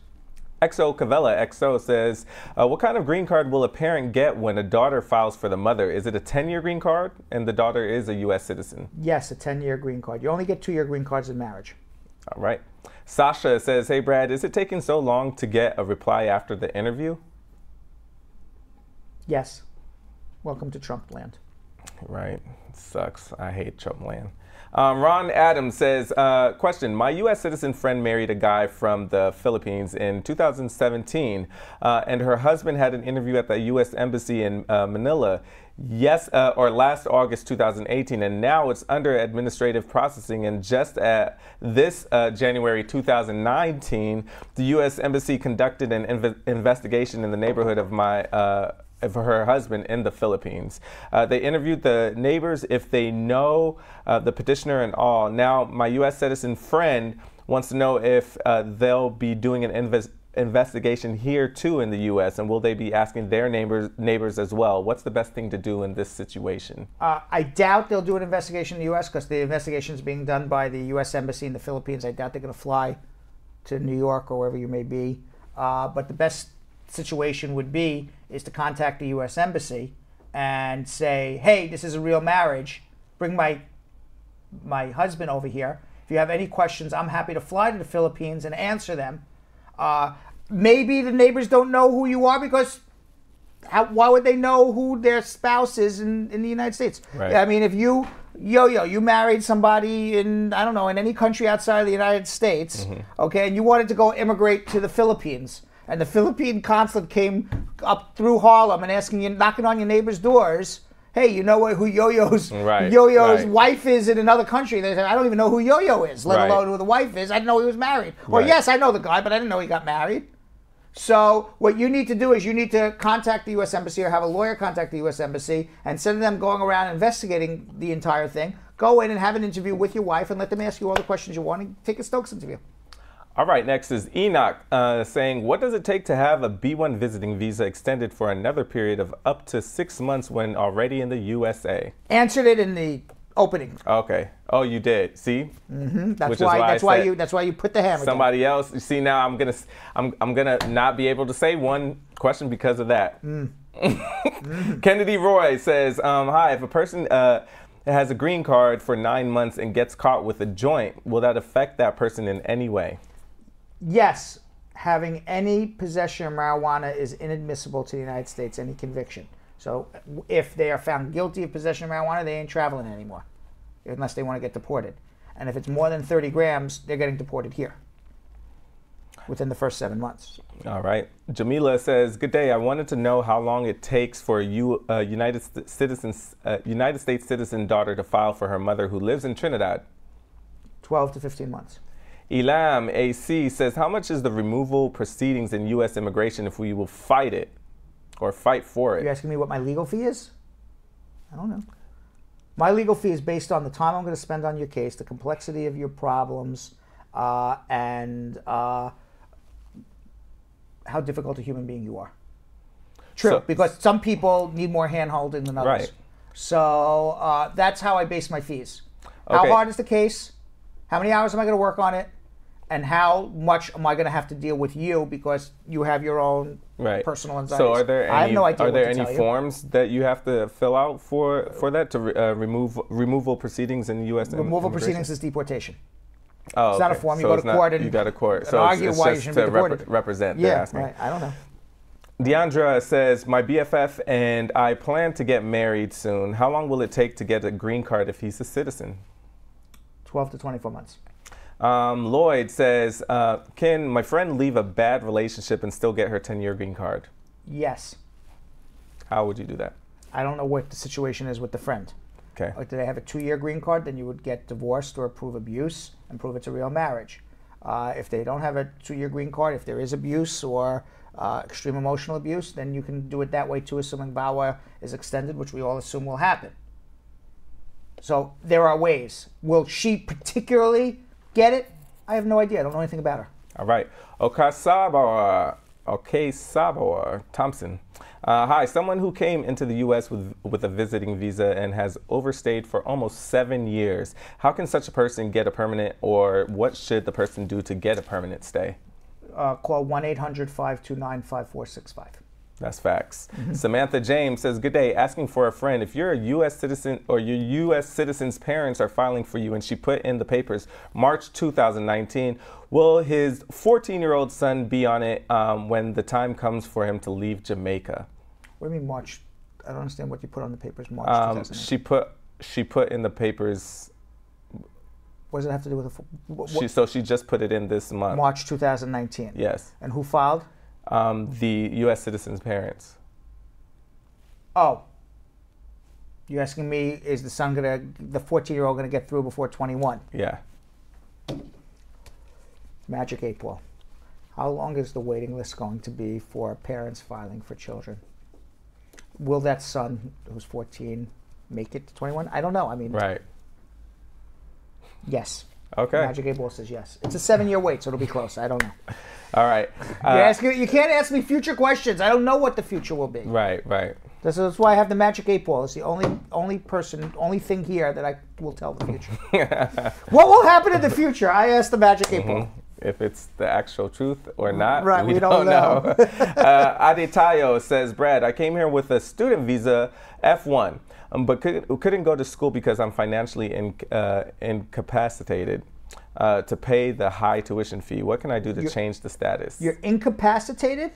[SPEAKER 9] XO Cavella XO says, what kind of green card will a parent get when a daughter files for the mother? Is it a 10-year green card and the daughter is a U.S. citizen?
[SPEAKER 1] Yes, a 10-year green card. You only get 2-year green cards in marriage.
[SPEAKER 9] All right. Sasha says, hey, Brad, is it taking so long to get a reply after the interview?
[SPEAKER 1] Yes. Welcome to Trump land.
[SPEAKER 9] Right. It sucks. I hate Trump land. Ron Adams says, question, my U.S. citizen friend married a guy from the Philippines in 2017, and her husband had an interview at the U.S. Embassy in Manila. Yes, or last August 2018, and now it's under administrative processing. And just at this January 2019, the U.S. Embassy conducted an investigation in the neighborhood of her husband in the Philippines. They interviewed the neighbors if they know the petitioner and all. Now, my U.S. citizen friend wants to know if they'll be doing an investigation here too in the U.S. and will they be asking their neighbors as well? What's the best thing to do in this situation?
[SPEAKER 1] I doubt they'll do an investigation in the U.S. because the investigation is being done by the U.S. Embassy in the Philippines. I doubt they're going to fly to New York or wherever you may be. But the best situation would be is to contact the U.S. Embassy and say, hey, this is a real marriage. Bring my husband over here. If you have any questions, I'm happy to fly to the Philippines and answer them. Maybe the neighbors don't know who you are because why would they know who their spouse is in the United States?
[SPEAKER 9] Right.
[SPEAKER 1] I mean, if you married somebody in, I don't know, in any country outside of the United States, okay, and you wanted to go immigrate to the Philippines, and the Philippine consulate came up through Harlem and knocking on your neighbor's doors, hey, you know who Yo-Yo's wife is in another country? They said, I don't even know who Yo-Yo is, let alone who the wife is. I didn't know he was married. Or yes, I know the guy, but I didn't know he got married. So what you need to do is you need to contact the U.S. Embassy or have a lawyer contact the U.S. Embassy, and instead of them going around investigating the entire thing, go in and have an interview with your wife and let them ask you all the questions you want and take a Stokes interview.
[SPEAKER 9] All right, next is Enoch saying, what does it take to have a B1 visiting visa extended for another period of up to 6 months when already in the USA?
[SPEAKER 1] Answered it in the opening.
[SPEAKER 9] Okay. Oh, you did. See?
[SPEAKER 1] That's why you put the hammer.
[SPEAKER 9] Somebody else. You see, now I'm gonna not be able to say one question because of that. Kennedy Roy says, hi, if a person has a green card for 9 months and gets caught with a joint, will that affect that person in any way?
[SPEAKER 1] Yes, having any possession of marijuana is inadmissible to the United States, any conviction. So if they are found guilty of possession of marijuana, they ain't traveling anymore, unless they want to get deported. And if it's more than 30 grams, they're getting deported here within the first 7 months.
[SPEAKER 9] All right. Jamila says, good day. I wanted to know how long it takes for a United States citizen daughter to file for her mother who lives in Trinidad.
[SPEAKER 1] 12 to 15 months.
[SPEAKER 9] Elam AC says, how much is the removal proceedings in U.S. immigration if we will fight it or fight for it?
[SPEAKER 1] You're asking me what my legal fee is? I don't know. My legal fee is based on the time I'm going to spend on your case, the complexity of your problems, and how difficult a human being you are. True, because some people need more hand-holding than others.
[SPEAKER 9] Right.
[SPEAKER 1] So that's how I base my fees. How hard is the case? How many hours am I going to work on it? And how much am I going to have to deal with you because you have your own personal anxieties?
[SPEAKER 9] So are there any,
[SPEAKER 1] I have no idea
[SPEAKER 9] are there any forms that you have to fill out for that to removal proceedings in U.S.
[SPEAKER 1] Removal proceedings is deportation.
[SPEAKER 9] Oh,
[SPEAKER 1] it's not a form. You go to court and
[SPEAKER 9] you got to court.
[SPEAKER 1] And
[SPEAKER 9] so
[SPEAKER 1] argue
[SPEAKER 9] it's
[SPEAKER 1] why
[SPEAKER 9] just
[SPEAKER 1] you shouldn't be deported.
[SPEAKER 9] Represent.
[SPEAKER 1] Yeah, right. I don't know.
[SPEAKER 9] Deandra says, my BFF and I plan to get married soon. How long will it take to get a green card if he's a citizen?
[SPEAKER 1] 12 to 24 months.
[SPEAKER 9] Lloyd says, can my friend leave a bad relationship and still get her 10-year green card?
[SPEAKER 1] Yes.
[SPEAKER 9] How would you do that?
[SPEAKER 1] I don't know what the situation is with the friend.
[SPEAKER 9] Okay.
[SPEAKER 1] Like, do they have a 2-year green card? Then you would get divorced or prove abuse and prove it's a real marriage. If they don't have a 2-year green card, if there is abuse or extreme emotional abuse, then you can do it that way too, assuming VAWA is extended, which we all assume will happen. So there are ways. Will she particularly get it? I have no idea. I don't know anything about her.
[SPEAKER 9] All right. Okasabawa Thompson. Hi, someone who came into the U.S. with a visiting visa and has overstayed for almost 7 years. How can such a person get a permanent, or what should the person do to get a permanent stay?
[SPEAKER 1] Call 1-800-529-5465.
[SPEAKER 9] That's facts. Samantha James says, good day, asking for a friend. If you're a U.S. citizen or your U.S. citizen's parents are filing for you and she put in the papers March 2019, will his 14-year-old son be on it when the time comes for him to leave Jamaica?
[SPEAKER 1] What do you mean March? I don't understand what you put on the papers March 2019.
[SPEAKER 9] She put in the papers.
[SPEAKER 1] What does it have to do with
[SPEAKER 9] so she just put it in this month.
[SPEAKER 1] March 2019.
[SPEAKER 9] Yes.
[SPEAKER 1] And who filed?
[SPEAKER 9] The U.S. citizen's parents.
[SPEAKER 1] Oh. You're asking me, is the 14-year-old gonna get through before 21?
[SPEAKER 9] Yeah.
[SPEAKER 1] Magic 8 ball. How long is the waiting list going to be for parents filing for children? Will that son, who's 14, make it to 21? I don't know. I mean,
[SPEAKER 9] right.
[SPEAKER 1] Yes.
[SPEAKER 9] Okay.
[SPEAKER 1] Magic 8 Ball says yes. It's a 7-year wait, so it'll be close. I don't know.
[SPEAKER 9] All right.
[SPEAKER 1] You can't ask me future questions. I don't know what the future will be.
[SPEAKER 9] Right, right.
[SPEAKER 1] That's why I have the Magic 8 Ball. It's the only thing here that I will tell the future. What will happen in the future? I asked the Magic 8 Ball.
[SPEAKER 9] If it's the actual truth or not,
[SPEAKER 1] right,
[SPEAKER 9] we don't know. Adetayo says, Brad, I came here with a student visa F1, but couldn't go to school because I'm financially incapacitated to pay the high tuition fee. What can I do to change the status?
[SPEAKER 1] You're incapacitated?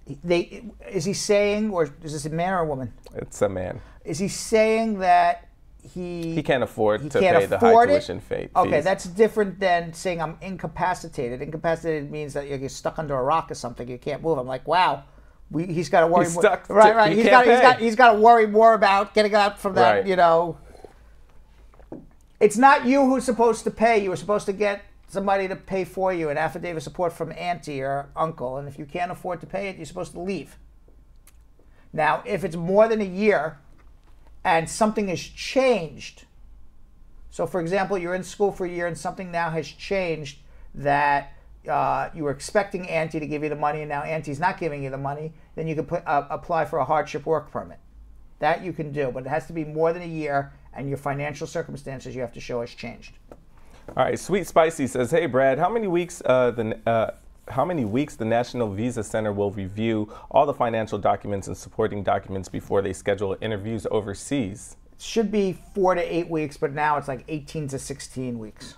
[SPEAKER 1] Is he saying, or is this a man or a woman?
[SPEAKER 9] It's a man.
[SPEAKER 1] Is he saying that he
[SPEAKER 9] can't afford to pay the high tuition fee?
[SPEAKER 1] Okay, that's different than saying I'm incapacitated. Incapacitated means that you're stuck under a rock or something. You can't move. I'm like, wow. He's got to worry.
[SPEAKER 9] He's stuck.
[SPEAKER 1] Right. He's got to worry more about getting out from that.
[SPEAKER 9] Right.
[SPEAKER 1] You know, it's not you who's supposed to pay. You were supposed to get somebody to pay for you, an affidavit of support from auntie or uncle. And if you can't afford to pay it, you're supposed to leave. Now, if it's more than a year and something has changed, so for example, you're in school for a year and something now has changed that you were expecting auntie to give you the money and now auntie's not giving you the money, then you can apply for a hardship work permit. That you can do, but it has to be more than a year and your financial circumstances you have to show has changed.
[SPEAKER 9] All right, Sweet Spicy says, hey Brad, how many weeks the National Visa Center will review all the financial documents and supporting documents before they schedule interviews overseas?
[SPEAKER 1] It should be 4 to 8 weeks, but now it's like 18 to 16 weeks.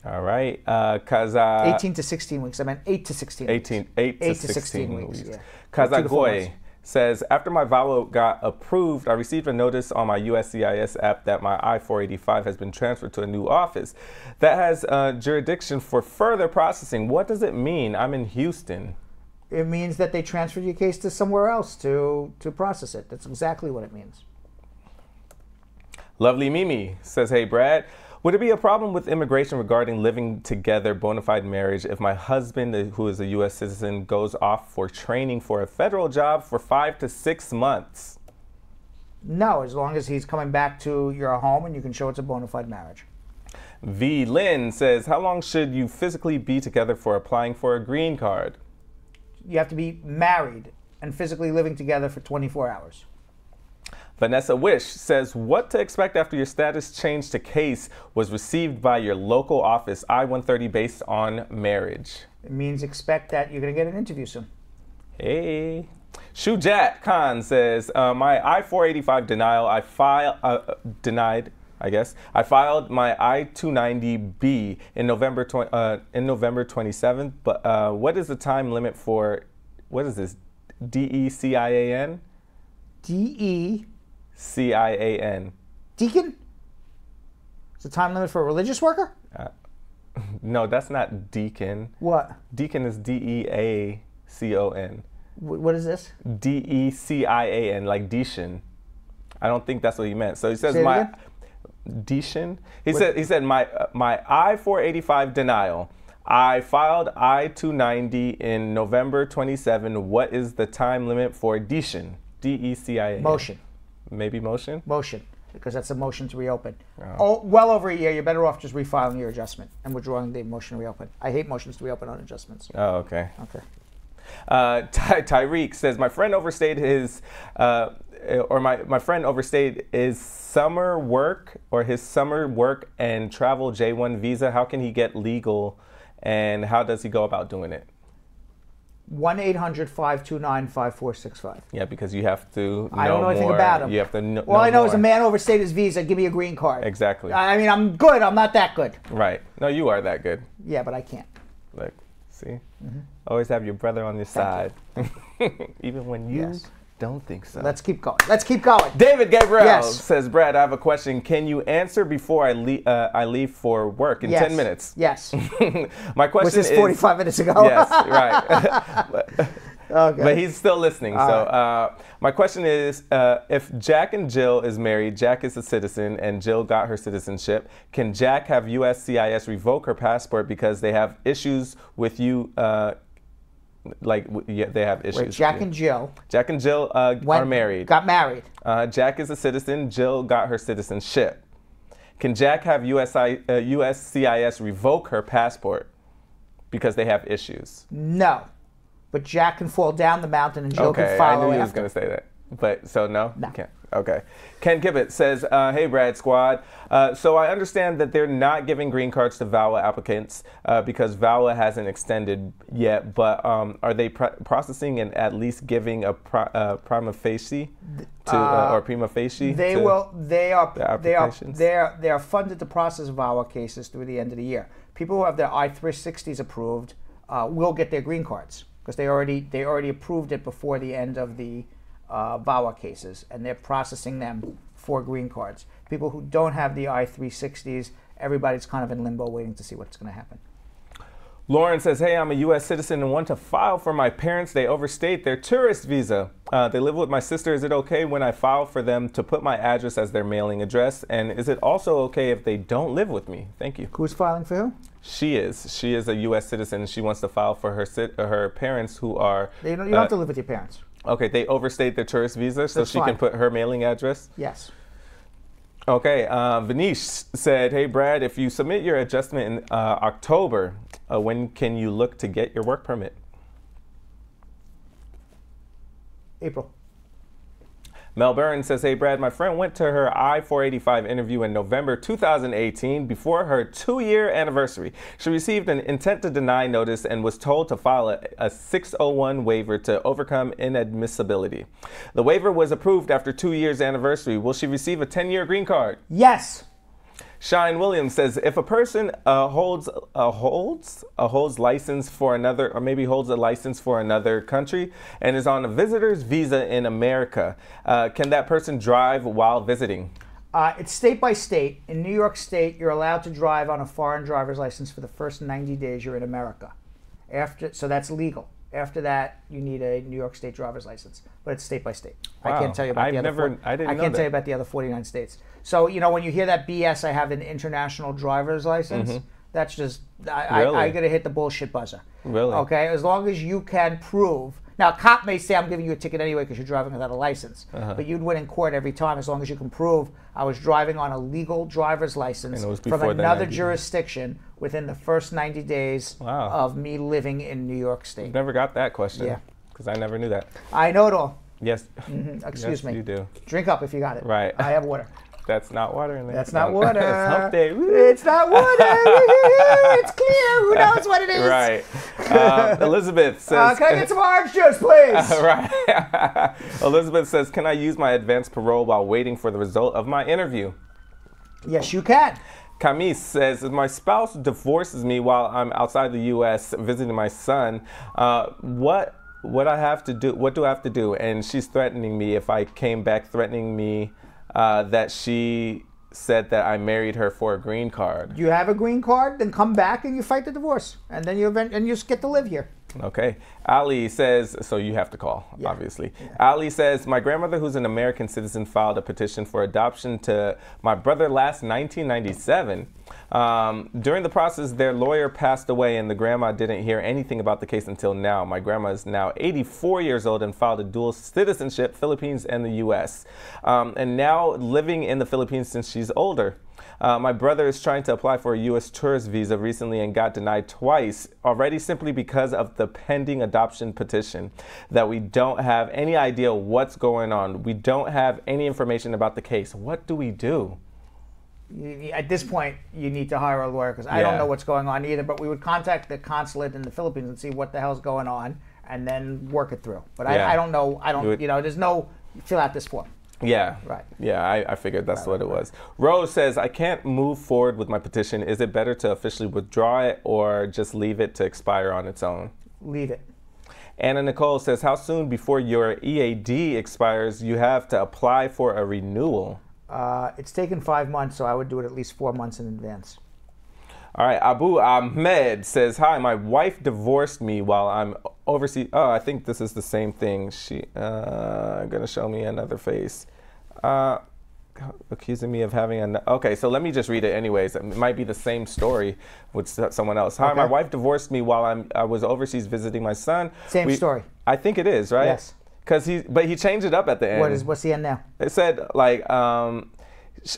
[SPEAKER 9] All right,
[SPEAKER 1] 18 to 16 weeks. I meant 8 to 16 weeks.
[SPEAKER 9] 8 to 16 weeks.
[SPEAKER 1] Yeah.
[SPEAKER 9] Kazagoy says, after my VAWA got approved, I received a notice on my USCIS app that my I-485 has been transferred to a new office that has jurisdiction for further processing. What does it mean? I'm in Houston.
[SPEAKER 1] It means that they transferred your case to somewhere else to process it. That's exactly what it means.
[SPEAKER 9] Lovely Mimi says, hey Brad, would it be a problem with immigration regarding living together, bona fide marriage, if my husband, who is a U.S. citizen, goes off for training for a federal job for 5 to 6 months?
[SPEAKER 1] No, as long as he's coming back to your home and you can show it's a bona fide marriage.
[SPEAKER 9] V. Lynn says, how long should you physically be together for applying for a green card?
[SPEAKER 1] You have to be married and physically living together for 24 hours.
[SPEAKER 9] Vanessa Wish says, what to expect after your status change to case was received by your local office, I-130, based on marriage?
[SPEAKER 1] It means expect that you're going to get an interview soon.
[SPEAKER 9] Hey. Shujat Khan says, my I-485 denial, denied, I guess. I filed my I-290B in November 27th, but what is the time limit for, what is this, DECIAN? DECIAN.
[SPEAKER 1] Deacon? Is the time limit for a religious worker?
[SPEAKER 9] No, that's not deacon.
[SPEAKER 1] What?
[SPEAKER 9] Deacon is DEACON.
[SPEAKER 1] What is this?
[SPEAKER 9] DECIAN, like Deacon. I don't think that's what he meant. So he says my Deacon. He said my I-485 denial. I filed I-290 in November 27. What is the time limit for Deacon? DECIAN.
[SPEAKER 1] Motion.
[SPEAKER 9] Maybe motion?
[SPEAKER 1] Motion, because that's a motion to reopen. Oh, well over a year. You're better off just refiling your adjustment and withdrawing the motion to reopen. I hate motions to reopen on adjustments.
[SPEAKER 9] Oh, okay.
[SPEAKER 1] Okay.
[SPEAKER 9] Tyreek says, my friend overstayed his, my friend overstayed his summer work and travel J1 visa. How can he get legal, and how does he go about doing it?
[SPEAKER 1] 1-800-529-5465.
[SPEAKER 9] Yeah, because you have to know
[SPEAKER 1] I don't know anything about him.
[SPEAKER 9] You have to know
[SPEAKER 1] All I know
[SPEAKER 9] more.
[SPEAKER 1] is a man overstayed his visa. Give me a green card.
[SPEAKER 9] Exactly.
[SPEAKER 1] I mean, I'm good. I'm not that good.
[SPEAKER 9] Right. No, you are that good.
[SPEAKER 1] Yeah, but I can't.
[SPEAKER 9] Look, see? Always have your brother on your side. Even when you don't think so.
[SPEAKER 1] Let's keep going. Let's keep going.
[SPEAKER 9] David Gabriel says, Brad, I have a question. Can you answer before I leave for work in 10 minutes?
[SPEAKER 1] Yes.
[SPEAKER 9] My question
[SPEAKER 1] is 45 minutes ago.
[SPEAKER 9] Yes, right.
[SPEAKER 1] Okay.
[SPEAKER 9] But he's still listening. My question is, if Jack and Jill is married, Jack is a citizen, and Jill got her citizenship, can Jack have USCIS revoke her passport because they have issues with you? They have issues.
[SPEAKER 1] Wait, Jack and Jill.
[SPEAKER 9] Jack and Jill are married.
[SPEAKER 1] Got married.
[SPEAKER 9] Jack is a citizen. Jill got her citizenship. Can Jack have USCIS revoke her passport because they have issues?
[SPEAKER 1] No. But Jack can fall down the mountain and Joe can
[SPEAKER 9] I
[SPEAKER 1] follow
[SPEAKER 9] knew
[SPEAKER 1] after.
[SPEAKER 9] he was going to say that. But so no?
[SPEAKER 1] No.
[SPEAKER 9] You can't. Okay. Ken Gibbett says, hey, Brad Squad. So I understand that they're not giving green cards to VAWA applicants because VAWA hasn't extended yet, but are they processing and at least giving a prima facie or prima facie?
[SPEAKER 1] They are funded to process VAWA cases through the end of the year. People who have their I-360s approved will get their green cards because they already approved it before the end of the VAWA cases, and they're processing them for green cards. People who don't have the I-360s, everybody's kind of in limbo waiting to see what's going to happen.
[SPEAKER 9] Lauren says, hey, I'm a U.S. citizen and want to file for my parents. They overstayed their tourist visa. They live with my sister. Is it okay when I file for them to put my address as their mailing address? And is it also okay if they don't live with me? Thank you.
[SPEAKER 1] Who's filing for who?
[SPEAKER 9] She is. She is a U.S. citizen. She wants to file for her parents who are...
[SPEAKER 1] You don't have to live with your parents.
[SPEAKER 9] Okay, they overstayed their tourist visa, so she can put her mailing address?
[SPEAKER 1] Yes.
[SPEAKER 9] Okay, Vanish said, hey, Brad, if you submit your adjustment in October, when can you look to get your work permit?
[SPEAKER 1] April.
[SPEAKER 9] Mel Byrne says, hey, Brad, my friend went to her I-485 interview in November 2018 before her 2-year anniversary. She received an intent to deny notice and was told to file a 601 waiver to overcome inadmissibility. The waiver was approved after 2 years anniversary. Will she receive a 10-year green card?
[SPEAKER 1] Yes.
[SPEAKER 9] Shine Williams says, if a person holds license for another, or maybe holds a license for another country and is on a visitor's visa in America, can that person drive while visiting?
[SPEAKER 1] It's state by state. In New York State, you're allowed to drive on a foreign driver's license for the first 90 days you're in America. So that's legal. After that, you need a New York State driver's license, but it's state by state.
[SPEAKER 9] Wow.
[SPEAKER 1] I can't tell you about I can't tell you about the other 49 states. So, you know, when you hear that BS, I have an international driver's license, that's just, I got to hit the bullshit buzzer.
[SPEAKER 9] Really?
[SPEAKER 1] Okay? As long as you can prove. Now, a cop may say, I'm giving you a ticket anyway because you're driving without a license. But you'd win in court every time as long as you can prove I was driving on a legal driver's license from another jurisdiction within the first 90 days of me living in New York State.
[SPEAKER 9] Never got that question.
[SPEAKER 1] Yeah.
[SPEAKER 9] Because I never knew that.
[SPEAKER 1] I know it all.
[SPEAKER 9] Yes.
[SPEAKER 1] Excuse me.
[SPEAKER 9] You do.
[SPEAKER 1] Drink up if you got it.
[SPEAKER 9] Right.
[SPEAKER 1] I have water.
[SPEAKER 9] That's not water in there.
[SPEAKER 1] That's not water.
[SPEAKER 9] It's hump day.
[SPEAKER 1] It's not water. It's clear. Who knows what it is?
[SPEAKER 9] Right. Elizabeth says...
[SPEAKER 1] can I get some orange juice, please?
[SPEAKER 9] Right. Elizabeth says, can I use my advanced parole while waiting for the result of my interview?
[SPEAKER 1] Yes, you can.
[SPEAKER 9] Camise says, if my spouse divorces me while I'm outside the U.S. visiting my son, what do I have to do? And she's threatening me if I came back, threatening me that she said that I married her for a green card.
[SPEAKER 1] You have a green card, then come back and you fight the divorce, and then you just get to live here.
[SPEAKER 9] Okay. Ali says, so you have to call, obviously. Yeah. Ali says, my grandmother, who's an American citizen, filed a petition for adoption to my brother last 1997. During the process, their lawyer passed away and the grandma didn't hear anything about the case until now. My grandma is now 84 years old and filed a dual citizenship, Philippines and the U.S. And now living in the Philippines since she's older. My brother is trying to apply for a U.S. tourist visa recently and got denied twice already simply because of the pending adoption petition that we don't have any idea what's going on. We don't have any information about the case. What do we do?
[SPEAKER 1] At this point, you need to hire a lawyer because I don't know what's going on either, but we would contact the consulate in the Philippines and see what the hell's going on and then work it through. But I don't know. There's no fill out this form.
[SPEAKER 9] Yeah.
[SPEAKER 1] Right.
[SPEAKER 9] Yeah, I figured that's what it was. Rose says, I can't move forward with my petition. Is it better to officially withdraw it or just leave it to expire on its own?
[SPEAKER 1] Leave it.
[SPEAKER 9] Anna Nicole says, how soon before your EAD expires you have to apply for a renewal?
[SPEAKER 1] It's taken 5 months, so I would do it at least 4 months in advance.
[SPEAKER 9] All right, Abu Ahmed says, hi, my wife divorced me while I'm overseas. Oh, I think this is the same thing. She going to show me another face. Accusing me of having okay, so let me just read it anyways. It might be the same story with someone else. Hi, my wife divorced me while I was overseas visiting my son.
[SPEAKER 1] Same story.
[SPEAKER 9] I think it is, right?
[SPEAKER 1] Yes.
[SPEAKER 9] But he changed it up at the end.
[SPEAKER 1] What's the end now?
[SPEAKER 9] It said like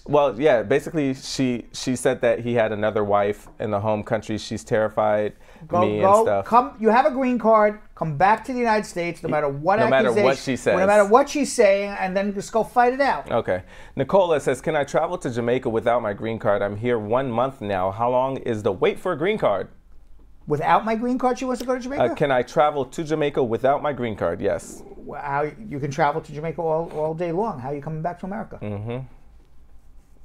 [SPEAKER 9] Well, yeah, basically she said that he had another wife in the home country. She's terrified and stuff.
[SPEAKER 1] Come, you have a green card. Come back to the United States, no matter what
[SPEAKER 9] no
[SPEAKER 1] accusation,
[SPEAKER 9] matter what she says.
[SPEAKER 1] no matter what she's saying, and then just go fight it out.
[SPEAKER 9] Okay. Nicola says, can I travel to Jamaica without my green card? I'm here 1 month now. How long is the wait for a green card?
[SPEAKER 1] Without my green card, she wants to go to Jamaica?
[SPEAKER 9] Can I travel to Jamaica without my green card? Yes.
[SPEAKER 1] How you can travel to Jamaica all day long. How are you coming back to America?
[SPEAKER 9] Mm-hmm.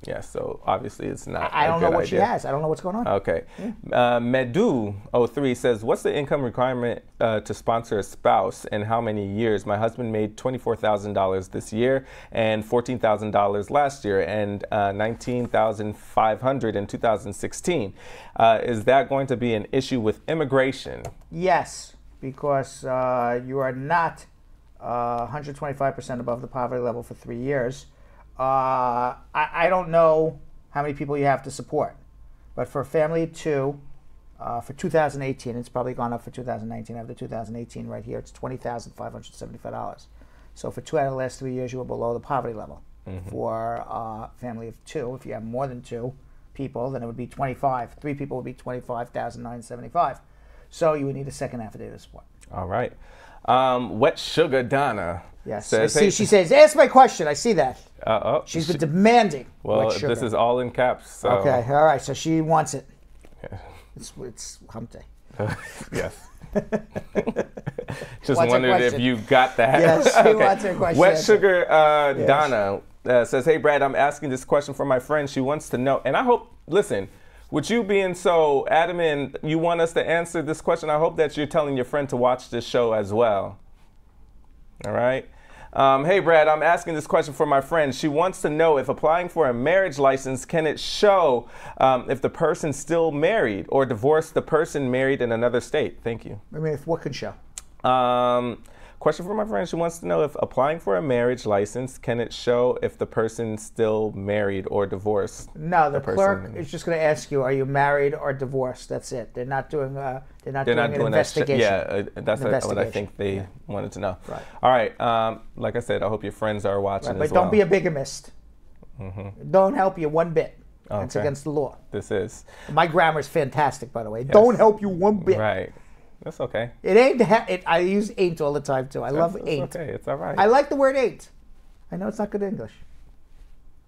[SPEAKER 9] Yeah, so obviously it's not
[SPEAKER 1] I don't know what she
[SPEAKER 9] idea.
[SPEAKER 1] has. I don't know what's going on.
[SPEAKER 9] Okay. Medu03 says, what's the income requirement to sponsor a spouse and how many years? My husband made $24,000 this year and $14,000 last year and $19,500 in 2016. Is that going to be an issue with immigration?
[SPEAKER 1] Yes, because you are not 125% above the poverty level for 3 years. I don't know how many people you have to support, but for a family of two, for 2018, it's probably gone up for 2019. I have the 2018 right here. It's $20,575. So for 2 out of the last 3 years, you were below the poverty level.
[SPEAKER 9] Mm-hmm.
[SPEAKER 1] For a family of two, if you have more than 2 people, then it would be 25. 3 people would be 25,975. So you would need a second affidavit of support.
[SPEAKER 9] All right. Wet Sugar Donna.
[SPEAKER 1] Yes.
[SPEAKER 9] Says,
[SPEAKER 1] she says, ask my question. I see that. She's been demanding.
[SPEAKER 9] Well,
[SPEAKER 1] Wet Sugar.
[SPEAKER 9] this is all in caps. So.
[SPEAKER 1] Okay. All right. So she wants it.
[SPEAKER 9] Yeah.
[SPEAKER 1] It's hump day.
[SPEAKER 9] Yes. Just wondered if you got that.
[SPEAKER 1] Yes, she wants her question.
[SPEAKER 9] Wet Sugar
[SPEAKER 1] Yes.
[SPEAKER 9] Donna says, hey, Brad, I'm asking this question for my friend. She wants to know, and I hope, listen, with you being so adamant, you want us to answer this question, I hope that you're telling your friend to watch this show as well. All right? Hey, Brad, I'm asking this question for my friend. She wants to know if applying for a marriage license, can it show if the person's still married or divorced the person married in another state? Thank you.
[SPEAKER 1] I mean, what can show?
[SPEAKER 9] Question for my friend. She wants to know if applying for a marriage license, can it show if the person's still married or divorced?
[SPEAKER 1] No, the clerk is just going to ask you, are you married or divorced? That's it. They're not doing an investigation.
[SPEAKER 9] That's what I think they wanted to know.
[SPEAKER 1] Right.
[SPEAKER 9] All right. Like I said, I hope your friends are watching as well.
[SPEAKER 1] But don't be a bigamist. Mm-hmm. Don't help you one bit.
[SPEAKER 9] Okay.
[SPEAKER 1] That's against the law.
[SPEAKER 9] This is.
[SPEAKER 1] My grammar is fantastic, by the way. Yes. Don't help you one bit.
[SPEAKER 9] Right. That's okay.
[SPEAKER 1] It ain't. I use ain't all the time too. I love ain't.
[SPEAKER 9] Okay, it's all right.
[SPEAKER 1] I like the word ain't. I know it's not good English.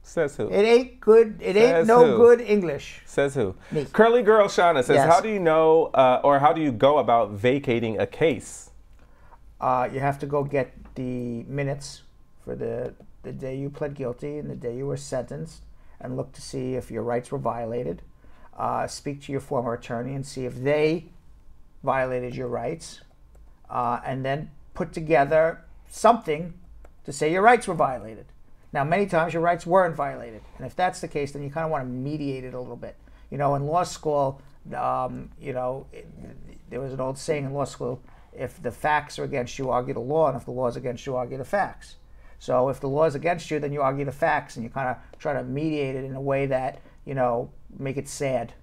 [SPEAKER 9] Says who?
[SPEAKER 1] It ain't good. It ain't no good English.
[SPEAKER 9] Says who?
[SPEAKER 1] Me.
[SPEAKER 9] Curly Girl Shauna says,
[SPEAKER 1] yes.
[SPEAKER 9] How do you know, or how do you go about vacating a case?
[SPEAKER 1] You have to go get the minutes for the day you pled guilty and the day you were sentenced, and look to see if your rights were violated. Speak to your former attorney and see if they violated your rights, and then put together something to say your rights were violated. Now, many times your rights weren't violated, and if that's the case, then you kind of want to mediate it a little bit. You know, in law school, you know, there was an old saying in law school: if the facts are against you, argue the law, and if the law is against you, argue the facts. So if the law is against you, then you argue the facts, and you kind of try to mediate it in a way that, you know, make it sad.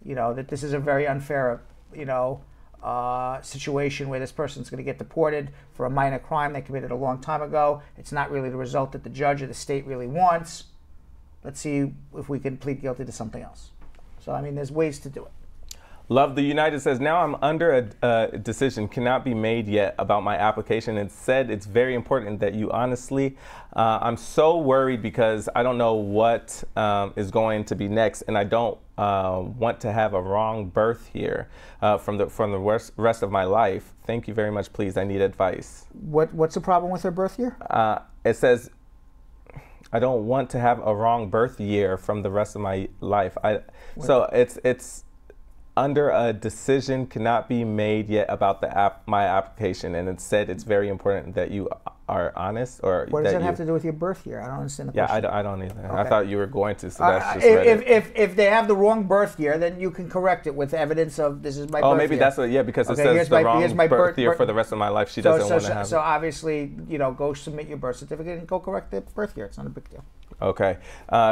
[SPEAKER 1] You know, that this is a very unfair, you know, situation where this person's going to get deported for a minor crime they committed a long time ago. It's not really the result that the judge or the state really wants. Let's see if we can plead guilty to something else. So, I mean, there's ways to do it.
[SPEAKER 9] Love the United says, now I'm under a decision cannot be made yet about my application. It said it's very important that you honestly, I'm so worried because I don't know what is going to be next, and I don't want to have a wrong birth here from the rest of my life. Thank you very much. Please, I need advice.
[SPEAKER 1] What's the problem with her birth year?
[SPEAKER 9] It says, I don't want to have a wrong birth year from the rest of my life. So it's under a decision cannot be made yet about my application, and it said it's very important that you are honest. Or
[SPEAKER 1] what does that have to do with your birth year? I don't understand the question.
[SPEAKER 9] I don't either. Okay. I thought you were going to. So that's just
[SPEAKER 1] if they have the wrong birth year, then you can correct it with evidence of this is my birth year.
[SPEAKER 9] Oh, maybe that's what. Yeah, because it says the wrong birth year for the rest of my life. She doesn't want to have.
[SPEAKER 1] So obviously, you know, go submit your birth certificate and go correct the birth year. It's not a big deal.
[SPEAKER 9] Okay.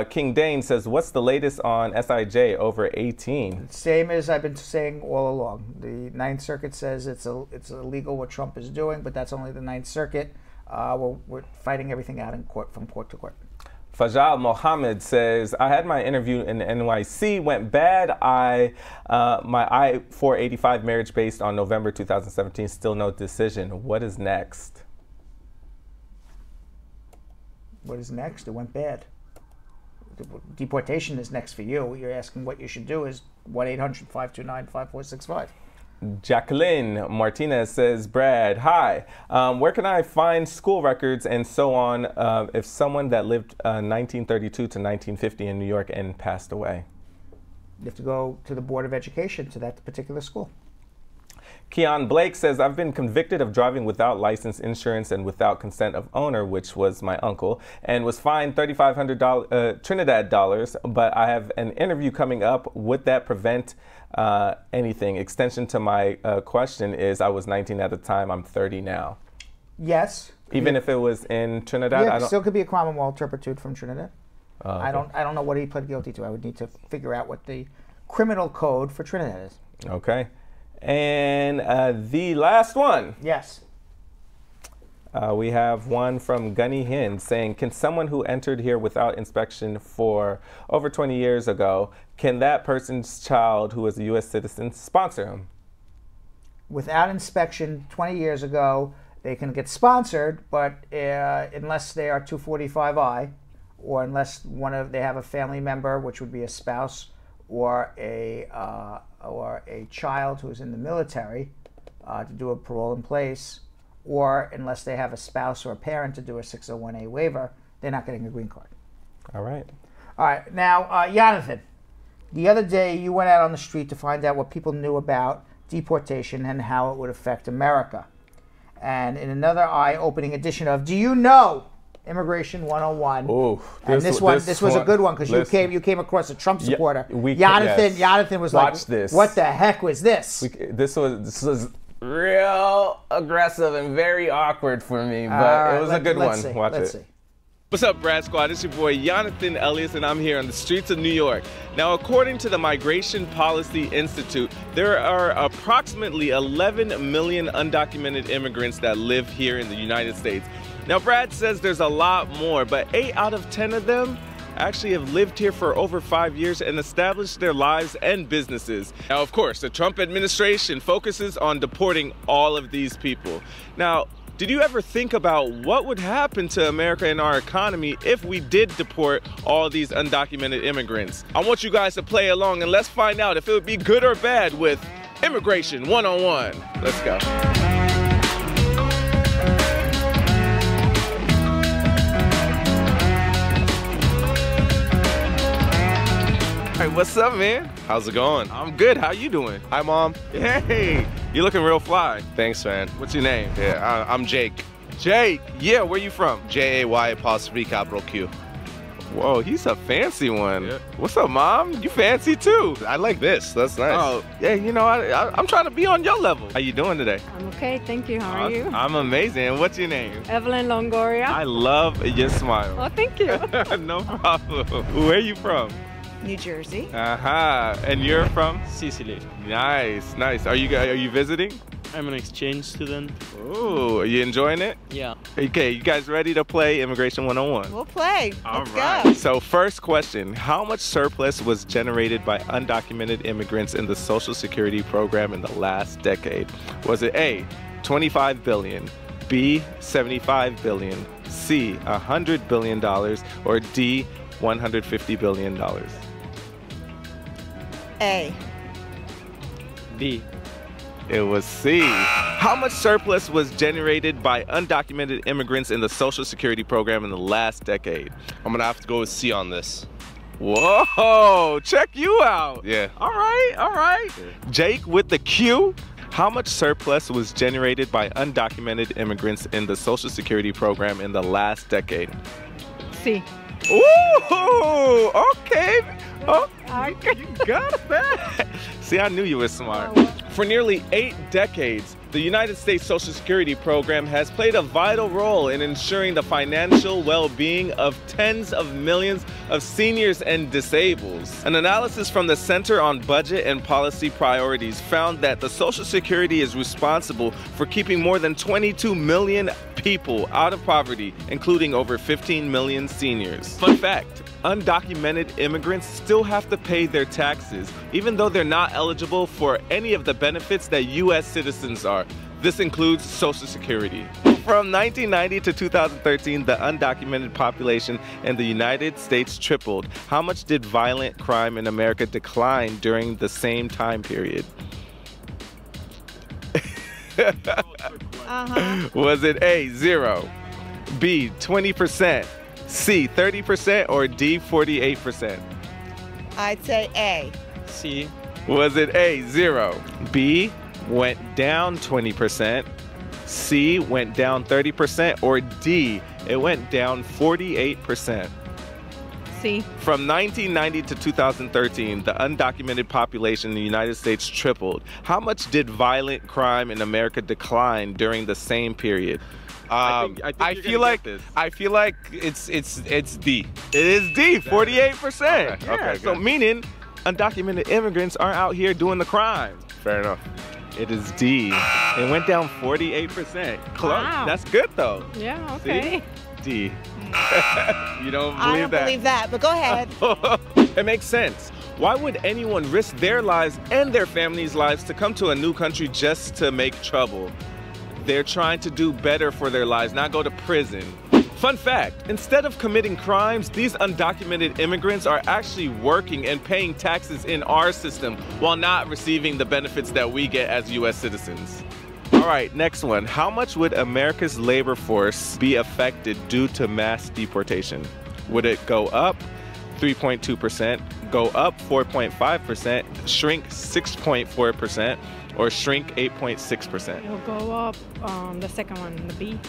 [SPEAKER 9] King Dane says, what's the latest on SIJ over 18?
[SPEAKER 1] Same as I've been saying all along. The Ninth Circuit says it's illegal what Trump is doing, but that's only the Ninth Circuit. We're fighting everything out in court, from court to court.
[SPEAKER 9] Fajal Mohammed says, I had my interview in the NYC, went bad. My I-485 marriage based on November 2017, still no decision. What is next?
[SPEAKER 1] What is next? It went bad. Deportation is next for you. You're asking what you should do is 1-800-529-5465.
[SPEAKER 9] Jacqueline Martinez says, Brad, hi. Where can I find school records and so on if someone that lived 1932 to 1950 in New York and passed away?
[SPEAKER 1] You have to go to the Board of Education to that particular school.
[SPEAKER 9] Keon Blake says, I've been convicted of driving without license, insurance, and without consent of owner, which was my uncle, and was fined $3,500 Trinidad dollars, but I have an interview coming up. Would that prevent anything? Extension to my question is, I was 19 at the time, I'm 30 now.
[SPEAKER 1] Yes.
[SPEAKER 9] Even if it was in Trinidad?
[SPEAKER 1] Yeah, it still could be a crime of moral turpitude from Trinidad.
[SPEAKER 9] Okay.
[SPEAKER 1] I don't know what he pled guilty to. I would need to figure out what the criminal code for Trinidad is.
[SPEAKER 9] Okay. And the last one.
[SPEAKER 1] Yes.
[SPEAKER 9] We have one from Gunny Hind saying, can someone who entered here without inspection for over 20 years ago, can that person's child who is a U.S. citizen sponsor him?
[SPEAKER 1] Without inspection 20 years ago, they can get sponsored, but unless they are 245I, or unless they have a family member, which would be a spouse, or a child who's in the military to do a parole in place, or unless they have a spouse or a parent to do a 601A waiver, they're not getting a green card.
[SPEAKER 9] All right.
[SPEAKER 1] All right. Now, Yonathan, the other day you went out on the street to find out what people knew about deportation and how it would affect America. And in another eye-opening edition of Do You Know? Immigration 101.
[SPEAKER 9] Ooh,
[SPEAKER 1] and this was a good one because you came across a Trump supporter. Jonathan was like, "What the heck was this?"
[SPEAKER 9] This was real aggressive and very awkward for me, but it was a good one. Watch it.
[SPEAKER 21] What's up, Brad Squad? It's your boy Yonathan Elias, and I'm here on the streets of New York. Now, according to the Migration Policy Institute, there are approximately 11 million undocumented immigrants that live here in the United States. Now, Brad says there's a lot more, but 8 out of 10 of them actually have lived here for over 5 years and established their lives and businesses. Now, of course, the Trump administration focuses on deporting all of these people. Now, did you ever think about what would happen to America and our economy if we did deport all these undocumented immigrants? I want you guys to play along and let's find out if it would be good or bad with Immigration 101. Let's go. Hey, what's up, man? How's it going? I'm good. How you doing? Hi, Mom. Hey, you looking real fly. Thanks, man. What's your name?
[SPEAKER 22] Yeah, I'm Jake.
[SPEAKER 21] Jake? Yeah, where you from?
[SPEAKER 22] J-A-Y''Q.
[SPEAKER 21] Whoa, he's a fancy one.
[SPEAKER 22] Yeah.
[SPEAKER 21] What's up, Mom? You fancy too.
[SPEAKER 22] I like this. That's nice.
[SPEAKER 21] Oh, yeah, you know, I'm trying to be on your level. How you doing today?
[SPEAKER 23] I'm okay, thank you. How are you?
[SPEAKER 21] I'm amazing. What's your name?
[SPEAKER 23] Evelyn Longoria.
[SPEAKER 21] I love your smile.
[SPEAKER 23] Oh, thank you.
[SPEAKER 21] No problem. Where are you from?
[SPEAKER 23] New Jersey.
[SPEAKER 21] And you're from?
[SPEAKER 24] Sicily.
[SPEAKER 21] Nice, nice. Are you visiting?
[SPEAKER 24] I'm an exchange student.
[SPEAKER 21] Ooh, are you enjoying it?
[SPEAKER 24] Yeah.
[SPEAKER 21] Okay, you guys ready to play Immigration 101?
[SPEAKER 23] We'll play.
[SPEAKER 21] All
[SPEAKER 23] Let's
[SPEAKER 21] right.
[SPEAKER 23] go.
[SPEAKER 21] So first question, how much surplus was generated by undocumented immigrants in the Social Security program in the last decade? Was it A, 25 billion, B, 75 billion, C, $100 billion, or D, $150 billion?
[SPEAKER 23] A.
[SPEAKER 24] B.
[SPEAKER 21] It was C. How much surplus was generated by undocumented immigrants in the Social Security program in the last decade?
[SPEAKER 22] I'm gonna have to go with C on this.
[SPEAKER 21] Whoa, check you out.
[SPEAKER 22] Yeah.
[SPEAKER 21] All right, all right. Yeah. Jake with the Q. How much surplus was generated by undocumented immigrants in the Social Security program in the last decade?
[SPEAKER 23] C.
[SPEAKER 21] Ooh, okay. Oh, you got that. See, I knew you were smart. For nearly 8 decades, The United States Social Security program has played a vital role in ensuring the financial well-being of tens of millions of seniors and disables. An analysis from the Center on Budget and Policy Priorities found that the Social Security is responsible for keeping more than 22 million people out of poverty, including over 15 million seniors. Fun fact, undocumented immigrants still have to pay their taxes, even though they're not eligible for any of the benefits that U.S. citizens are. This includes Social Security. From 1990 to 2013, the undocumented population in the United States tripled. How much did violent crime in America decline during the same time period? Was it A, 0, B, 20%, C, 30%, or D, 48%?
[SPEAKER 2] I'd say A.
[SPEAKER 21] C. Was it A, 0, B, went down 20%, C, went down 30%, or D, it went down 48%?
[SPEAKER 2] C.
[SPEAKER 21] From 1990 to 2013, the undocumented population in the United States tripled. How much did violent crime in America decline during the same period?
[SPEAKER 22] I feel like it's D.
[SPEAKER 21] It is D, 48%.
[SPEAKER 22] Okay,
[SPEAKER 21] Yeah,
[SPEAKER 22] okay,
[SPEAKER 21] so
[SPEAKER 22] good.
[SPEAKER 21] meaning undocumented immigrants aren't out here doing the crime.
[SPEAKER 22] Fair enough.
[SPEAKER 21] It is D. It went down 48%. Close.
[SPEAKER 2] Wow.
[SPEAKER 21] That's good though.
[SPEAKER 2] Yeah, okay.
[SPEAKER 21] See? D. You don't believe
[SPEAKER 2] I don't
[SPEAKER 21] that?
[SPEAKER 2] believe that, but go ahead.
[SPEAKER 21] It makes sense. Why would anyone risk their lives and their families' lives to come to a new country just to make trouble? They're trying to do better for their lives, not go to prison. Fun fact, instead of committing crimes, these undocumented immigrants are actually working and paying taxes in our system while not receiving the benefits that we get as US citizens. All right, next one. How much would America's labor force be affected due to mass deportation? Would it go up 3.2%, go up 4.5%, shrink 6.4%, or shrink 8.6%?
[SPEAKER 3] It'll go up, the second one, the B.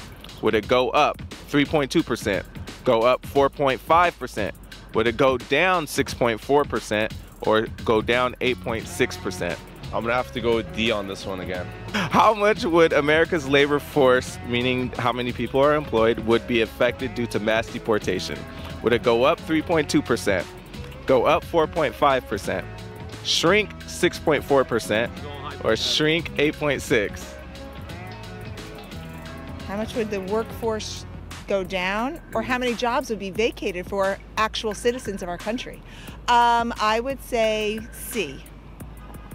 [SPEAKER 21] Would it go up 3.2%, go up 4.5%? Would it go down 6.4%, or go down 8.6%?
[SPEAKER 22] I'm gonna have to go with D on this one again.
[SPEAKER 21] How much would America's labor force, meaning how many people are employed, would be affected due to mass deportation? Would it go up 3.2%, go up 4.5%, shrink 6.4%, or shrink 8.6%?
[SPEAKER 2] How much would the workforce go down, or how many jobs would be vacated for actual citizens of our country? I would say C.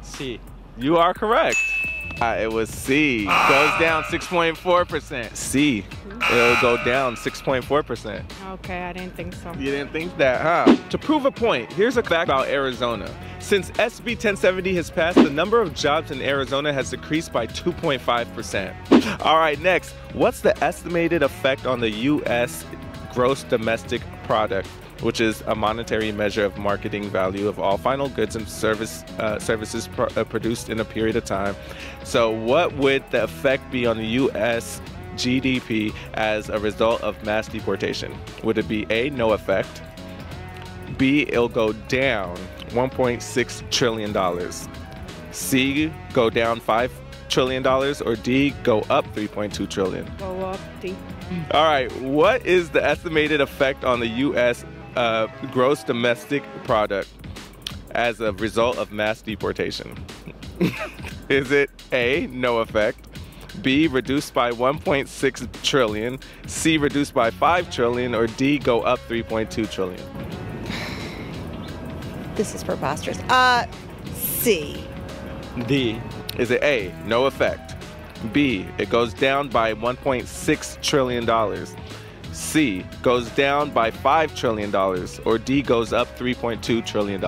[SPEAKER 21] C. You are correct. It was C. Goes down 6.4%. C. It'll go down 6.4%.
[SPEAKER 3] Okay, I didn't think so.
[SPEAKER 21] You didn't think that, huh? To prove a point, here's a fact about Arizona. Since SB 1070 has passed, the number of jobs in Arizona has decreased by 2.5%. All right, next, what's the estimated effect on the U.S. gross domestic product, which is a monetary measure of marketing value of all final goods and services produced in a period of time? So what would the effect be on the U.S. GDP as a result of mass deportation? Would it be A, no effect, B, it'll go down $1.6 trillion, C, go down $5 trillion, or D, go up $3.2 trillion?
[SPEAKER 3] Go up, D.
[SPEAKER 21] All right, what is the estimated effect on the U.S. Gross domestic product as a result of mass deportation? Is it A, no effect, B, reduced by 1.6 trillion, C, reduced by 5 trillion, or D, go up 3.2 trillion?
[SPEAKER 2] This is preposterous. C.
[SPEAKER 21] D. Is it A, no effect, B, it goes down by 1.6 trillion dollars, C, goes down by $5 trillion, or D, goes up $3.2 trillion?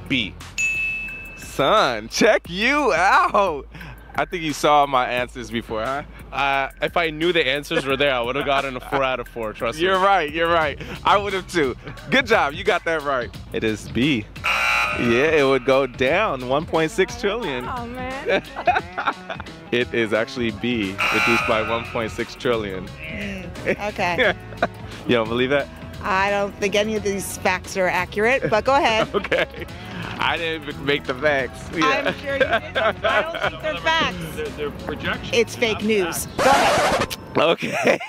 [SPEAKER 21] B. Son, check you out. I think you saw my answers before, huh?
[SPEAKER 22] If I knew the answers were there, I would have gotten a 4 out of 4, trust me.
[SPEAKER 21] You're right, you're right. I would have too. Good job, you got that right. It is B. Yeah, it would go down 1.6 trillion.
[SPEAKER 3] Oh, man.
[SPEAKER 21] It is actually B, reduced by 1.6 trillion.
[SPEAKER 2] Okay.
[SPEAKER 21] You don't believe that?
[SPEAKER 2] I don't think any of these facts are accurate, but go ahead.
[SPEAKER 21] Okay. I didn't even make the facts.
[SPEAKER 2] I'm sure you didn't. I don't think they're facts.
[SPEAKER 22] They're projections.
[SPEAKER 2] It's fake news. Go ahead.
[SPEAKER 21] Okay.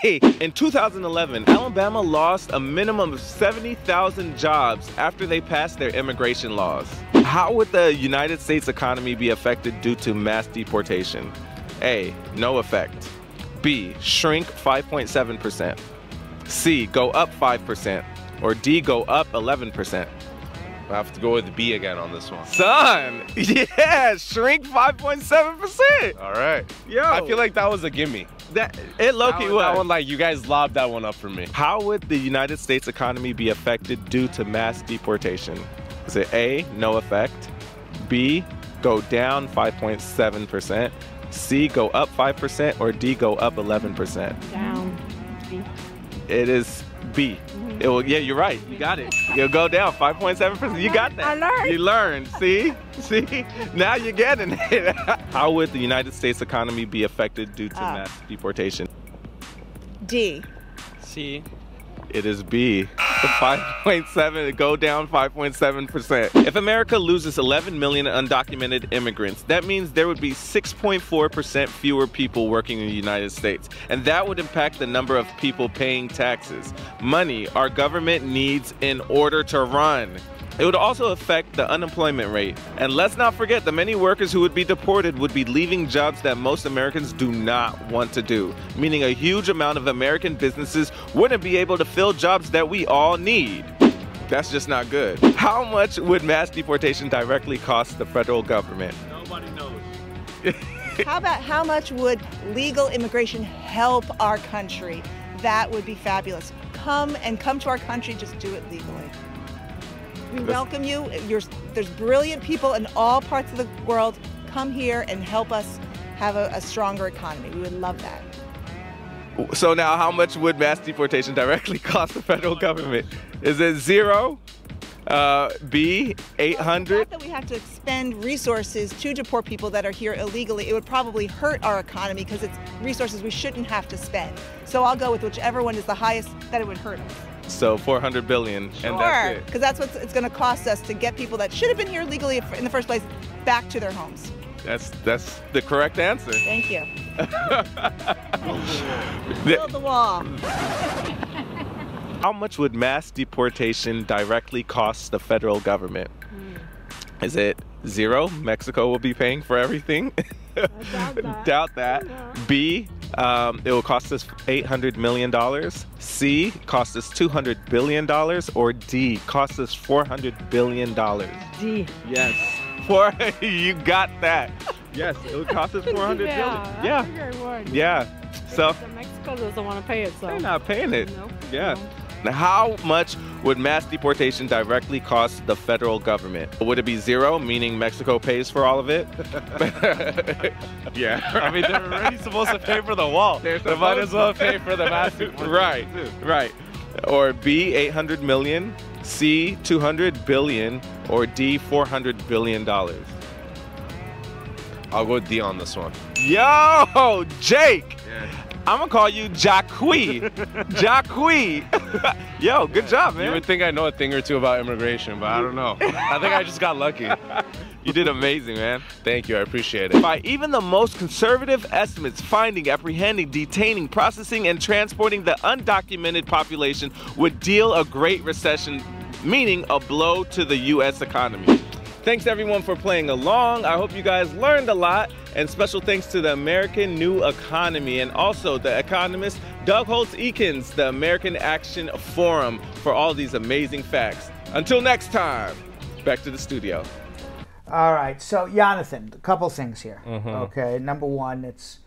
[SPEAKER 21] In 2011, Alabama lost a minimum of 70,000 jobs after they passed their immigration laws. How would the United States economy be affected due to mass deportation? A, no effect. B, shrink 5.7%. C, go up 5%. Or D, go up 11%.
[SPEAKER 22] I have to go with B again on this one.
[SPEAKER 21] Son, yeah, shrink 5.7%.
[SPEAKER 22] All right.
[SPEAKER 21] Yo.
[SPEAKER 22] I feel like that was a gimme.
[SPEAKER 21] It low-key was.
[SPEAKER 22] That one, like, you guys lobbed that one up for me.
[SPEAKER 21] How would the United States economy be affected due to mass deportation? Is it A, no effect, B, go down 5.7%, C, go up 5%, or D, go up 11%?
[SPEAKER 3] Down. B.
[SPEAKER 21] It is B. It will, yeah, you're right. You got it. You'll go down 5.7%. You got that.
[SPEAKER 3] I learned.
[SPEAKER 21] You learned. See? See? Now you're getting it. How would the United States economy be affected due to mass deportation?
[SPEAKER 2] D.
[SPEAKER 22] C.
[SPEAKER 21] It is B. The 5.7, go down 5.7%. If America loses 11 million undocumented immigrants, that means there would be 6.4% fewer people working in the United States. And that would impact the number of people paying taxes, money our government needs in order to run. It would also affect the unemployment rate. And let's not forget the many workers who would be deported would be leaving jobs that most Americans do not want to do, meaning a huge amount of American businesses wouldn't be able to fill jobs that we all need. That's just not good. How much would mass deportation directly cost the federal government?
[SPEAKER 22] Nobody knows.
[SPEAKER 2] How about how much would legal immigration help our country? That would be fabulous. Come to our country, just do it legally. We welcome you. There's brilliant people in all parts of the world. Come here and help us have a stronger economy. We would love that.
[SPEAKER 21] So now how much would mass deportation directly cost the federal government? Is it 0? B, 800?
[SPEAKER 2] The fact that we have to expend resources to deport people that are here illegally, it would probably hurt our economy because it's resources we shouldn't have to spend. So I'll go with whichever one is the highest that it would hurt us.
[SPEAKER 21] So 400 billion,
[SPEAKER 2] Sure,
[SPEAKER 21] and that's it.
[SPEAKER 2] because that's what it's going to cost us to get people that should have been here legally in the first place back to their homes.
[SPEAKER 21] That's the correct answer.
[SPEAKER 2] Thank you. Build the wall.
[SPEAKER 21] How much would mass deportation directly cost the federal government? Is it 0? Mexico will be paying for everything? Doubt that. B, it will cost us $800 million. C, cost us $200 billion. Or D, cost us $400 billion.
[SPEAKER 3] D.
[SPEAKER 21] Yes. You got that. Yes, it would cost us $400 billion.
[SPEAKER 3] I figured it would.
[SPEAKER 21] Yeah. So
[SPEAKER 3] Mexico doesn't want to pay it, so
[SPEAKER 21] they're not paying it.
[SPEAKER 3] Nope.
[SPEAKER 21] Yeah. Now, how much would mass deportation directly cost the federal government? Would it be 0, meaning Mexico pays for all of it? Yeah.
[SPEAKER 22] I mean, they're already supposed to pay for the wall. They might as well pay for the mass deportation too.
[SPEAKER 21] Right. Or B, 800 million, C, 200 billion, or D, 400 billion dollars.
[SPEAKER 22] I'll go with D on this one.
[SPEAKER 21] Yo, Jake.
[SPEAKER 22] Yeah.
[SPEAKER 21] I'm gonna call you Jacqui. Jacqui. Yo, good job, man.
[SPEAKER 22] You would think I know a thing or two about immigration, but I don't know. I think I just got lucky.
[SPEAKER 21] You did amazing, man.
[SPEAKER 22] Thank you, I appreciate it.
[SPEAKER 21] By even the most conservative estimates, finding, apprehending, detaining, processing, and transporting the undocumented population would deal a great recession, meaning a blow to the U.S. economy. Thanks everyone for playing along. I hope you guys learned a lot. And special thanks to the American New Economy and also the economist Doug Holtz-Eakins, the American Action Forum, for all these amazing facts. Until next time, back to the studio.
[SPEAKER 1] All right, so Yonathan, a couple things here. Okay, number one, it's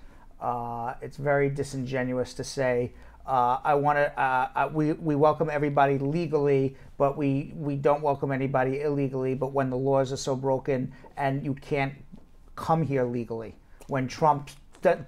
[SPEAKER 1] very disingenuous to say we welcome everybody legally, but we don't welcome anybody illegally. But when the laws are so broken and you can't come here legally, when Trump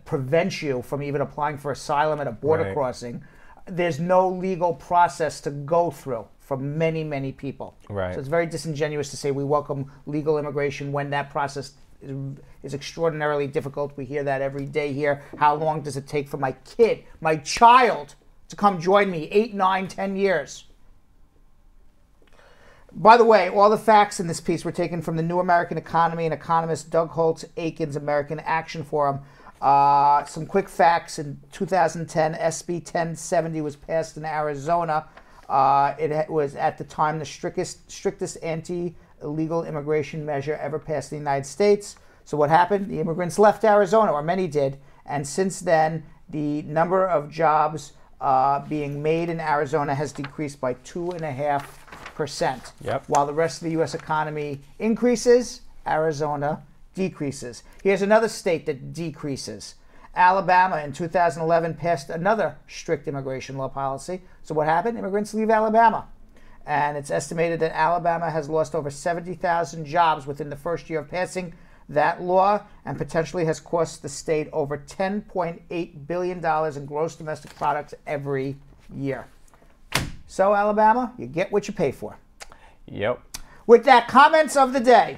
[SPEAKER 1] prevents you from even applying for asylum at a border crossing, there's no legal process to go through for many, many people.
[SPEAKER 9] Right.
[SPEAKER 1] So it's very disingenuous to say we welcome legal immigration when that process is extraordinarily difficult. We hear that every day here. How long does it take for my kid, my child, to come join me? 8, 9, 10 years. By the way, all the facts in this piece were taken from the New American Economy and economist Doug Holtz-Aiken's American Action Forum. Some quick facts. In 2010, SB 1070 was passed in Arizona. It was at the time the strictest anti-illegal immigration measure ever passed in the United States. So what happened? The immigrants left Arizona, or many did, and since then, the number of jobs being made in Arizona has decreased by 2.5%.
[SPEAKER 9] Yep.
[SPEAKER 1] While the rest of the U.S. economy increases, Arizona decreases. Here's another state that decreases. Alabama in 2011 passed another strict immigration law policy. So what happened? Immigrants leave Alabama. And it's estimated that Alabama has lost over 70,000 jobs within the first year of passing that law, and potentially has cost the state over $10.8 billion in gross domestic products every year. So Alabama, you get what you pay for.
[SPEAKER 9] Yep.
[SPEAKER 1] With that, comments of the day.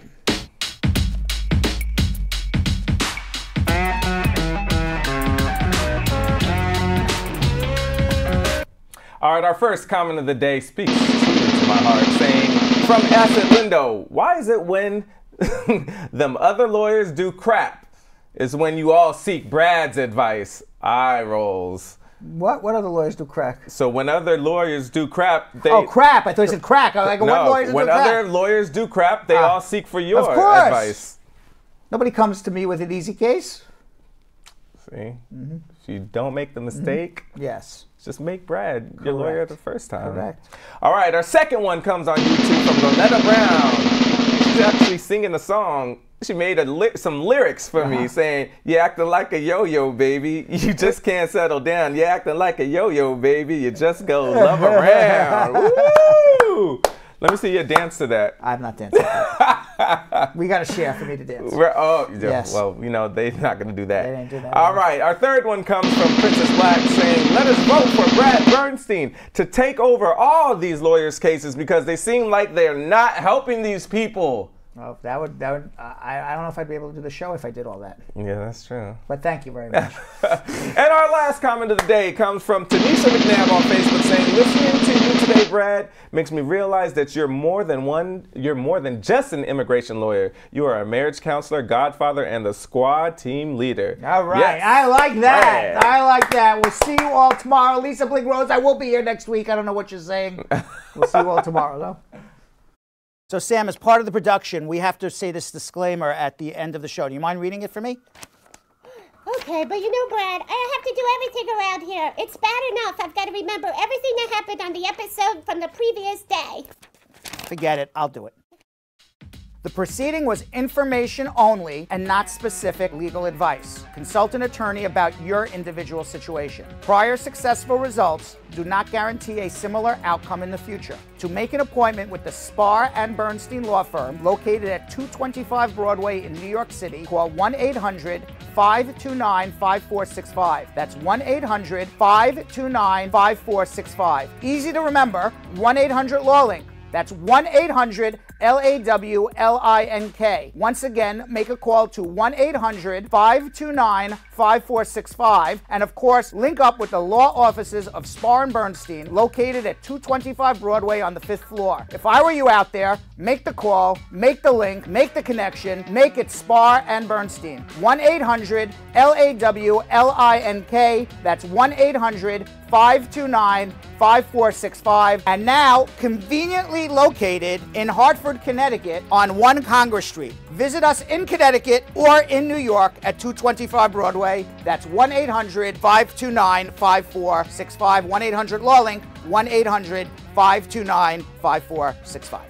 [SPEAKER 9] All right, our first comment of the day speaks to my heart, saying, from Acid Lindo, why is it when them other lawyers do crap is when you all seek Brad's advice? Eye rolls.
[SPEAKER 1] What other lawyers do crack?
[SPEAKER 9] So when other lawyers do crap, they...
[SPEAKER 1] Oh, crap. I thought you said crack. I was like,
[SPEAKER 9] no,
[SPEAKER 1] what lawyers do
[SPEAKER 9] when
[SPEAKER 1] crack?
[SPEAKER 9] other lawyers do crap, they all seek for your
[SPEAKER 1] of course.
[SPEAKER 9] advice.
[SPEAKER 1] Nobody comes to me with an easy case.
[SPEAKER 9] See? Mm-hmm. If you don't make the mistake...
[SPEAKER 1] Mm-hmm. Yes.
[SPEAKER 9] Just make Brad your lawyer the first time.
[SPEAKER 1] Correct.
[SPEAKER 9] All right, our second one comes on YouTube from Loretta Brown. She's actually singing a song. She made some lyrics for me saying, you acting like a yo-yo, baby. You just can't settle down. You acting like a yo-yo, baby. You just go love around. Woo! Let me see you dance to that.
[SPEAKER 1] I'm not dancing to that. We got to share for me to dance.
[SPEAKER 9] Yes. Well, you know, they're not going to do that.
[SPEAKER 1] They didn't do that.
[SPEAKER 9] All right. Our third one comes from Princess Black saying, let us vote for Brad Bernstein to take over all these lawyers' cases because they seem like they're not helping these people.
[SPEAKER 1] Well, that would. I don't know if I'd be able to do the show if I did all that.
[SPEAKER 9] Yeah, that's true.
[SPEAKER 1] But thank you very much.
[SPEAKER 9] And our last comment of the day comes from Tanisha McNabb on Facebook saying, listening to you today, Brad, makes me realize that you're more than just an immigration lawyer. You are a marriage counselor, godfather, and the squad team leader.
[SPEAKER 1] All right.
[SPEAKER 9] Yes.
[SPEAKER 1] I like that.
[SPEAKER 9] Brad.
[SPEAKER 1] I like that. We'll see you all tomorrow. Lisa Bling Rose, I will be here next week. I don't know what you're saying. We'll see you all tomorrow, though. So, Sam, as part of the production, we have to say this disclaimer at the end of the show. Do you mind reading it for me?
[SPEAKER 7] Okay, but you know, Brad, I have to do everything around here. It's bad enough I've got to remember everything that happened on the episode from the previous day.
[SPEAKER 1] Forget it. I'll do it. The proceeding was information only and not specific legal advice. Consult an attorney about your individual situation. Prior successful results do not guarantee a similar outcome in the future. To make an appointment with the Spar and Bernstein law firm located at 225 Broadway in New York City, call 1-800-529-5465. That's 1-800-529-5465. Easy to remember, 1-800-LAWLINK. That's 1-800-LAWLINK. Once again, make a call to 1-800-529-5465. And of course, link up with the law offices of Spar and Bernstein, located at 225 Broadway on the 5th floor. If I were you out there, make the call, make the link, make the connection, make it Spar and Bernstein. 1-800-LAWLINK. That's 1-800-529-5465. And now, conveniently located in Hartford, Connecticut on 1 Congress Street. Visit us in Connecticut or in New York at 225 Broadway. That's 1-800-529-5465. 1-800-LAWLINK. 1-800-529-5465.